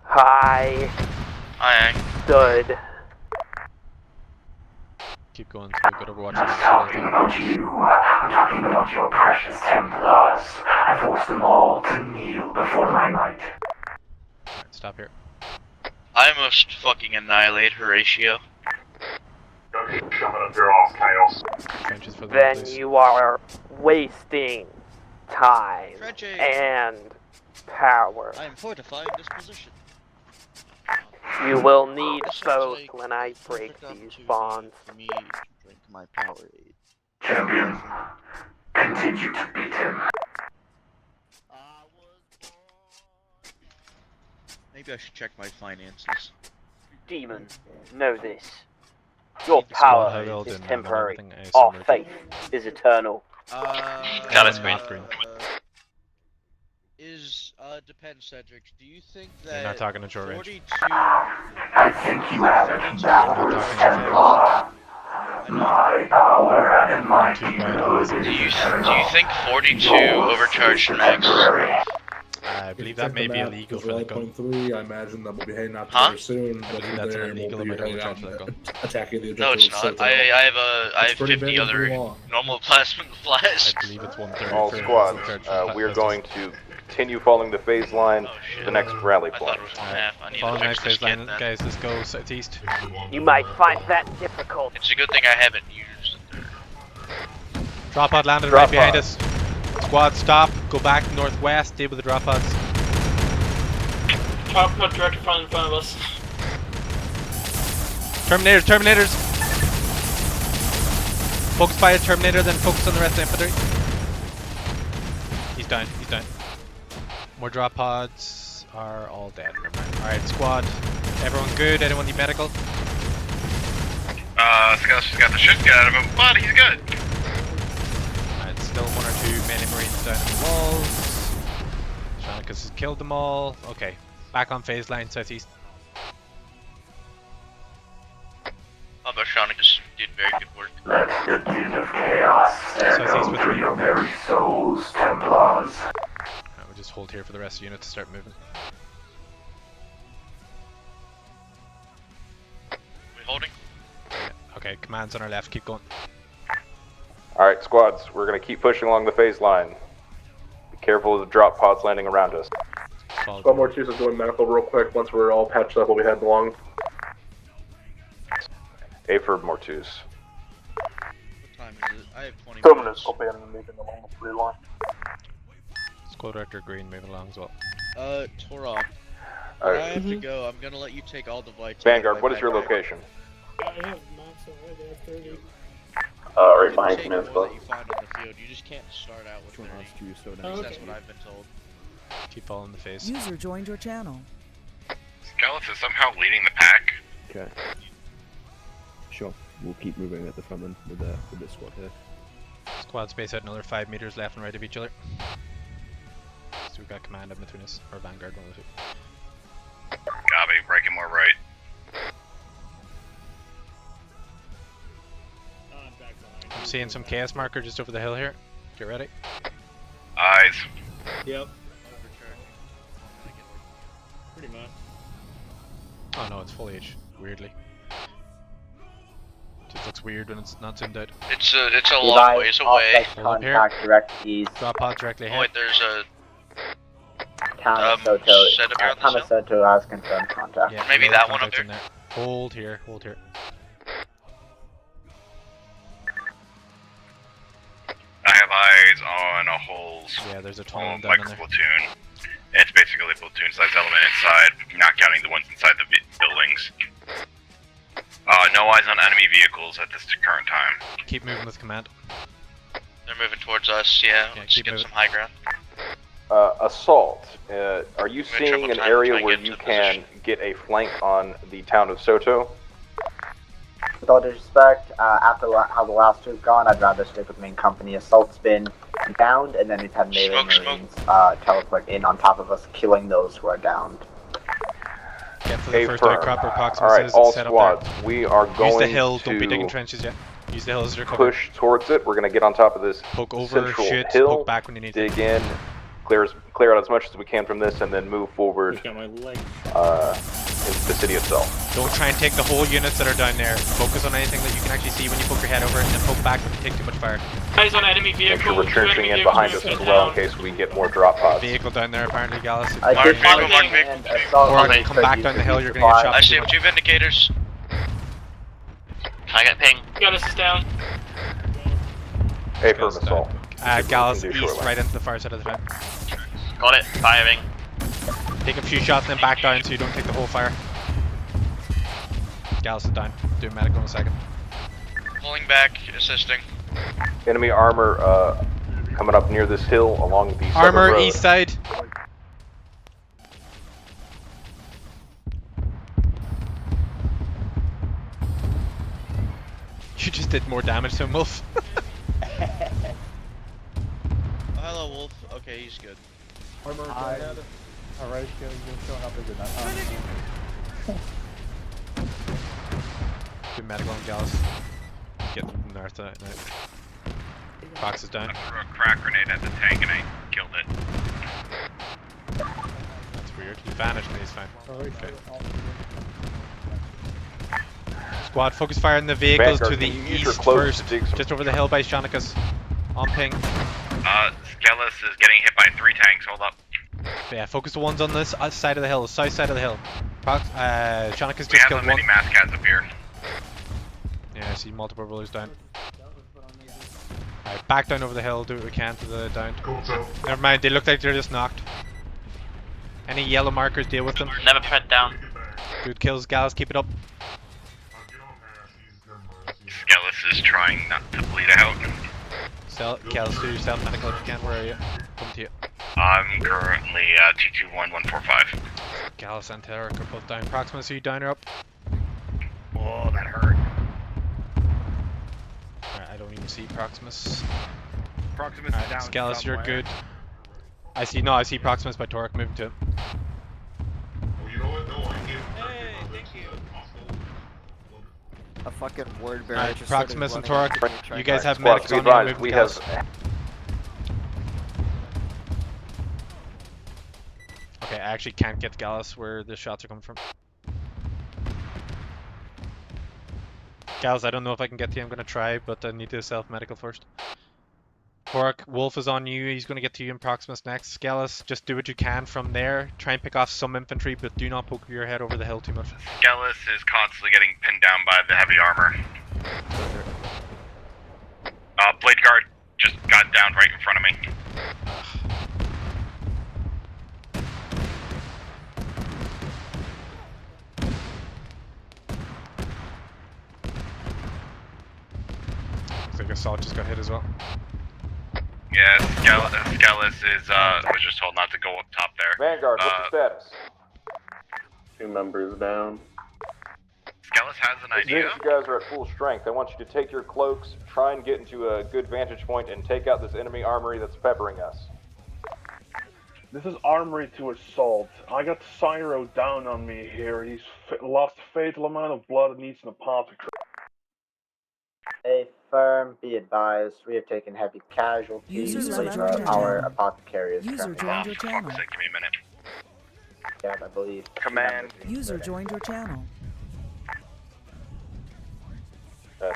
I stood. Keep going through, good overwatch. I'm not talking about you. I'm talking about your precious Templars. I forced them all to kneel before my might. Alright, stop here. I must fucking annihilate Horatio. Trenches for the Then please. you are wasting time and power. I am fortifying this position. You will need both when I break these bonds. For me to drink my Powerade. Champion, continue to beat him. Maybe I should check my finances. Demon, know this. Your power is temporary. Our faith is eternal. Got it, screen. Depends, Cedric. Do you think that You're not talking to short range. 42... I think you have it backwards, Templar. My power and my deed. Do you think 42 overcharged max? I believe that may be illegal for the gun. 3, I imagine that we'll be heading out together soon. I believe that's an illegal amount of overcharge for the gun. Attacking the No, it's not. I have 50 other normal plasma flash. I believe it's 130. All squads, we are going to continue following the phase line to the next rally point. Follow the next phase line, guys. Let's go southeast. You might find that difficult. It's a good thing I haven't used it. Drop pod landed right behind us. Squad, stop. Go back northwest. Deal with the drop pods. Drop pod direct in front of us. Terminators, Terminators! Focus by a Terminator, then focus on the rest of the infantry. He's down, he's down. More drop pods are all dead. Alright, squad. Everyone good? Anyone need medical? Scout's just got the shit get out of him, but he's good. Alright, still 1 or 2 melee marines down in the walls. Shanicus has killed them all. Okay, back on phase line, southeast. Shanicus did very good work. Let the din of chaos echo through your very souls, Templars. Alright, we'll just hold here for the rest of the unit to start moving. We holding? Yeah. Okay, command's on our left, keep going. Alright, squads, we're going to keep pushing along the phase line. Be careful of the drop pods landing around us. One more choose is doing medical real quick. Once we're all patched up, we'll be heading along. A for more twos. What time is it? I have 20 Dominus copy and moving along the blue line. Squad Director Green moving along as well. Torok. Alright. I have to go. I'm gonna let you take all the vites. Vanguard, what is your location? I have max already. I have 30. Right behind command spot. You find on the field. You just can't start out with 30. That's what I've been told. Keep following the phase. User joined your channel. Skeleton is somehow leading the pack. Okay. Sure. We'll keep moving at the front end with this squad here. Squad space out another 5 meters left and right of each other. So we've got command in between us, or Vanguard, one of the two. Copy, breaking more right. I'm seeing some chaos marker just over the hill here. Get ready. Eyes. Yep. Pretty much. Oh no, it's full H. Weirdly. Just looks weird when it's not zoomed out. It's a long ways away. Hold up here. Contact direct east. Drop pod directly ahead. Oh wait, there's a Soto has confirmed contact. Yeah, maybe no that one up contacts there. in there. Hold here, hold here. of holes. Yeah, there's a ton of them like down in there. platoon. It's basically a platoon-sized element inside, not counting the ones inside the buildings. No eyes on enemy vehicles at this current time. Keep moving with command. They're moving towards us, yeah. Let's keep get moving. some high ground. Assault. Are you gonna seeing an try area and where get you into can get a flank on the town of Soto? With all due respect, after how the last two have gone, I'd rather stick with main company. Assault's been downed, and then we've had melee marines teleport in on top of us, killing those who are downed. Get to the first outcrop where Proximus Alright, is all set squads, up there. we are going Use the hill, to don't be digging trenches yet. Use the hill as your cover. push towards it. We're going to get on top of this Poke over, central shoot, hill, poke back when you need to. dig in, clear out as much as we can from this, and then move forward into the city itself. Don't try and take the whole units that are down there. Focus on anything that you can actually see when you poke your head over it, and then poke back when you take too much fire. Eyes on enemy vehicle. Make sure we're trenching in behind us as well in case we get more drop pods. Vehicle down there apparently, Gallus. I did vehicle, mark Or come back down the hill, you're going to get shot. I see 2 Vindicators. I got ping. Gallus is down. A firm assault. Gallus east, right into the far side of the town. Got it, firing. Take a few shots and then back down so you don't take the whole fire. Gallus is down. Do medical in a second. Pulling back, assisting. Enemy armor coming up near this hill along the southern Armor road. east side. You just did more damage to him, Wolf. Oh, hello, Wolf. Okay, he's good. Armor alright, showing up as a Do medical on Gallus. Get north tonight. Fox is down. I threw a crack grenade at the tank and I killed it. That's weird. He vanished and he's fine. Okay. Squad, focus fire on the vehicles Vanguard, to the can you use your east clothes first. to dig some- Just over the hill by Shonikas. On ping. Skellis is getting hit by 3 tanks, hold up. Yeah, focus the ones on this side of the hill, the south side of the hill. Shonikas We just have killed so one. many mass cats up here. Yeah, I see multiple rollers down. Alright, back down over the hill, do what we can to the down. Never mind, they look like they're just knocked. Any yellow markers, deal with them. Never tread down. Good kills, Gallus, keep it up. Skellis is trying not to bleed out. Gallus, do yourself medical if you can. Where are you? Come to you. I'm currently 221145. Gallus and Tarek are both down. Proximus, are you down or up? Oh, that hurt. Alright, I don't even see Proximus. Proximus is down. Gallus, you're good. I see Proximus by Torek, moving to him. A fucking word bearer. Alright, just started Proximus and running Torek, at me you guys trying have to- medics on you, move we with have Gallus. Okay, I actually can't get Gallus where the shots are coming from. Gallus, I don't know if I can get to you, I'm gonna try, but I need to self-medical first. Torek, Wolf is on you, he's gonna get to you in Proximus next. Gallus, just do what you can from there. Try and pick off some infantry, but do not poke your head over the hill too much. Skellis is constantly getting pinned down by the heavy armor. Blade guard just got down right in front of me. Looks like Assault just got hit as well. Yeah, Skellis is was just told not to go up top there. Vanguard, what's the status? 2 members down. Skellis has an As soon idea. as you guys are at full strength, I want you to take your cloaks, try and get into a good vantage point, and take out this enemy armory that's peppering us. This is armory to assault. I got Cyro down on me here. He's lost a fatal amount of blood and needs an apothecary. A firm, be advised, we have taken heavy casualties. User with, left your channel. our apothecary is User currently joined your For channel. fuck's sake, give me a minute. dead, I believe. Command. User joined your channel.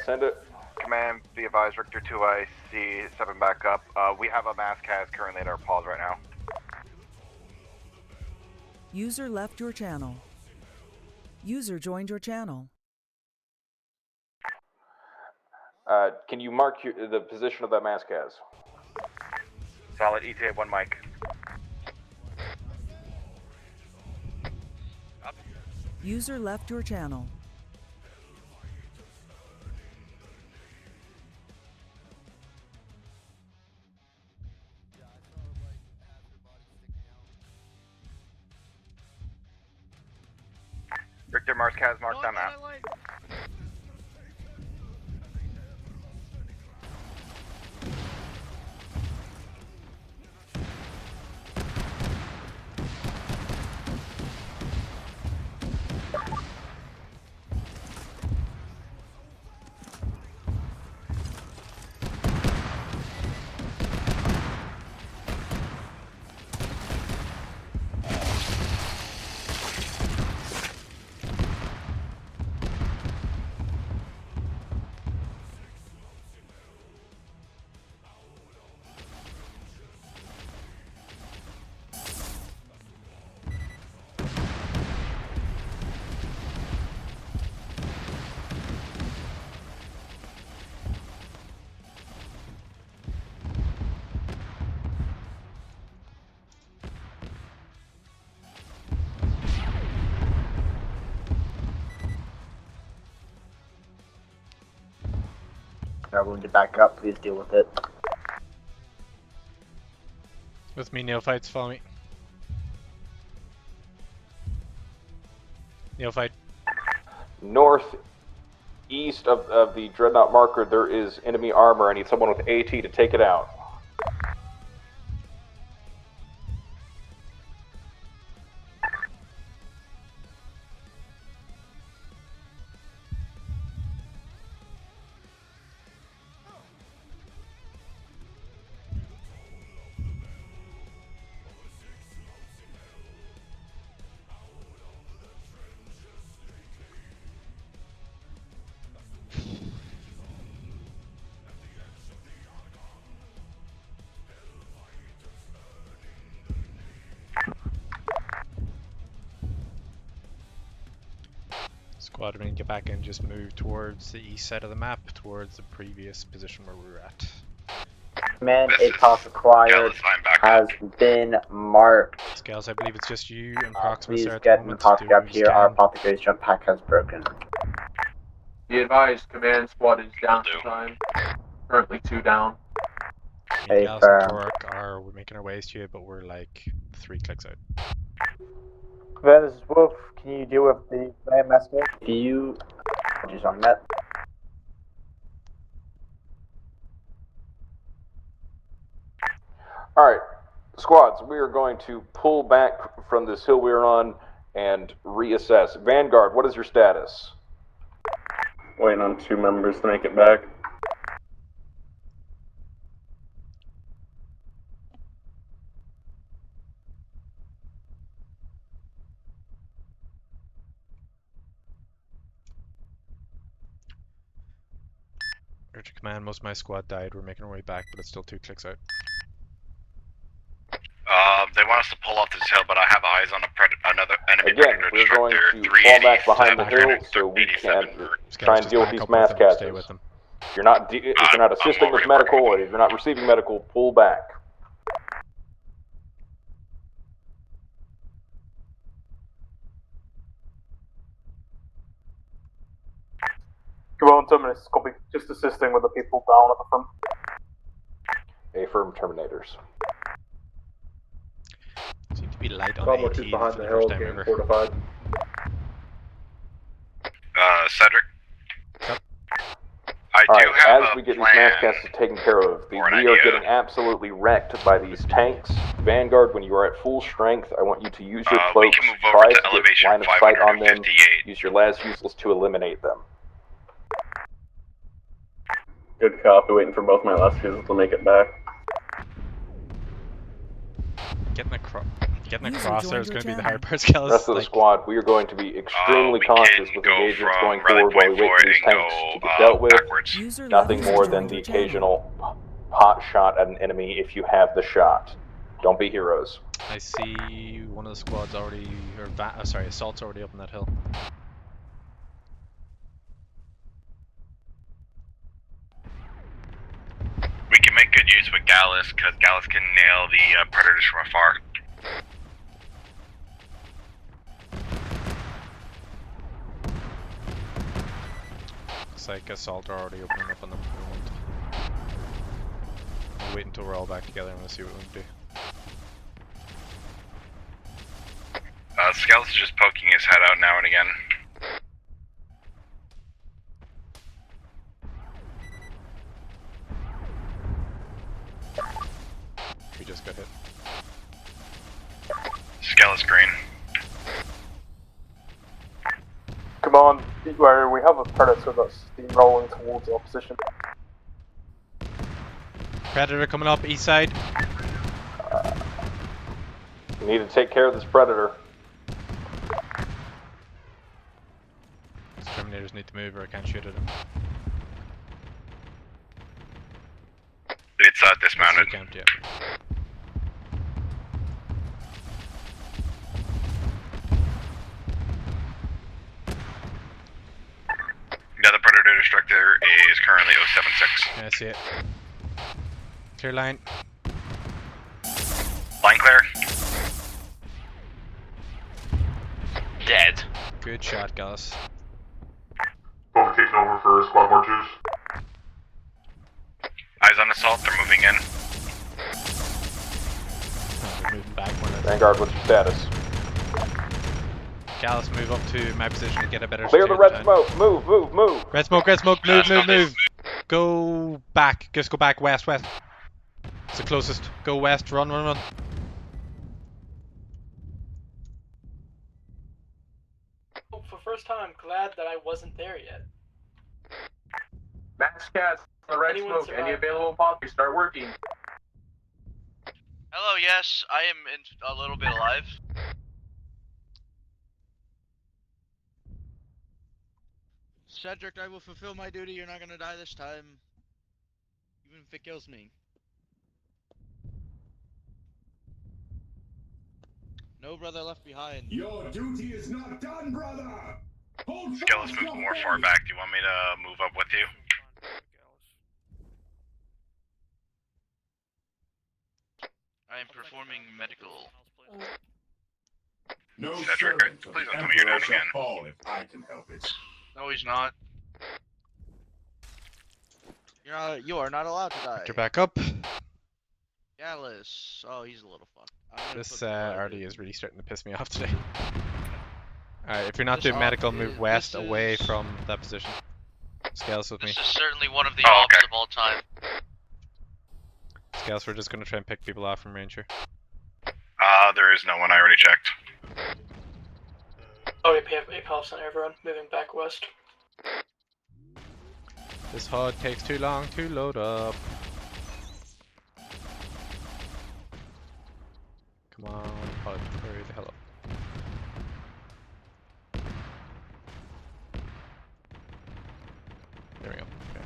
Send it. Command, be advised, Richter 2, I see stepping back up. We have a mass cast currently at our pause right now. User left your channel. User joined your channel. Can you mark the position of that mass gas? Solid ETA 1 mic. User left your channel. Victor Marskaz marked on map. Everyone to back up, please deal with it. With me, Neophytes, follow me. Neophyte. Northeast of the Dreadnought marker, there is enemy armor. I need someone with AT to take it out. Squad, we're gonna get back and just move towards the east side of the map, towards the previous position where we were at. Man, a toss acquired has been marked. Scales, I believe it's just you and Proximus Please there at the get an moment. apothecary up Do here. Our apothecary's jump pack has broken. Be advised, command squad is down for time. Currently 2 down. Me, Gals, and Torque we're making our ways to you, but we're like 3 clicks out. This is Wolf. Can you deal with the land message? Do you just on that? Alright, squads, we are going to pull back from this hill we're on and reassess. Vanguard, what is your status? Waiting on 2 members to make it back. Urgent command, most of my squad died. We're making our way back, but it's still 2 clicks out. They want us to pull off this hill, but I have eyes on another enemy Again, predator we're going destructor. to fall back behind the hill so we can try and deal with these mass catches. If you're not assisting with medical, or if you're not receiving medical, pull back. Come on, Terminus, copy. Just assisting with the people down at the front. Affirm Terminators. Seem to be light on Problem AT is behind for the the hill, first time getting ever. fortified. Cedric? Yep. I do have as a we get plan these mass casts taken care of, we are getting absolutely wrecked by these tanks. Vanguard, when you are at full strength, I want you to use your cloaks, try to get line of sight on them, use your last useless to eliminate them. Good copy, waiting for both my last uses to make it back. Getting across there is going to be the hard part, Scales. Rest of the squad, we are going to be extremely cautious with engagements going forward while we wait for these tanks to get dealt with. Nothing more than the occasional pot shot at an enemy if you have the shot. Don't be heroes. I see one of the squads already, assault's already up on that hill. We can make good use with Gallus Gallus, because Gallus can nail the predators from afar. Looks like Assault are already opening up on them. We'll wait until we're all back together and we'll see what we can do. Scalus is just poking his head out now and again. We just got hit. Scalus green. Come on, where we have a predator that's steamrolling towards the opposition. Predator coming up, east side. We need to take care of this predator. These Terminators need to move or I can't shoot at them. It's dismounted. Camped, yeah. The predator destructor is currently 076. Yeah, I see it. Clear line. Line clear. Dead. Good shot, Gallus. Both taking over for squad more twos. Eyes on assault, they're moving in. Oh, they're moving back one. Vanguard, what's your status? Gallus, move up to my position to get a better Clear the red time. smoke. Move, move, move. Red smoke, move. Go back. Just go back west. It's the closest. Go west, run. For first time, glad that I wasn't there yet. Max Cats, the red smoke, any available poppy, start working. Hello, yes, I am a little bit alive. Cedric, I will fulfill my duty. You're not gonna die this time. Even if it kills me. No brother left behind. Your duty is not done, brother! Scalus moves more far back. Do you want me to move up with you? I am performing medical. No Cedric, please don't tell me you're down again. fall if I can help it. No, he's not. You are not allowed to die. You're back up. Gallus. Oh, he's a little fucked. This RD is really starting to piss me off today. Alright, if you're not doing medical, move west away from that position. Scales with me. This is certainly one of the ops of all time. Scales, we're just gonna try and pick people off from Ranger. There is no one, I already checked. Oh, we have APOFs on everyone, moving back west. This HUD takes too long to load up. Come on, HUD, hurry the hell up. There we go. Okay.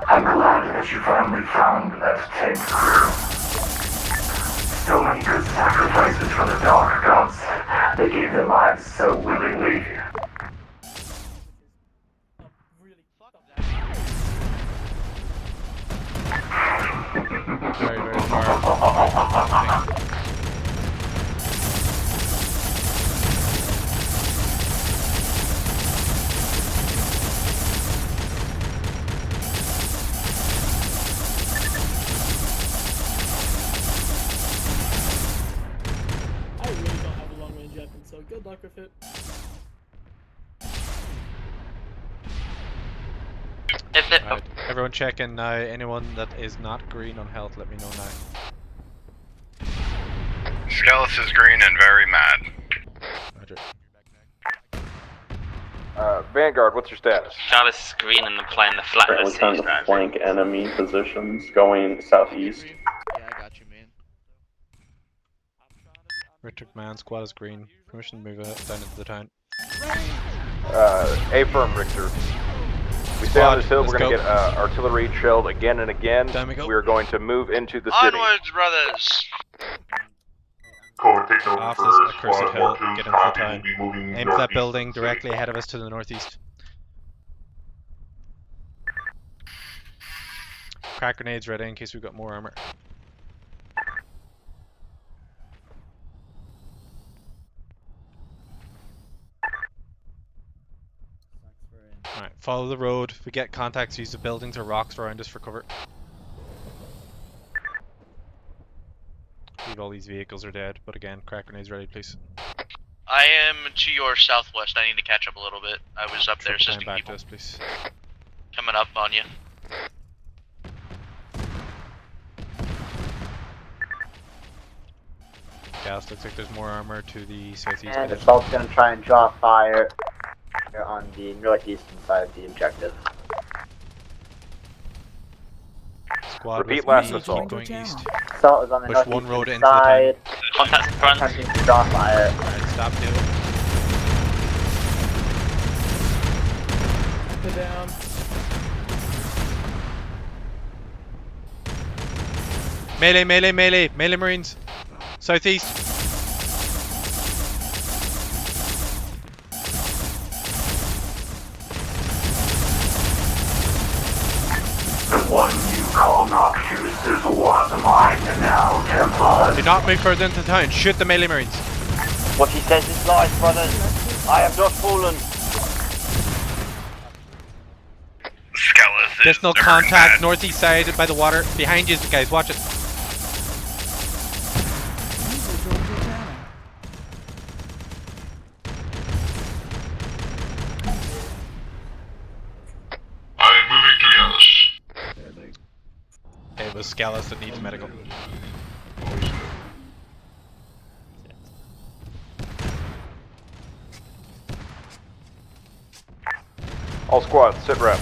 I'm glad that you finally found that 10th crew. So many good sacrifices for the Dark Gods. They gave their lives so willingly. Very, very far. I really don't have a long range weapon, so good luck with it. Right, everyone checking now. Anyone that is not green on health, let me know now. Scalus is green and very mad. Roger. Vanguard, what's your status? Scalus is green and they're playing the flat. Currently trying to flank enemy positions going southeast. Yeah, I got you, man. Richard Man, squad is green. Permission to move down into the town. Affirm, Richter. We stay on this hill, we're going to get artillery shelled again and again. We are going to move into the city. Onwards, brothers! Off this accursed hill, get into the town. Aim for that building directly ahead of us to the northeast. Crack grenades ready in case we've got more armor. Alright, follow the road. If we get contacts, use the buildings or rocks around us for cover. I believe all these vehicles are dead, but again, crack grenades ready, please. I am to your southwest. I need to catch up a little bit. I was up there assisting back people. to us, please. Coming up on you. Gas, looks like there's more armor to the southeast. And Assault's gonna try and draw fire on the northeastern side of the objective. Squad Repeat with last me, assault. keep going east. Assault is on the Push one road northeastern into the side. Contact in front. Attempting to draw fire. Alright, stop deal. Put down. Melee, melee, melee, melee marines. Southeast. The one you call Noxious is one of mine now, Templar. Do not move further into town. Shoot the melee marines. What he says is lies, brothers. I have not fallen. Additional contact northeast side by the water. Behind you, guys. Watch it. I'm moving to Gallus. Hey, it was Scalus that needs medical. All squads, sit rep.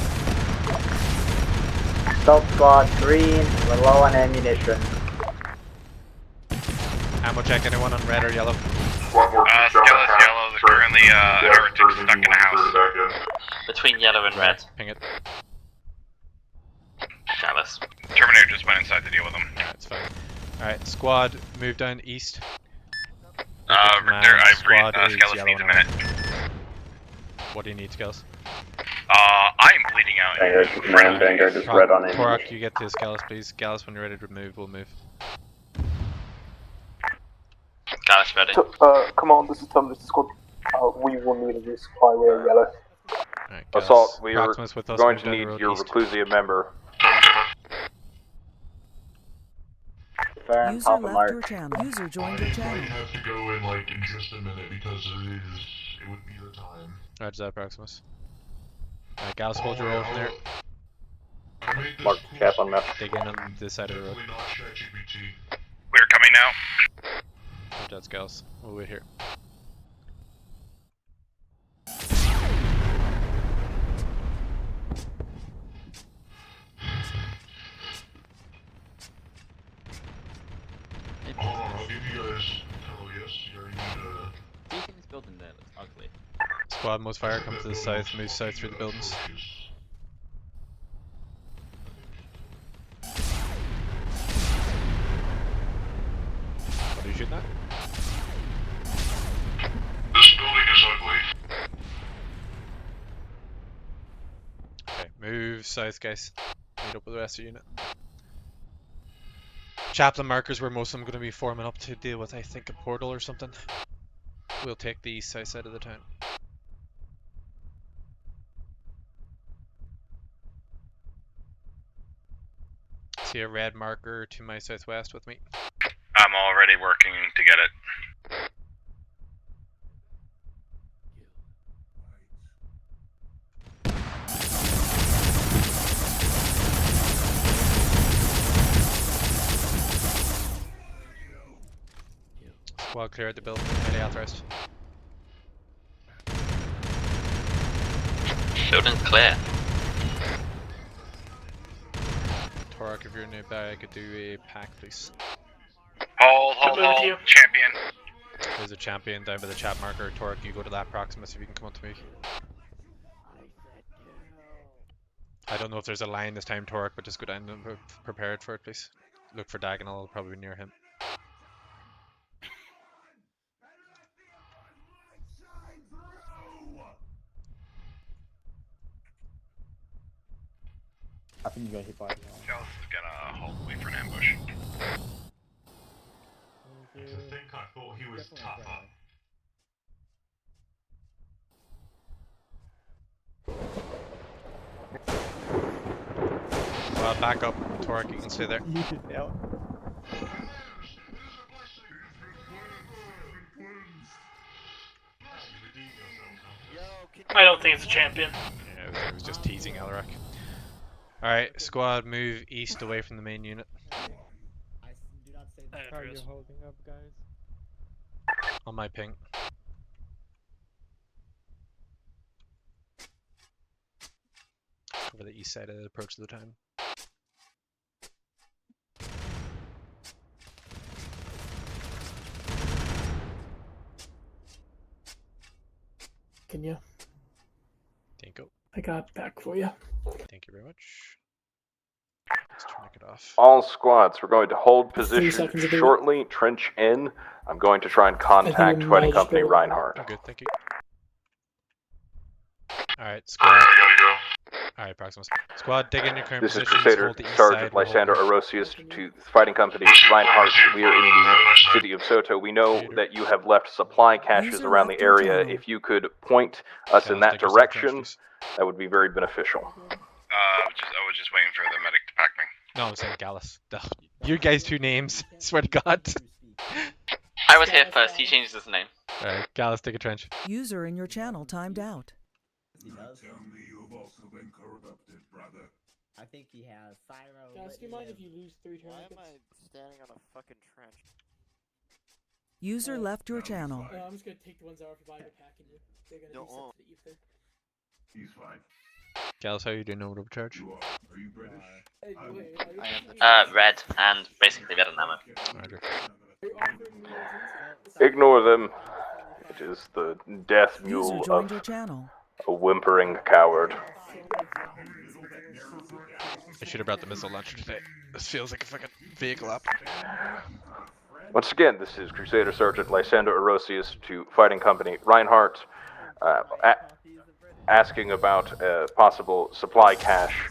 Assault squad green, we're low on ammunition. Ammo check. Anyone on red or yellow? Scalus yellow. There's currently a heretic stuck in a house. Between yellow and red. Ping it. Jealous. Terminator just went inside to deal with them. Yeah, it's fine. Alright, squad, move down east. Scalus is needs yellow a now. minute. What do you need, Scalus? I am bleeding out. Vanguard is red on ammunition. Torok, you get to Scalus, please. Scalus, when you're ready to move, we'll move. Scalus ready. Come on, this is Templar squad. We will need a resupply. We're yellow. Right, Assault, we are Proximus with us, going move to down the need road your east. Reclusia member. Pharon, User Papa left Mark. your channel. User joined your I channel. have to go in in just a minute because it would be the time. Roger that, Proximus. Alright, Gallus, hold your roll from there. Mark the cap on map. Dig in on this side of the road. We're coming now. Roger that, Gallus. We'll wait here. I'll give you guys. Oh yes, you already need Beacon is building there looks ugly. Squad, most fire, come to the south, move south through the buildings. What are you shooting at? This building is ugly. Okay, move south, guys. Meet up with the rest of the unit. Chaplain markers where most of them are going to be forming up to deal with, I think, a portal or something. We'll take the south side of the town. See a red marker to my southwest with me. I'm already working to get it. Squad clear at the building, melee authorized. Building's clear. Torok, if you're nearby, I could do a pack, please. Hold, champion. There's a champion down by the chat marker. Torok, you go to that Proximus if you can come up to me. I don't know if there's a line this time, Torok, but just go down and prepare it for it, please. Look for diagonal, it'll probably be near him. I think you got hit by it. Gallus is gonna hold wait for an ambush. To think I thought he was tougher. Back up, Torque, you can stay there. I don't think it's a champion. Yeah, it was just teasing Elric. Alright, squad, move east away from the main unit. How are you holding up, guys? On my ping. Over the east side of the approach to the town. Can you? Thank you. I got back for you. Thank you very much. Let's turn it off. All squads, we're going to hold position shortly. Trench in. I'm going to try and contact Fighting Company Reinhardt. I'm good, thank you. Alright, squad. Alright, Proximus. Squad, dig in your current This is positions. Crusader Hold the east Sergeant side, we'll Lysander hold Arosius to Fighting Company Reinhardt. We are in the city of Soto. We know that you have left supply caches around the area. If you could point us in that direction, that would be very beneficial. I was just waiting for the medic to pack me. No, I'm saying Gallus. You guys' two names. Swear to God. I was here first. He changed his name. Alright, Gallus, take a trench. User in your channel timed out. Tell me you've also been corrupted, brother. I think he has. Cyro. Guys, do you mind if you lose 3 turns? Why am I standing on a fucking trench? User left your channel. I'm just gonna take the ones that are provided a pack in you. They're gonna be set to the ether. He's fine. Gallus, how are you doing over overcharge? Are you British? Red and basically red and ammo. Ignore them. It is the death User mule joined of your channel. a whimpering coward. I should have brought the missile launcher today. This feels like a fucking vehicle up. Once again, this is Crusader Sergeant Lysander Arosius to Fighting Company Reinhardt, asking about a possible supply cache.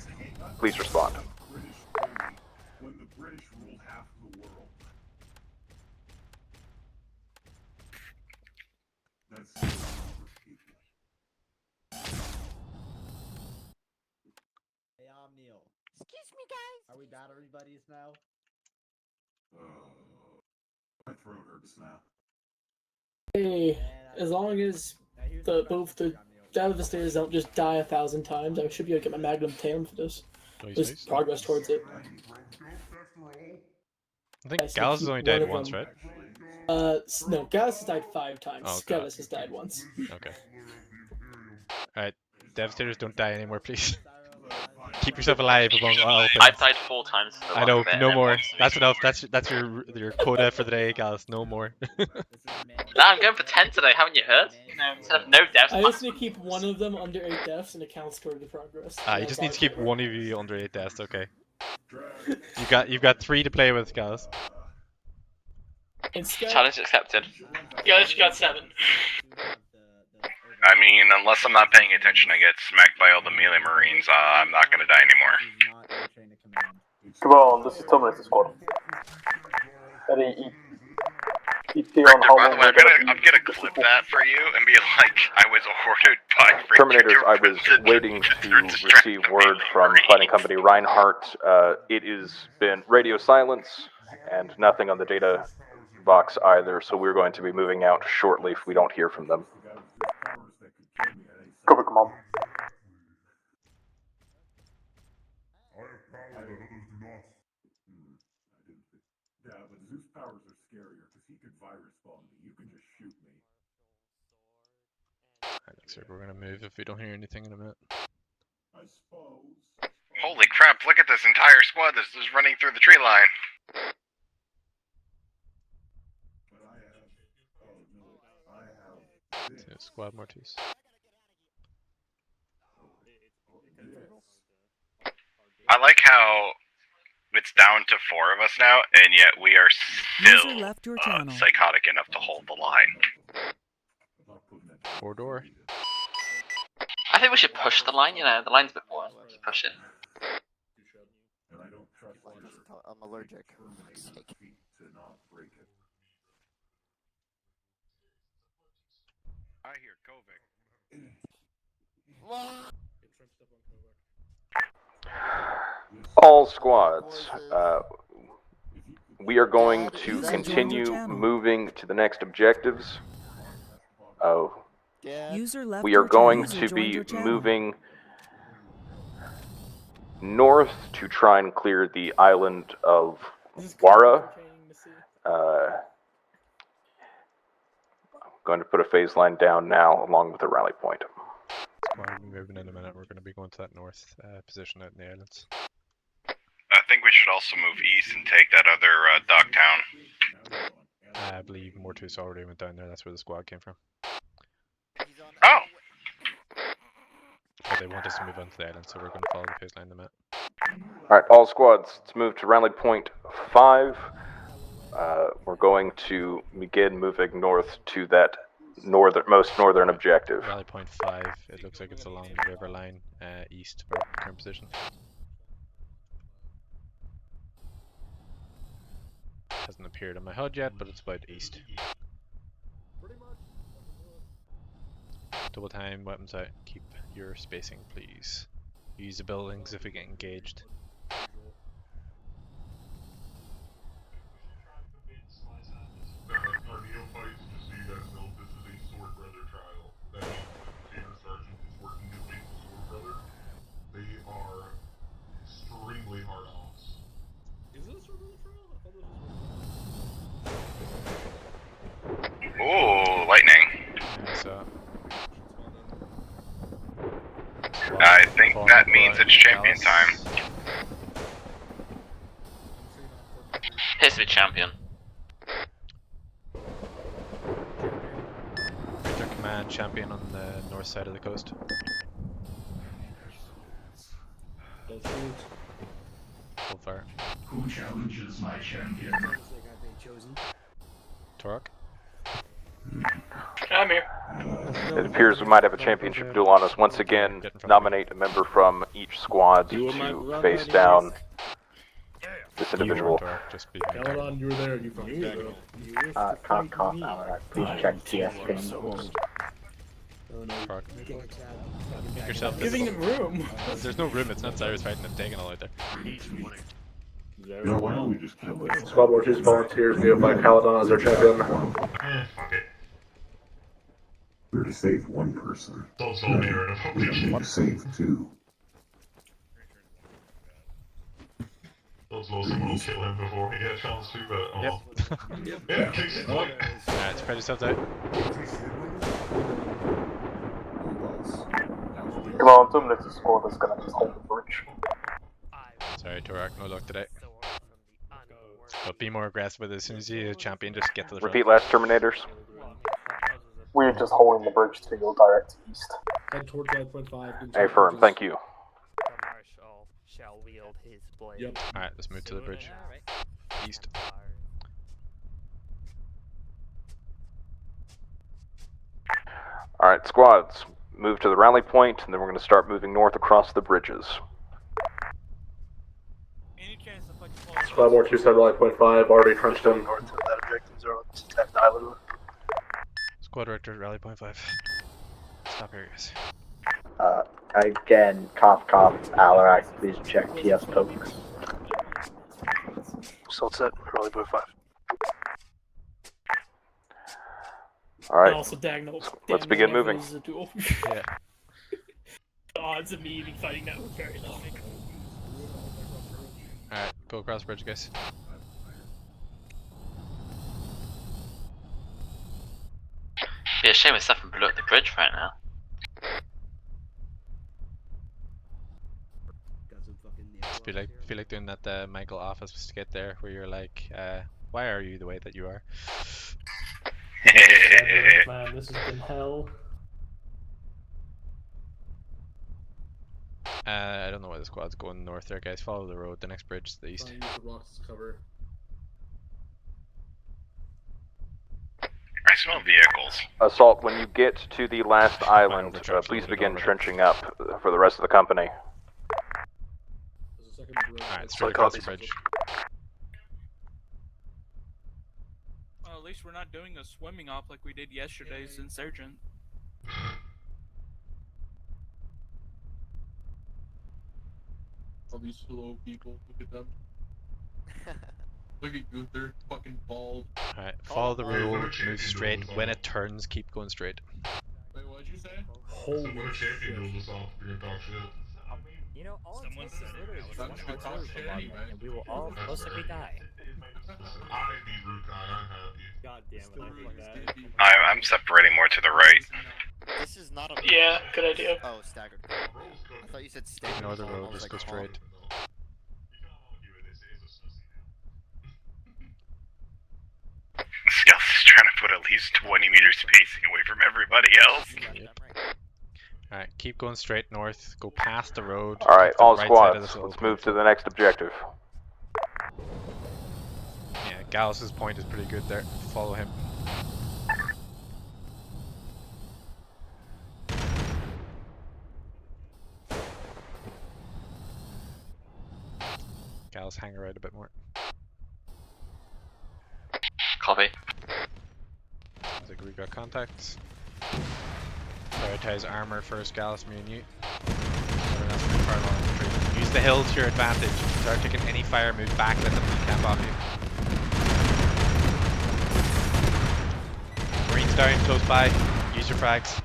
Please respond. When the British ruled half the world. That's Hey, Omniel. Excuse me, guys. Are we battery buddies now? my throat hurts now. Hey, as long as both the devastators don't just die 1,000 times, I should be able to get my Magnum Tam for this. There's progress towards it. I think Gallus has only died once, right? No, Gallus has died 5 times. Oh, Gallus has died once. Okay. Alright, Devastators, don't die anymore, please. Keep yourself alive among all things. I've died 4 times. I know, no more. That's enough. That's your quota for the day, Gallus. No more. Nah, I'm going for 10 today. Haven't you heard? You know, instead of no deaths. I just need to keep one of them under 8 deaths and it counts toward the progress. You just need to keep one of you under 8 deaths. Okay. You've got 3 to play with, Gallus. Challenge accepted. Gallus, you got 7. I mean, unless I'm not paying attention, I get smacked by all the melee marines. I'm not gonna die anymore. Come on, this is Terminator Squad. Any EP on By the way, I'm gonna clip that for you and be like, I was ordered by Terminators, I was waiting to receive word from Fighting Company Reinhardt. It has been radio silence and nothing on the data box either, so we're going to be moving out shortly if we don't hear from them. Copy, come on. Yeah, but Zeus powers are scarier, because he could virus bomb me. You can just shoot me. Alright, looks like we're gonna move if we don't hear anything in a minute. I suppose. Holy crap, look at this entire squad that's just running through the tree line. Squad Mortis. I like how it's down to 4 of us now, and yet we are still psychotic enough to hold the line. 4 door. I think we should push the line, you know, the line's a bit boring. We should push it. I'm allergic. I hear Kovic. All squads, we are going to continue moving to the next objectives. Oh, User left we are your going channel. to be moving north to try and clear the island of Wara. I'm going to put a phase line down now along with a rally point. Squad will be moving in a minute. We're going to be going to that north position out in the islands. I think we should also move east and take that other dock town. I believe Mortus already went down there. That's where the squad came from. Oh! But they want us to move on to the island, so we're going to follow the phase line in a minute. Alright, all squads, let's move to rally point 5. We're going to begin moving north to that most northern objective. Rally point 5, it looks like it's along the river line, east of our current position. Hasn't appeared on my HUD yet, but it's about east. Double time, weapons out, keep your spacing please. Use the buildings if we get engaged. Our neophytes, just so you guys know, this is a Sword Brother trial. That means the Pharon Sergeant is working his way to Sword Brother. They are extremely hard offs. Is this a Sword Brother trial? I thought this was... Ooh, lightning. So, I think that means it's champion time. Here's the champion. Victor Command champion on the north side of the coast. Full fire. Who challenges my champion? Torok? I'm here. It appears we might have a championship duel on us. Once again, nominate a member from each squad to face down this individual. Caledon, you were there. You fucking there. Cough, Alright, please check TS ping. Torok. Make yourself Giving him room. There's no room, it's not Cyrus fighting and taking all out there. You know, why don't we just kill it? Squad War 2's volunteers, Neophyte Caledon as their champion. Okay. We're to save one person. Don't tell me you're We need to save 2. Don't tell someone will kill him before we get a chance to, but oh well. Yeah, case in point. Alright, spread yourselves out. Come on, 2 minutes of squad is gonna just hold the bridge. Sorry, Torok, no luck today. But be more aggressive with it. As soon as you champion, just get to the front. Repeat last Terminators. We're just holding the bridge to go direct east. Head towards 9.5. Hey, firm, thank you. Marshal shall wield his blade. Yep. Alright, let's move to the bridge. East. Alright, squads, move to the rally point, and then we're going to start moving north across the bridges. Squad War 2 said rally point 5, already trenched in. North of that objective 0 to protect the island. Squad director, rally point 5. Stop here, guys. Again, cough, Alarak, please check TS pokes. So it's at rally point 5. Alright, Also, let's begin moving. Yeah. The odds of me even fighting that were very low. Alright, go across the bridge, guys. Be a shame it's nothing below the bridge right now. Just feel like doing that Michael office skit there, where you're like, why are you the way that you are? Man, this has been hell. I don't know why the squad's going north there, guys. Follow the road. The next bridge is the east. Use the rocks as cover. I smell vehicles. Assault, when you get to the last island, please begin trenching up for the rest of the company. Alright, straight across the bridge. least we're not doing a swimming op like we did yesterday's Insurgent. All these slow people, look at them. Look at Gunther, fucking bald. Alright, follow the rule, move straight. When it turns, keep going straight. Wait, what'd you say? Holy shit. What a champion duel this off if you're gonna talk shit. You know, all Someone it takes is literally just Not one gonna talk shit anyway. and we will all most likely die. Listen, I beat Rukai, I'm happy. God damn it, I like that. I'm separating more to the right. This is not a. Yeah, good idea. Oh, staggered. I thought you said staggered. Ignore the I road, was just like, go straight. Skells is trying to put at least 20 meters spacing away from everybody else. Alright, keep going straight north, go past the road. Alright, keep the all right side of squads, this let's move to the next objective. Yeah, Gallus' point is pretty good there. Follow him. Gallus, hang around a bit more. Copy. Looks like we got contacts. Prioritize armor first, Gallus, me and you. Everyone else move far along the tree. Use the hill to your advantage. Start taking any fire, move back, let them camp off you. Marines down, close by. Use your frags.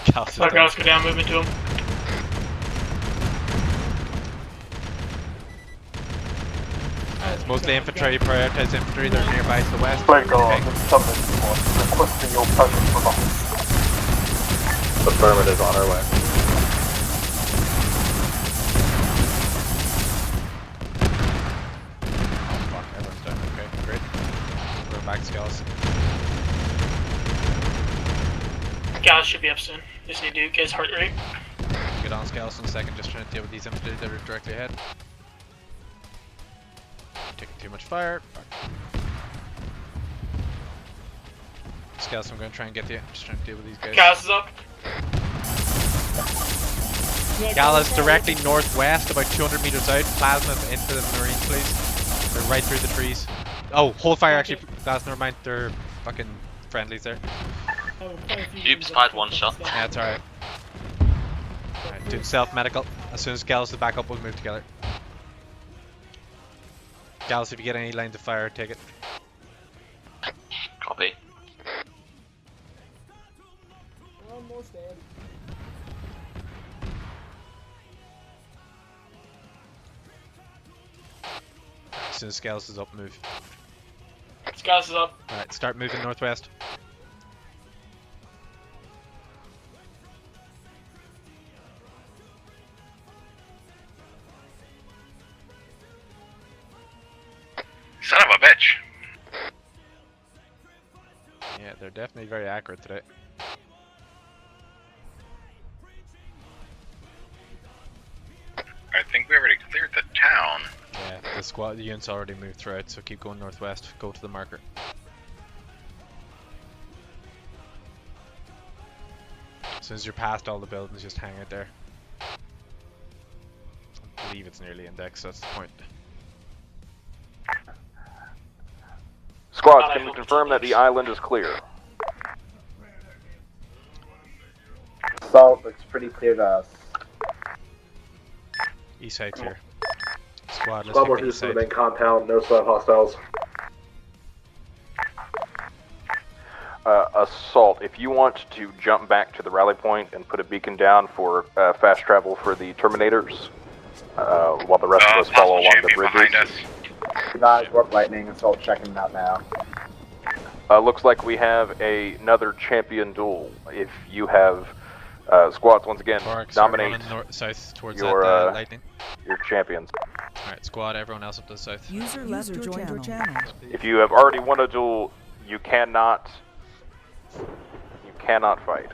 Gallus is Let down. guys go down, moving to him. It's mostly infantry, prioritize infantry, they're nearby to the west. Break on the summon squad, requesting your presence from us. Affirmative, on our way. Oh fuck, everyone's done. Okay, great. We're back to Gallus. Guys should be up soon. Just need to get his heart rate. Get on Gallus in a second, just trying to deal with these infantry that are directly ahead. Taking too much fire. Scouts, I'm going to try and get to you. Just trying to deal with these guys. Gallus is up. Gallus directly northwest, about 200 meters out. Plasma into the Marines, please. They're right through the trees. Oh, hold fire actually. Gallus, never mind. They're fucking friendlies there. Dupe's fired one shot. Yeah, it's alright. Alright, doing self-medical. As soon as Gallus is back up, we'll move together. Gallus, if you get any lines of fire, take it. Copy. As soon as Gallus is up, move. Gallus is up. Alright, start moving northwest. Son of a bitch. Yeah, they're definitely very accurate today. I think we already cleared the town. Yeah, the unit's already moved throughout, so keep going northwest. Go to the marker. As soon as you're past all the buildings, just hang out there. I believe it's nearly indexed, that's the point. Squads, can we confirm that the island is clear? Salt looks pretty clear to us. East side clear. Squad, let's Squad take more the to east the side. main compound, no slab hostiles. Assault, if you want to jump back to the rally point and put a beacon down for fast travel for the Terminators, while the rest of us follow along the bridges. Guys, warp lightning, Assault checking them out now. Looks like we have another champion duel. If you have squads, once again, nominate south towards your, that lightning. your champions. Alright, squad, everyone else up to the south. User left your channel. If you have already won a duel, you cannot fight.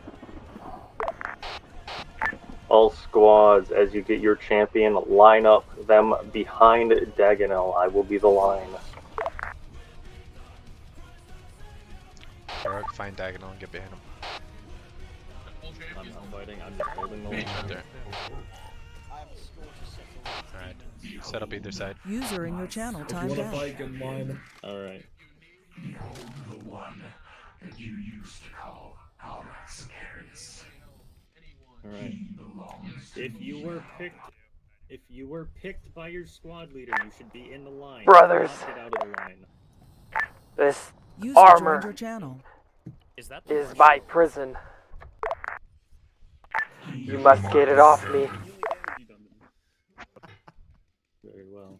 All squads, as you get your champion, line up them behind Dagonel. I will be the line. Alright, find Diagonal and get behind him. I'm not fighting, I'm just holding the line. Right there. Alright, set up either side. User in your channel timed out. Alright. that you used to call our Sicarius. Alright. If you were picked by your squad leader, you should be in the line. Brothers. Not get out of the line. This User armor joined your channel. is my prison. You must get it off me. Very well.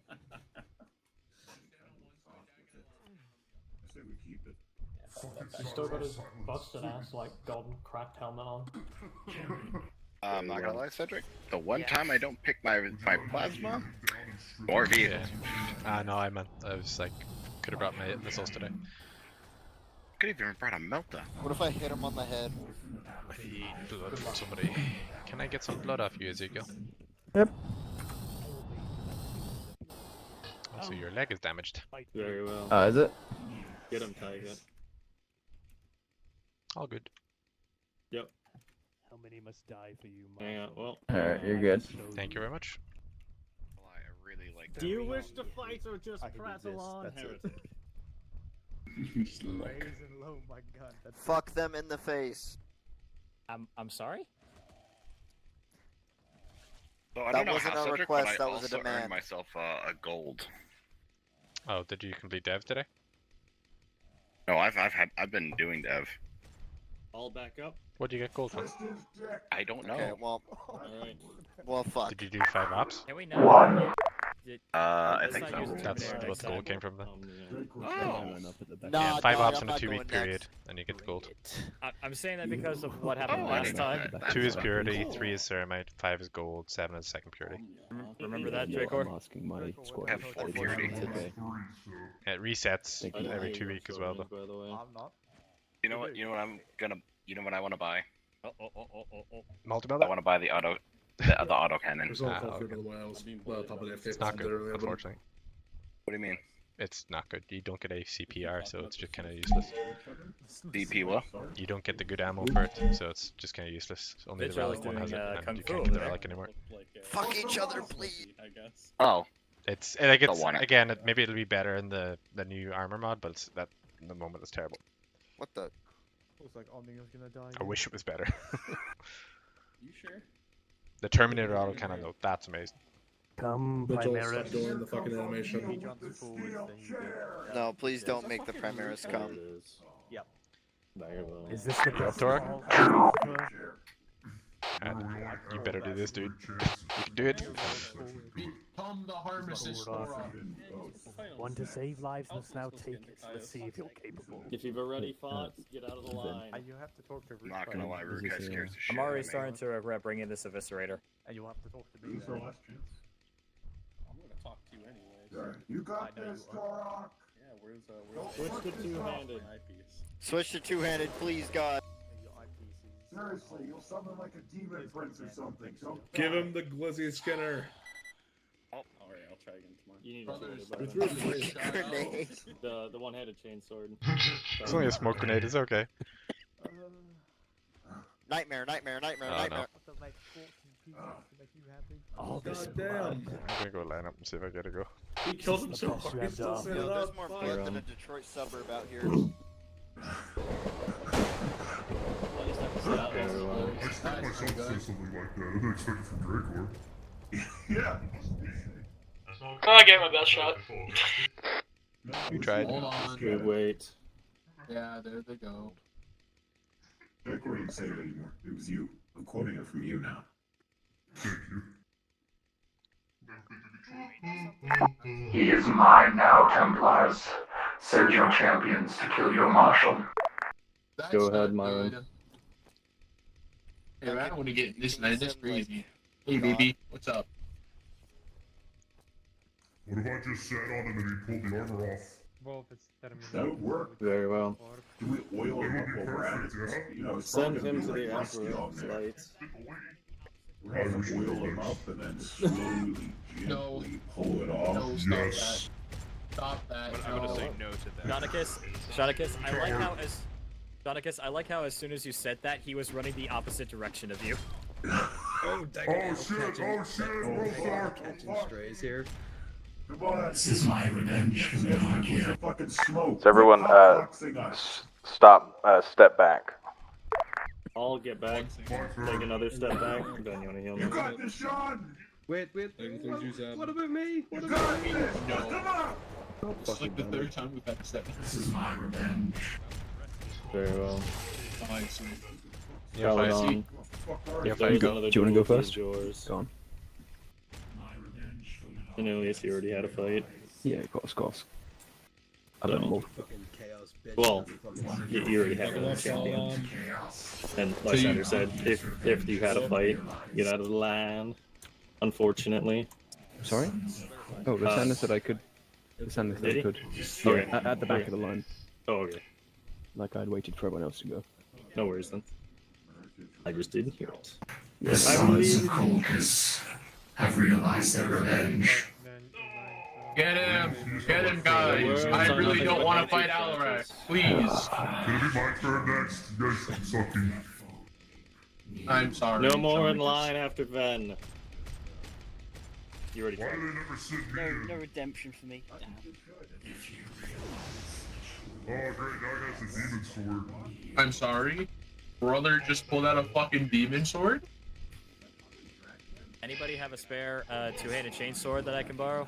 He's still got his busted ass, like, golden cracked helmet on. I'm not gonna lie, Cedric. The one time I don't pick my plasma, more vehicles. No, I was like, could have brought my missiles today. Could have even brought a melta. What if I hit him on the head? I need blood from somebody. Can I get some blood off you, Ezekiel? Yep. Oh, so your leg is damaged. Very well. Oh, is it? Get him, Tiger. All good. Yep. How many must die for you, Hang on, well. Alright, you're good. Thank you very much. Well, I really like that. Do you wish to fight or just prattle on, heretic? Low, my God, Fuck them in the face. I'm sorry? So I That don't know wasn't how, a Cedric, request, but I that was a also demand. earned myself a gold. Oh, did you complete dev today? No, I've been doing dev. All back up. What did you get gold from? I don't know. Okay, well, Alright. well, fuck. Did you do 5 ops? Can we know? I think so. That's what the gold came from then. Oh. Yeah, 5 ops in a 2-week period, and you get the gold. I'm saying that because of what happened last time. 2 is purity, 3 is ceramite, 5 is gold, 7 is second purity. Remember that, Dracor? I have 4 purity. It resets every 2 weeks as well, though. I'm not. You know what I'm gonna. You know what I want to buy? Multi-build? I want to buy the auto cannon. There's all fucking the whales. Well, top of the It's not good, unfortunately. What do you mean? It's not good. You don't get a CPR, so it's just kind of useless. DP what? You don't get the good ammo for it, so it's just kind of useless. Only the relic one has it, and you can't get the relic anymore. Fuck each other, please. Oh. It's like it's again. Maybe it'll be better in the new armor mod, but it's that in the moment it's terrible. What the? Looks like Omniga's gonna die. I wish it was better. You sure? The Terminator autocannon though, that's amazing. Come, Primaris. Doing the fucking animation. No, please don't make the Primaris come. Yep. Is this the best? You better do this, dude. You can do it. Become the harnesses, One to save lives must now take it. Let's see if you're capable. If you've already fought, get out of the line. You have to talk to I'm not gonna lie, Rukai scares the shit I'm out already of me. starting to regret bringing this eviscerator. And you have to talk to me. I'm gonna talk to you anyways. You got this, Torok. Yeah, where's Switch to two-handed. Switch to two-handed, please, God. Seriously, you'll summon like a demon prince or something. Give him the glizzy Skinner. Oh, alright, I'll try again tomorrow. You need the one-handed chain sword. It's only a smoke grenade. It's okay. Nightmare. No. Oh, this damn. I'm gonna go line up and see if I get a go. He killed him so hard. He's still set it There's up. more blood than a Detroit suburb out here. I expect myself to say something like that. I didn't expect it from Dracor. Yeah. I gave my best shot. You tried. Hold on. Good wait. Yeah, there they go. Dracor didn't say it anymore. It was you. I'm quoting it from you now. Thank you. He is mine now, Templars. Send your champions to kill your marshal. Go ahead, Myron. Hey, I don't want to get this man. This crazy. Hey, baby, what's up? What if I just sat on him and he pulled the armor off? Well, if it's That would work. Very well. Do we oil him up over at it? You know, it's Send probably him to gonna be the rusty Emperor on there. lights. We're gonna oil him up and then slowly, gently pull it off. No, stop that. Stop that. I'm gonna say no to that. Shonicus, I like how as soon as you said that, he was running the opposite direction of you. Oh shit! Roll Catching strays here. This is my revenge. Fucking smoke. So everyone, step back. I'll get back. Take another step back. Ben, you wanna heal me? You got this, Sean! Wait. What about me? What about me? No. This is like the third time we've had to step. This is my revenge. Very well. Nice. Yeah, fine. On. Yeah, If fine. there's Do another you wanna go duel, it's first? Yours. Go on. And Ilias, you already had a fight. Yeah, of course. I don't know. Well, you already had a champion. And Lysander said, if you had a fight, get out of the line. Unfortunately. Sorry? Oh, Lysander said I could. Lysander said I could. Yeah, Okay. at the back of the line. Oh, okay. Like I'd waited for everyone else to go. No worries then. I just didn't hear it. The sons of Colchis have realized their revenge. Get him, guys! I really don't want to fight Alarak. Please. Gonna be my turn next. You guys keep sucking. I'm sorry. No more in line after Ven. You already tried. No redemption for me. Oh great, now I got the demon sword. I'm sorry? Brother just pulled out a fucking demon sword? Anybody have a spare two-handed chainsword that I can borrow?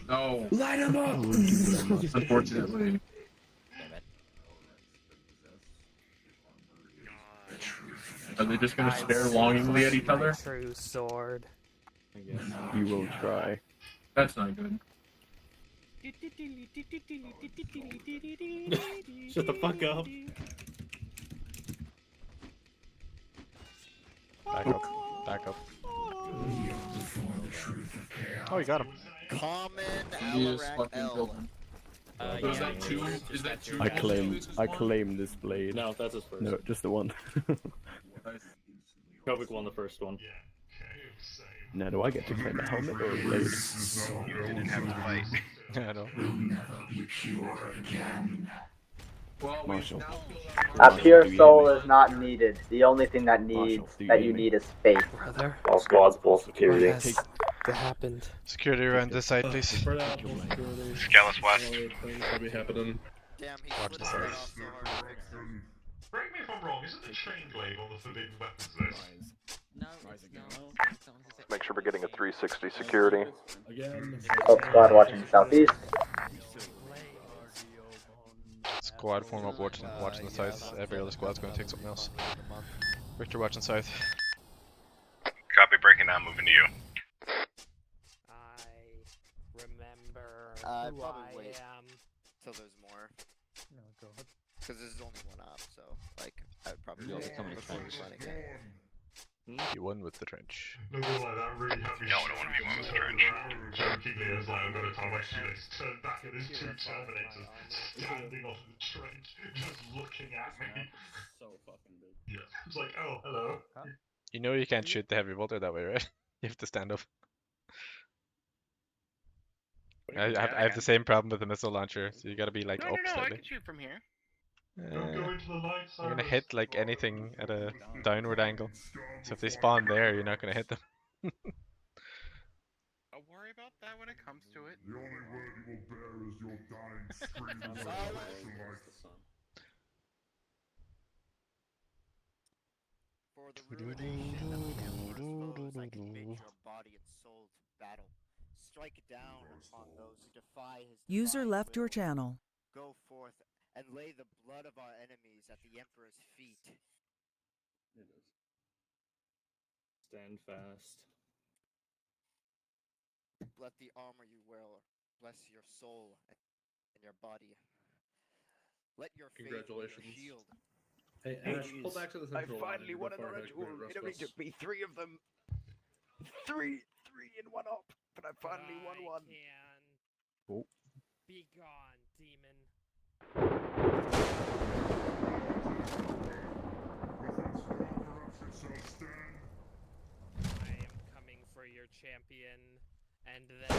No. Light him up! Unfortunately. Are they just gonna stare longingly at each other? True sword. You will try. That's not good. Shut the fuck up. Back up. Oh, you got him. Common Yes, Alarak fucking L. killed him. Is that two? Is that two? I claim this blade. No, that's his first. No, just the one. Kovik won the first one. Now do I get to claim a helmet or a blade? You didn't have to fight. Yeah, I know. Will never be pure again. Marshall. A pure soul is not needed. The only thing that you need is faith. All squads, full security. That happened. Security around this side, please. Scalus West. Probably happening. Damn, he Watch slid the his head size. off so hard. Correct me if I'm wrong, isn't the chain glaive on the forbidden weapons list? No, Make sure we're getting a 360 security. Assault squad watching southeast. Squad form up watching the south. Every other squad's going to take something else. Victor watching south. Copy, breaking down, moving to you. I remember who probably I wait am. till there's more. No, go ahead. Because this is only one op, so, like, I would probably go before running it. You won with the trench. No, like that really had me. No, I don't want to be one with the trench. Jokingly, as like, I'm gonna tell my students, turn back at his two Terminators standing on the trench, just looking at me. So fucking big. Yeah, it's like, oh, hello. You know you can't shoot the heavy bolter that way, right? You have to stand up. I have the same problem with the missile launcher, so you gotta be like up I slightly. can shoot from here. Don't go into the light, You're gonna Cyrus. hit like anything at a downward angle. So if they spawn there, you're not gonna hit them. I'll worry about that when it comes to it. The only word you will bear is your dying screams of life. For the ruination of the Emperor's foes, I commit your body and soul to battle. Strike down upon those who defy his User divine left your will. channel. Go forth and lay the blood of our enemies at the Emperor's feet. Stand fast. Let the armor you wear bless your soul and your body. Let your faith be your Congratulations. shield. Hey, Ash, pull back to the I central finally line. won an orange wool. It only took me 3 of them. Three in one op, but I finally won one. Oh. Be gone, demon. I am coming for your champion, and then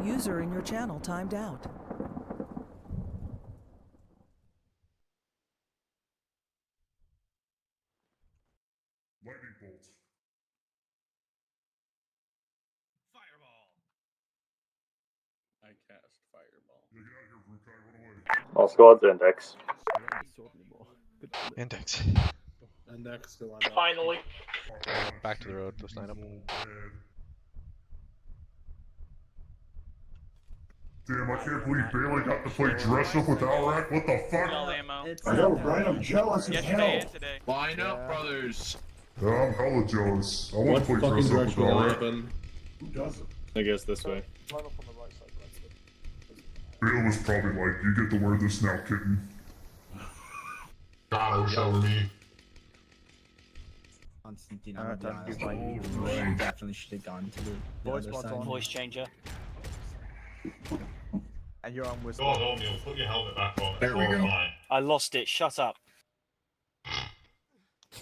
User in your channel timed out. Lightning bolt. Fireball. cast fireball. All squads index. Index. Index still on. Finally. Back to the road. Let's line up. Damn, I can't believe Bailey got to play dress up with Alrac. What the fuck? I know, Brian. I'm jealous as hell. Line up, brothers. Yeah, I'm hella jealous. I want What to play fucking dress up with direction will Alrac. happen? Who doesn't? I guess this way. Line up on the right side, right side. Bailey was probably like, you get to wear this now, kitten. God, I wish that were me. Constantine, I'm gonna be honest, you definitely should have gone to the other side. Voice changer. And you're on whistle. Go on, O'Neal, put your helmet back on. There we go. I lost it. Shut up.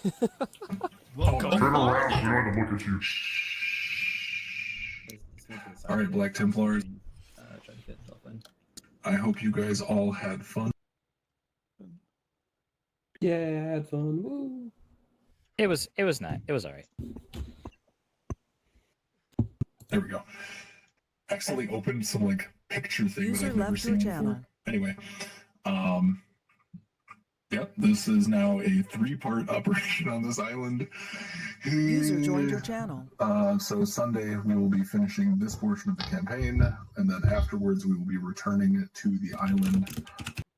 Turn around, we don't have to look at you. Alright, Black Templars. I hope you guys all had fun. Yeah, I had fun. Woo. It was not. It was alright. There we go. Accidentally opened some like picture thing User that I've never left your seen channel. before. Anyway, yep, this is now a 3-part operation on this island. User joined your channel. So Sunday we will be finishing this portion of the campaign, and then afterwards we will be returning to the island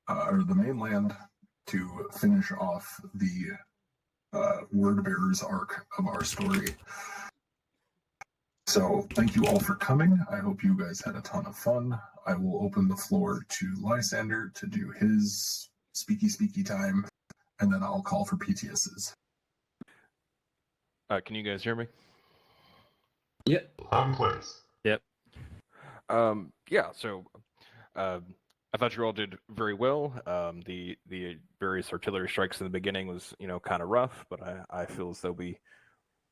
or the mainland to finish off the Word Bearers arc of our story. So thank you all for coming. I hope you guys had a ton of fun. I will open the floor to Lysander to do his speaky time, and then I'll call for PTSs. Can you guys hear me? Yep. I'm place. Yep. Yeah, so I thought you all did very well. The various artillery strikes in the beginning was, kind of rough, but I feel as though we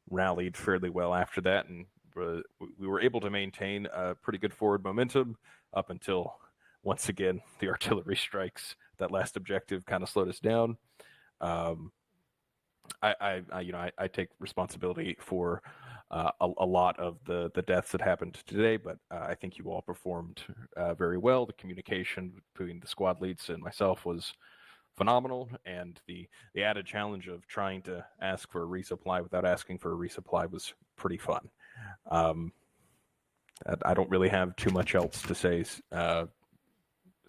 rallied fairly well after that, and we were able to maintain a pretty good forward momentum up until, once again, the artillery strikes. That last objective kind of slowed us down. I take responsibility for a lot of the deaths that happened today, but I think you all performed very well. The communication between the squad leads and myself was phenomenal, and the added challenge of trying to ask for a resupply without asking for a resupply was pretty fun. I don't really have too much else to say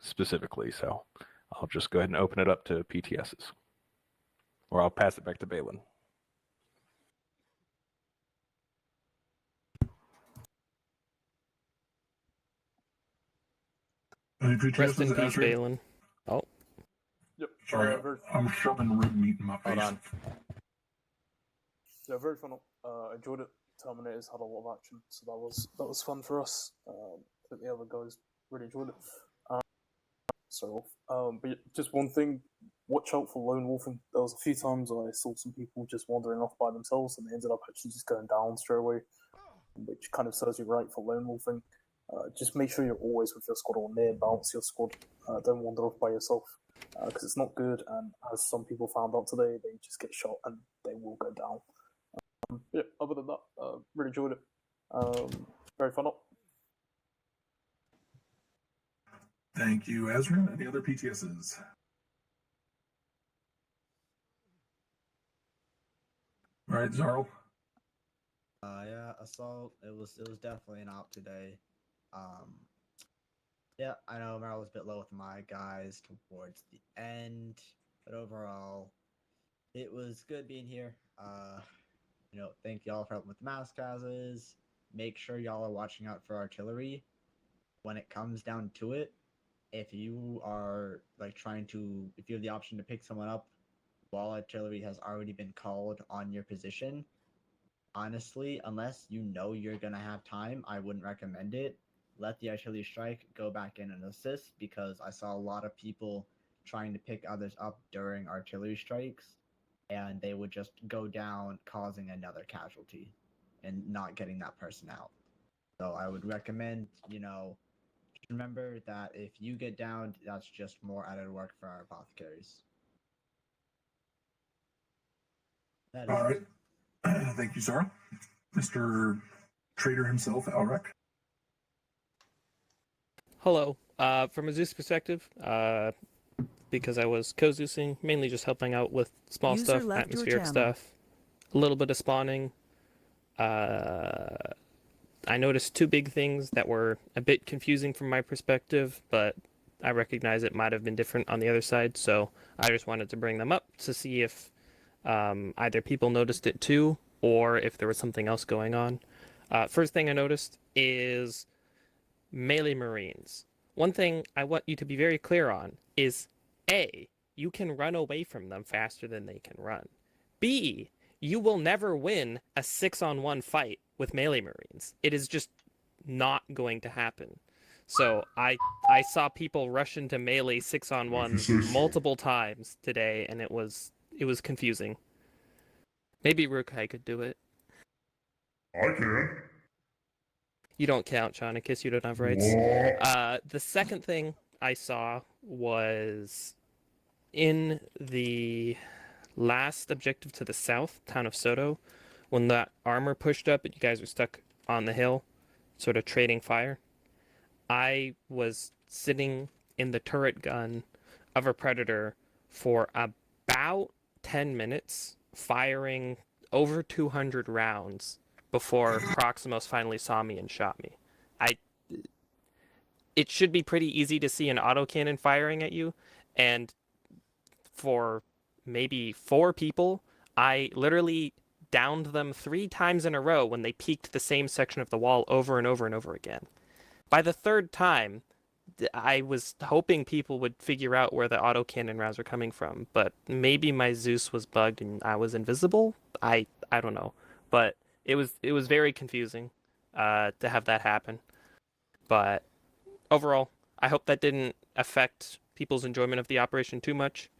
specifically, so I'll just go ahead and open it up to PTSs. Or I'll pass it back to Balin. Rest in peace, Balin. Oh. Yep. Sorry, I'm shoving rib meat in my face. Hold on. Yeah, very fun. I enjoyed it. Terminators had a lot of action, so that was fun for us. I think the other guys really enjoyed it. But yeah, just one thing, watch out for lone wolfing. There was a few times I saw some people just wandering off by themselves, and they ended up actually just going down straight away, which kind of serves you right for lone wolfing. Just make sure you're always with your squad or near balance your squad. Don't wander off by yourself, because it's not good, and as some people found out today, they just get shot and they will go down. Yeah, other than that, really enjoyed it. Very fun up. Thank you, Ezra. Any other PTSs? All right, Zarl. Yeah, assault. It was definitely an op today. Yeah, I know Merrill was a bit low with my guys towards the end, but overall, it was good being here. Thank y'all for helping with the mask causes. Make sure y'all are watching out for artillery. When it comes down to it, if you are if you have the option to pick someone up while artillery has already been called on your position, honestly, unless you know you're gonna have time, I wouldn't recommend it. Let the artillery strike, go back in and assist, because I saw a lot of people trying to pick others up during artillery strikes, and they would just go down, causing another casualty and not getting that person out. So I would recommend, remember that if you get downed, that's just more added work for our apothecaries. All right. Thank you, Zara. Mr. Trader himself, Alrek. Hello. From a Zeus perspective, because I was co-Zeusing, mainly just helping out with small User stuff, left your atmospheric channel. stuff, a little bit of spawning. I noticed two big things that were a bit confusing from my perspective, but I recognize it might have been different on the other side, so I just wanted to bring them up to see if either people noticed it too, or if there was something else going on. First thing I noticed is melee Marines. One thing I want you to be very clear on is A, you can run away from them faster than they can run. B, you will never win a 6-on-1 fight with melee Marines. It is just not going to happen. So I saw people rush into melee 6-on-1 multiple times today, and it was confusing. Maybe Rukai could do it. I can. You don't count, Jonicus. You don't have rights. The second thing I saw was in the last objective to the south, town of Soto, when that armor pushed up and you guys were stuck on the hill, sort of trading fire. I was sitting in the turret gun of a Predator for about 10 minutes, firing over 200 rounds before Proximos finally saw me and shot me. It should be pretty easy to see an autocannon firing at you, and for maybe 4 people, I literally downed them 3 times in a row when they peeked the same section of the wall over and over and over again. By the 3rd time, I was hoping people would figure out where the autocannon rounds were coming from, but maybe my Zeus was bugged and I was invisible? I don't know. But it was very confusing to have that happen. But overall, I hope that didn't affect people's enjoyment of the operation too much.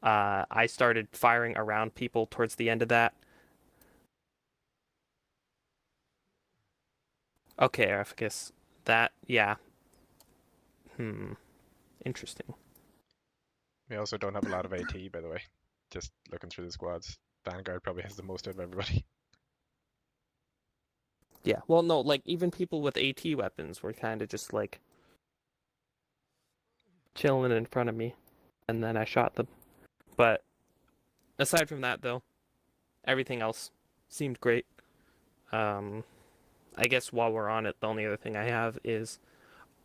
I started firing around people towards the end of that. Okay, Arifacus. That, yeah. Interesting. We also don't have a lot of AT, by the way. Just looking through the squads. Vanguard probably has the most out of everybody. Yeah, well, no, like, even people with AT weapons were kind of just, like, chilling in front of me, and then I shot them. But aside from that, though, everything else seemed great. I guess while we're on it, the only other thing I have is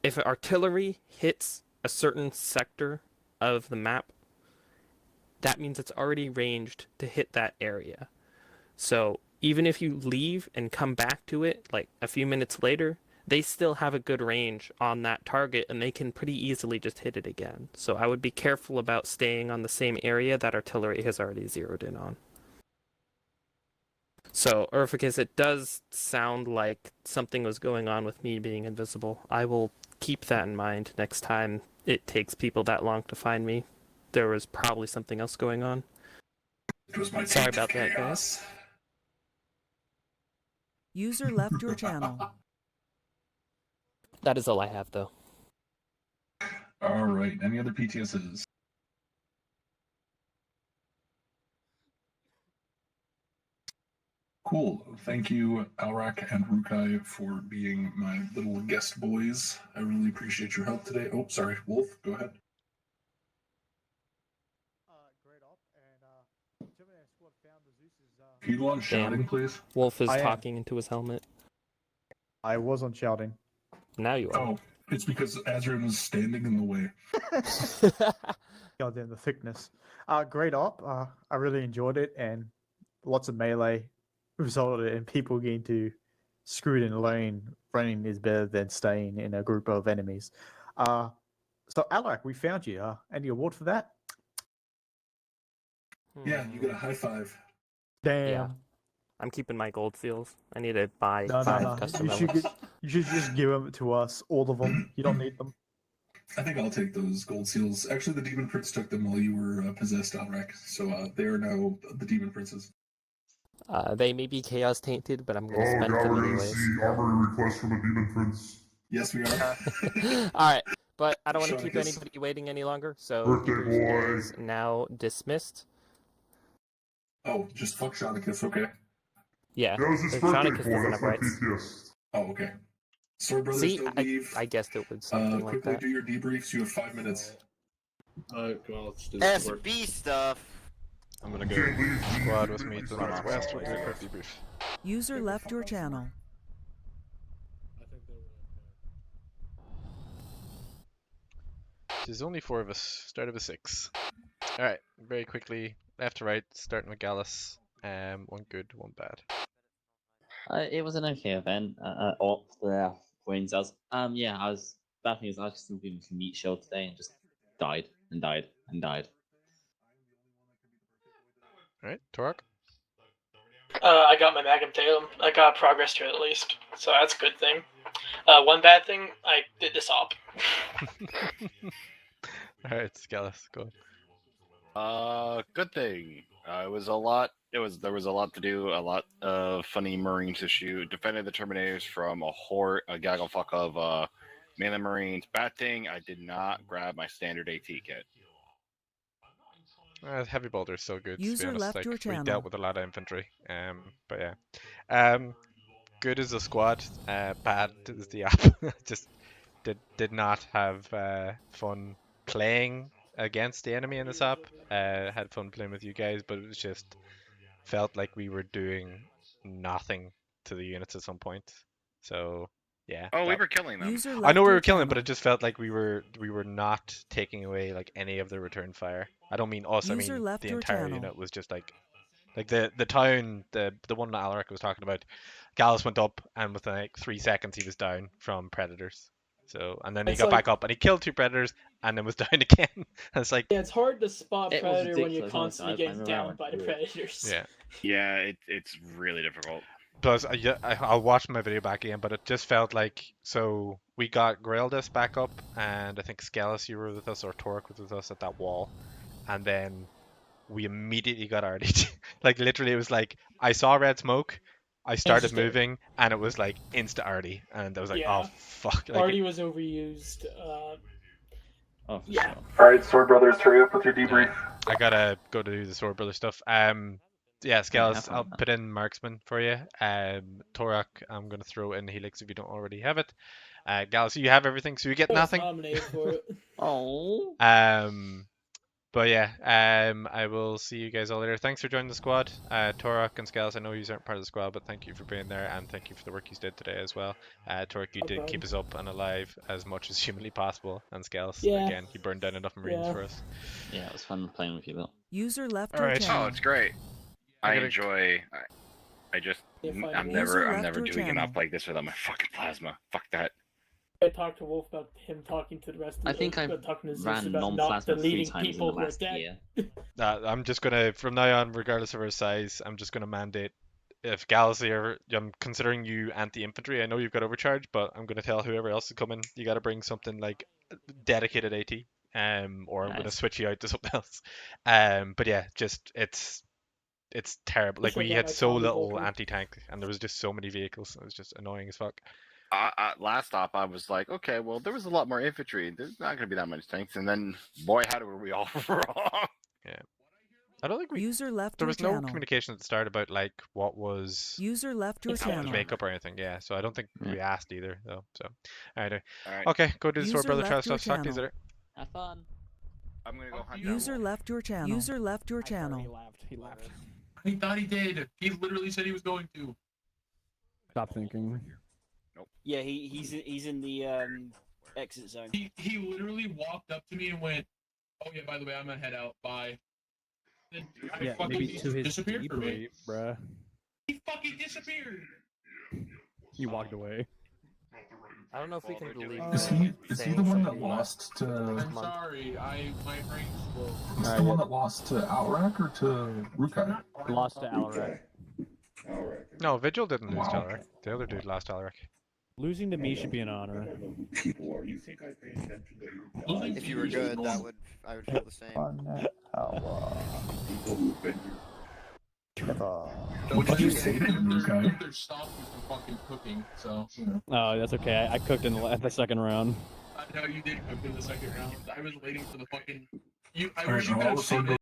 if artillery hits a certain sector of the map, that means it's already ranged to hit that area. So even if you leave and come back to it like a few minutes later, they still have a good range on that target and they can pretty easily just hit it again. So I would be careful about staying on the same area that artillery has already zeroed in on. So, Urficus, it does sound like something was going on with me being invisible. I will keep that in mind next time it takes people that long to find me. There was probably something else going on. Sorry about that, guys. User left your channel. That is all I have, though. All right. Any other PTSs? Cool. Thank you, Alrak and Rukai, for being my little guest boys. I really appreciate your help today. Oh, sorry. Wolf, go ahead. Can you go on shouting, please? Wolf is talking into his helmet. I wasn't shouting. Now you are. Oh, it's because Azrin is standing in the way. God damn the thickness. Great op. I really enjoyed it, and lots of melee resulted in people getting to screwed in alone. Running is better than staying in a group of enemies. So Alak, we found you. Any award for that? Yeah, you get a high five. Damn. Yeah. I'm keeping my gold seals. I need to buy No. 5 custom You should, relics. you should just give them to us, all of them. You don't need them. I think I'll take those gold seals. Actually, the Demon Prince took them while you were possessed, Alrak. So they are now the Demon Princes. They may be chaos tainted, but I'm going to spend them anyways. Armory request from the Demon Prince. Yes, we are. Alright, but I don't want to keep Shonicus. anybody waiting any longer, so Birthday Keepers boy. is now dismissed. Oh, just fuck Shonicus, okay. Yeah, That was his but birthday Shonicus boy, doesn't that's have not rights. PTS. Oh, okay. Sword Brothers, See, don't leave. I guessed it was something like Quickly that. do your debriefs. You have 5 minutes. Come on, let's do this work. SB stuff. I'm gonna go squad with me to the northwest. We'll do a quick debrief. User left your channel. There's only 4 of us. Start of a 6. Alright, very quickly, left to right, starting with Gallus. One good, one bad. It was an okay event. Or the wins. Yeah, I was. Bad thing is, I was just doing a meat show today and just died and died and died. Alright, Torok? I got my Magnum Theum. I got progress to it at least, so that's a good thing. One bad thing, I did this op. Alright, Gallus, go on. Good thing. There was a lot to do, a lot of funny Marines to shoot, defended the Terminators from a gaggle fuck of melee Marines. Bad thing, I did not grab my standard AT kit. Heavy bolter is so good. To User be honest, left like your we channel. dealt with a lot of infantry. But yeah. Good as a squad. Bad as the app. Just did not have fun playing against the enemy in this app. Had fun playing with you guys, but it was just felt like we were doing nothing to the units at some point. So yeah. Oh, we were killing them. I know we were killing them, but it just felt like we were not taking away like any of the return fire. I don't mean us. I User mean left the your entire channel. unit was just like the town, the one that Alaric was talking about. Gallus went up, and within like 3 seconds he was down from predators. So and then he got back up and he killed 2 predators and then was down again. And it's like Yeah, it's hard to spot It was predator when you're ridiculous, honestly. constantly I getting remember I downed went by the through it. predators. yeah. Yeah, it's really difficult. Plus, I'll watch my video back again, but it just felt like so we got Graildus back up, and I think Scalus, you were with us, or Torek was with us at that wall, and then we immediately got RDT. Like literally, it was like I saw red smoke, I started Instant. moving, and it was like insta RD, and I was like, Yeah. oh fuck. Like, Artie was overused. Yeah. Alright, Sword Brothers, hurry up with your debrief. I gotta go to do the Sword Brother stuff. Yeah, Scalus, fun I'll with that. put in Marksman for you. Torak, I'm gonna throw in Helix if you don't already have it. Gallus, you have everything, so you get I was nothing. nominated for it. Oh. But yeah, I will see you guys all later. Thanks for joining the squad. Torak and Scalus, I know you aren't part of the squad, but thank you for being there, and thank you for the work you did today as well. Torak, you did keep us up and alive as much as humanly possible, and Scalus, Yeah. again, you burned down enough Marines for us. Yeah, it was fun playing with you, Bill. User left All your right. channel. Oh, it's great. I gotta- enjoy. Yeah, fine. I'm User never left your doing channel. enough like this without my fucking plasma. Fuck that. I talked to Wolf about him talking to the rest of the I think I talking to Zeus ran about not non-plasma 3 deleting times in people the who are last dead. year. I'm just gonna, from now on, regardless of our size, I'm just gonna mandate if Gallus here, I'm considering you anti-infantry. I know you've got overcharge, but I'm gonna tell whoever else is coming, you gotta bring something like dedicated AT, or I'm gonna Nice. switch you out to something else. But yeah, just it's terrible. Like Wish I we got had my so combi little Vulcan. anti-tank, and there was just so many vehicles. It was just annoying as fuck. Last stop, I was like, okay, well, there was a lot more infantry. There's not going to be that much tanks. And then, boy, how were we all wrong? Yeah. I don't think we. User left There your was no channel. communication at the start about like what was User left your how it was channel. makeup or anything. Yeah, so I don't think we asked either though. So, alright. Alright. Okay, go do the Sword User Brother left trial your stuff. Talk to you channel. later. Have fun. I'm going to go hunt User left your channel. User left your channel. He left. He thought he did. He literally said he was going to. Stop thinking. Yeah, he's in the exit zone. He literally walked up to me and went, "Oh yeah, by the way, I'm gonna head out. Bye." Then Yeah, fucking maybe to his disappeared for me. debrief, bruh. He fucking disappeared. He walked away. I don't know if we can believe Is he the one that lost to? I'm sorry, my brain's slow. Is he the one that lost to Alrak or to Rukai? Lost to Alaric. No, Vigil didn't lose to Alaric. The other dude lost to Alaric. Losing to me should be an honor. If you were good, I would feel the same. What did you say to Rukai? They're stopping you from fucking cooking, so. Oh, that's okay. I cooked in the second round. I know you did cook in the second round. I was waiting for the fucking. I Alright, wish you are could all have the seen Sword it.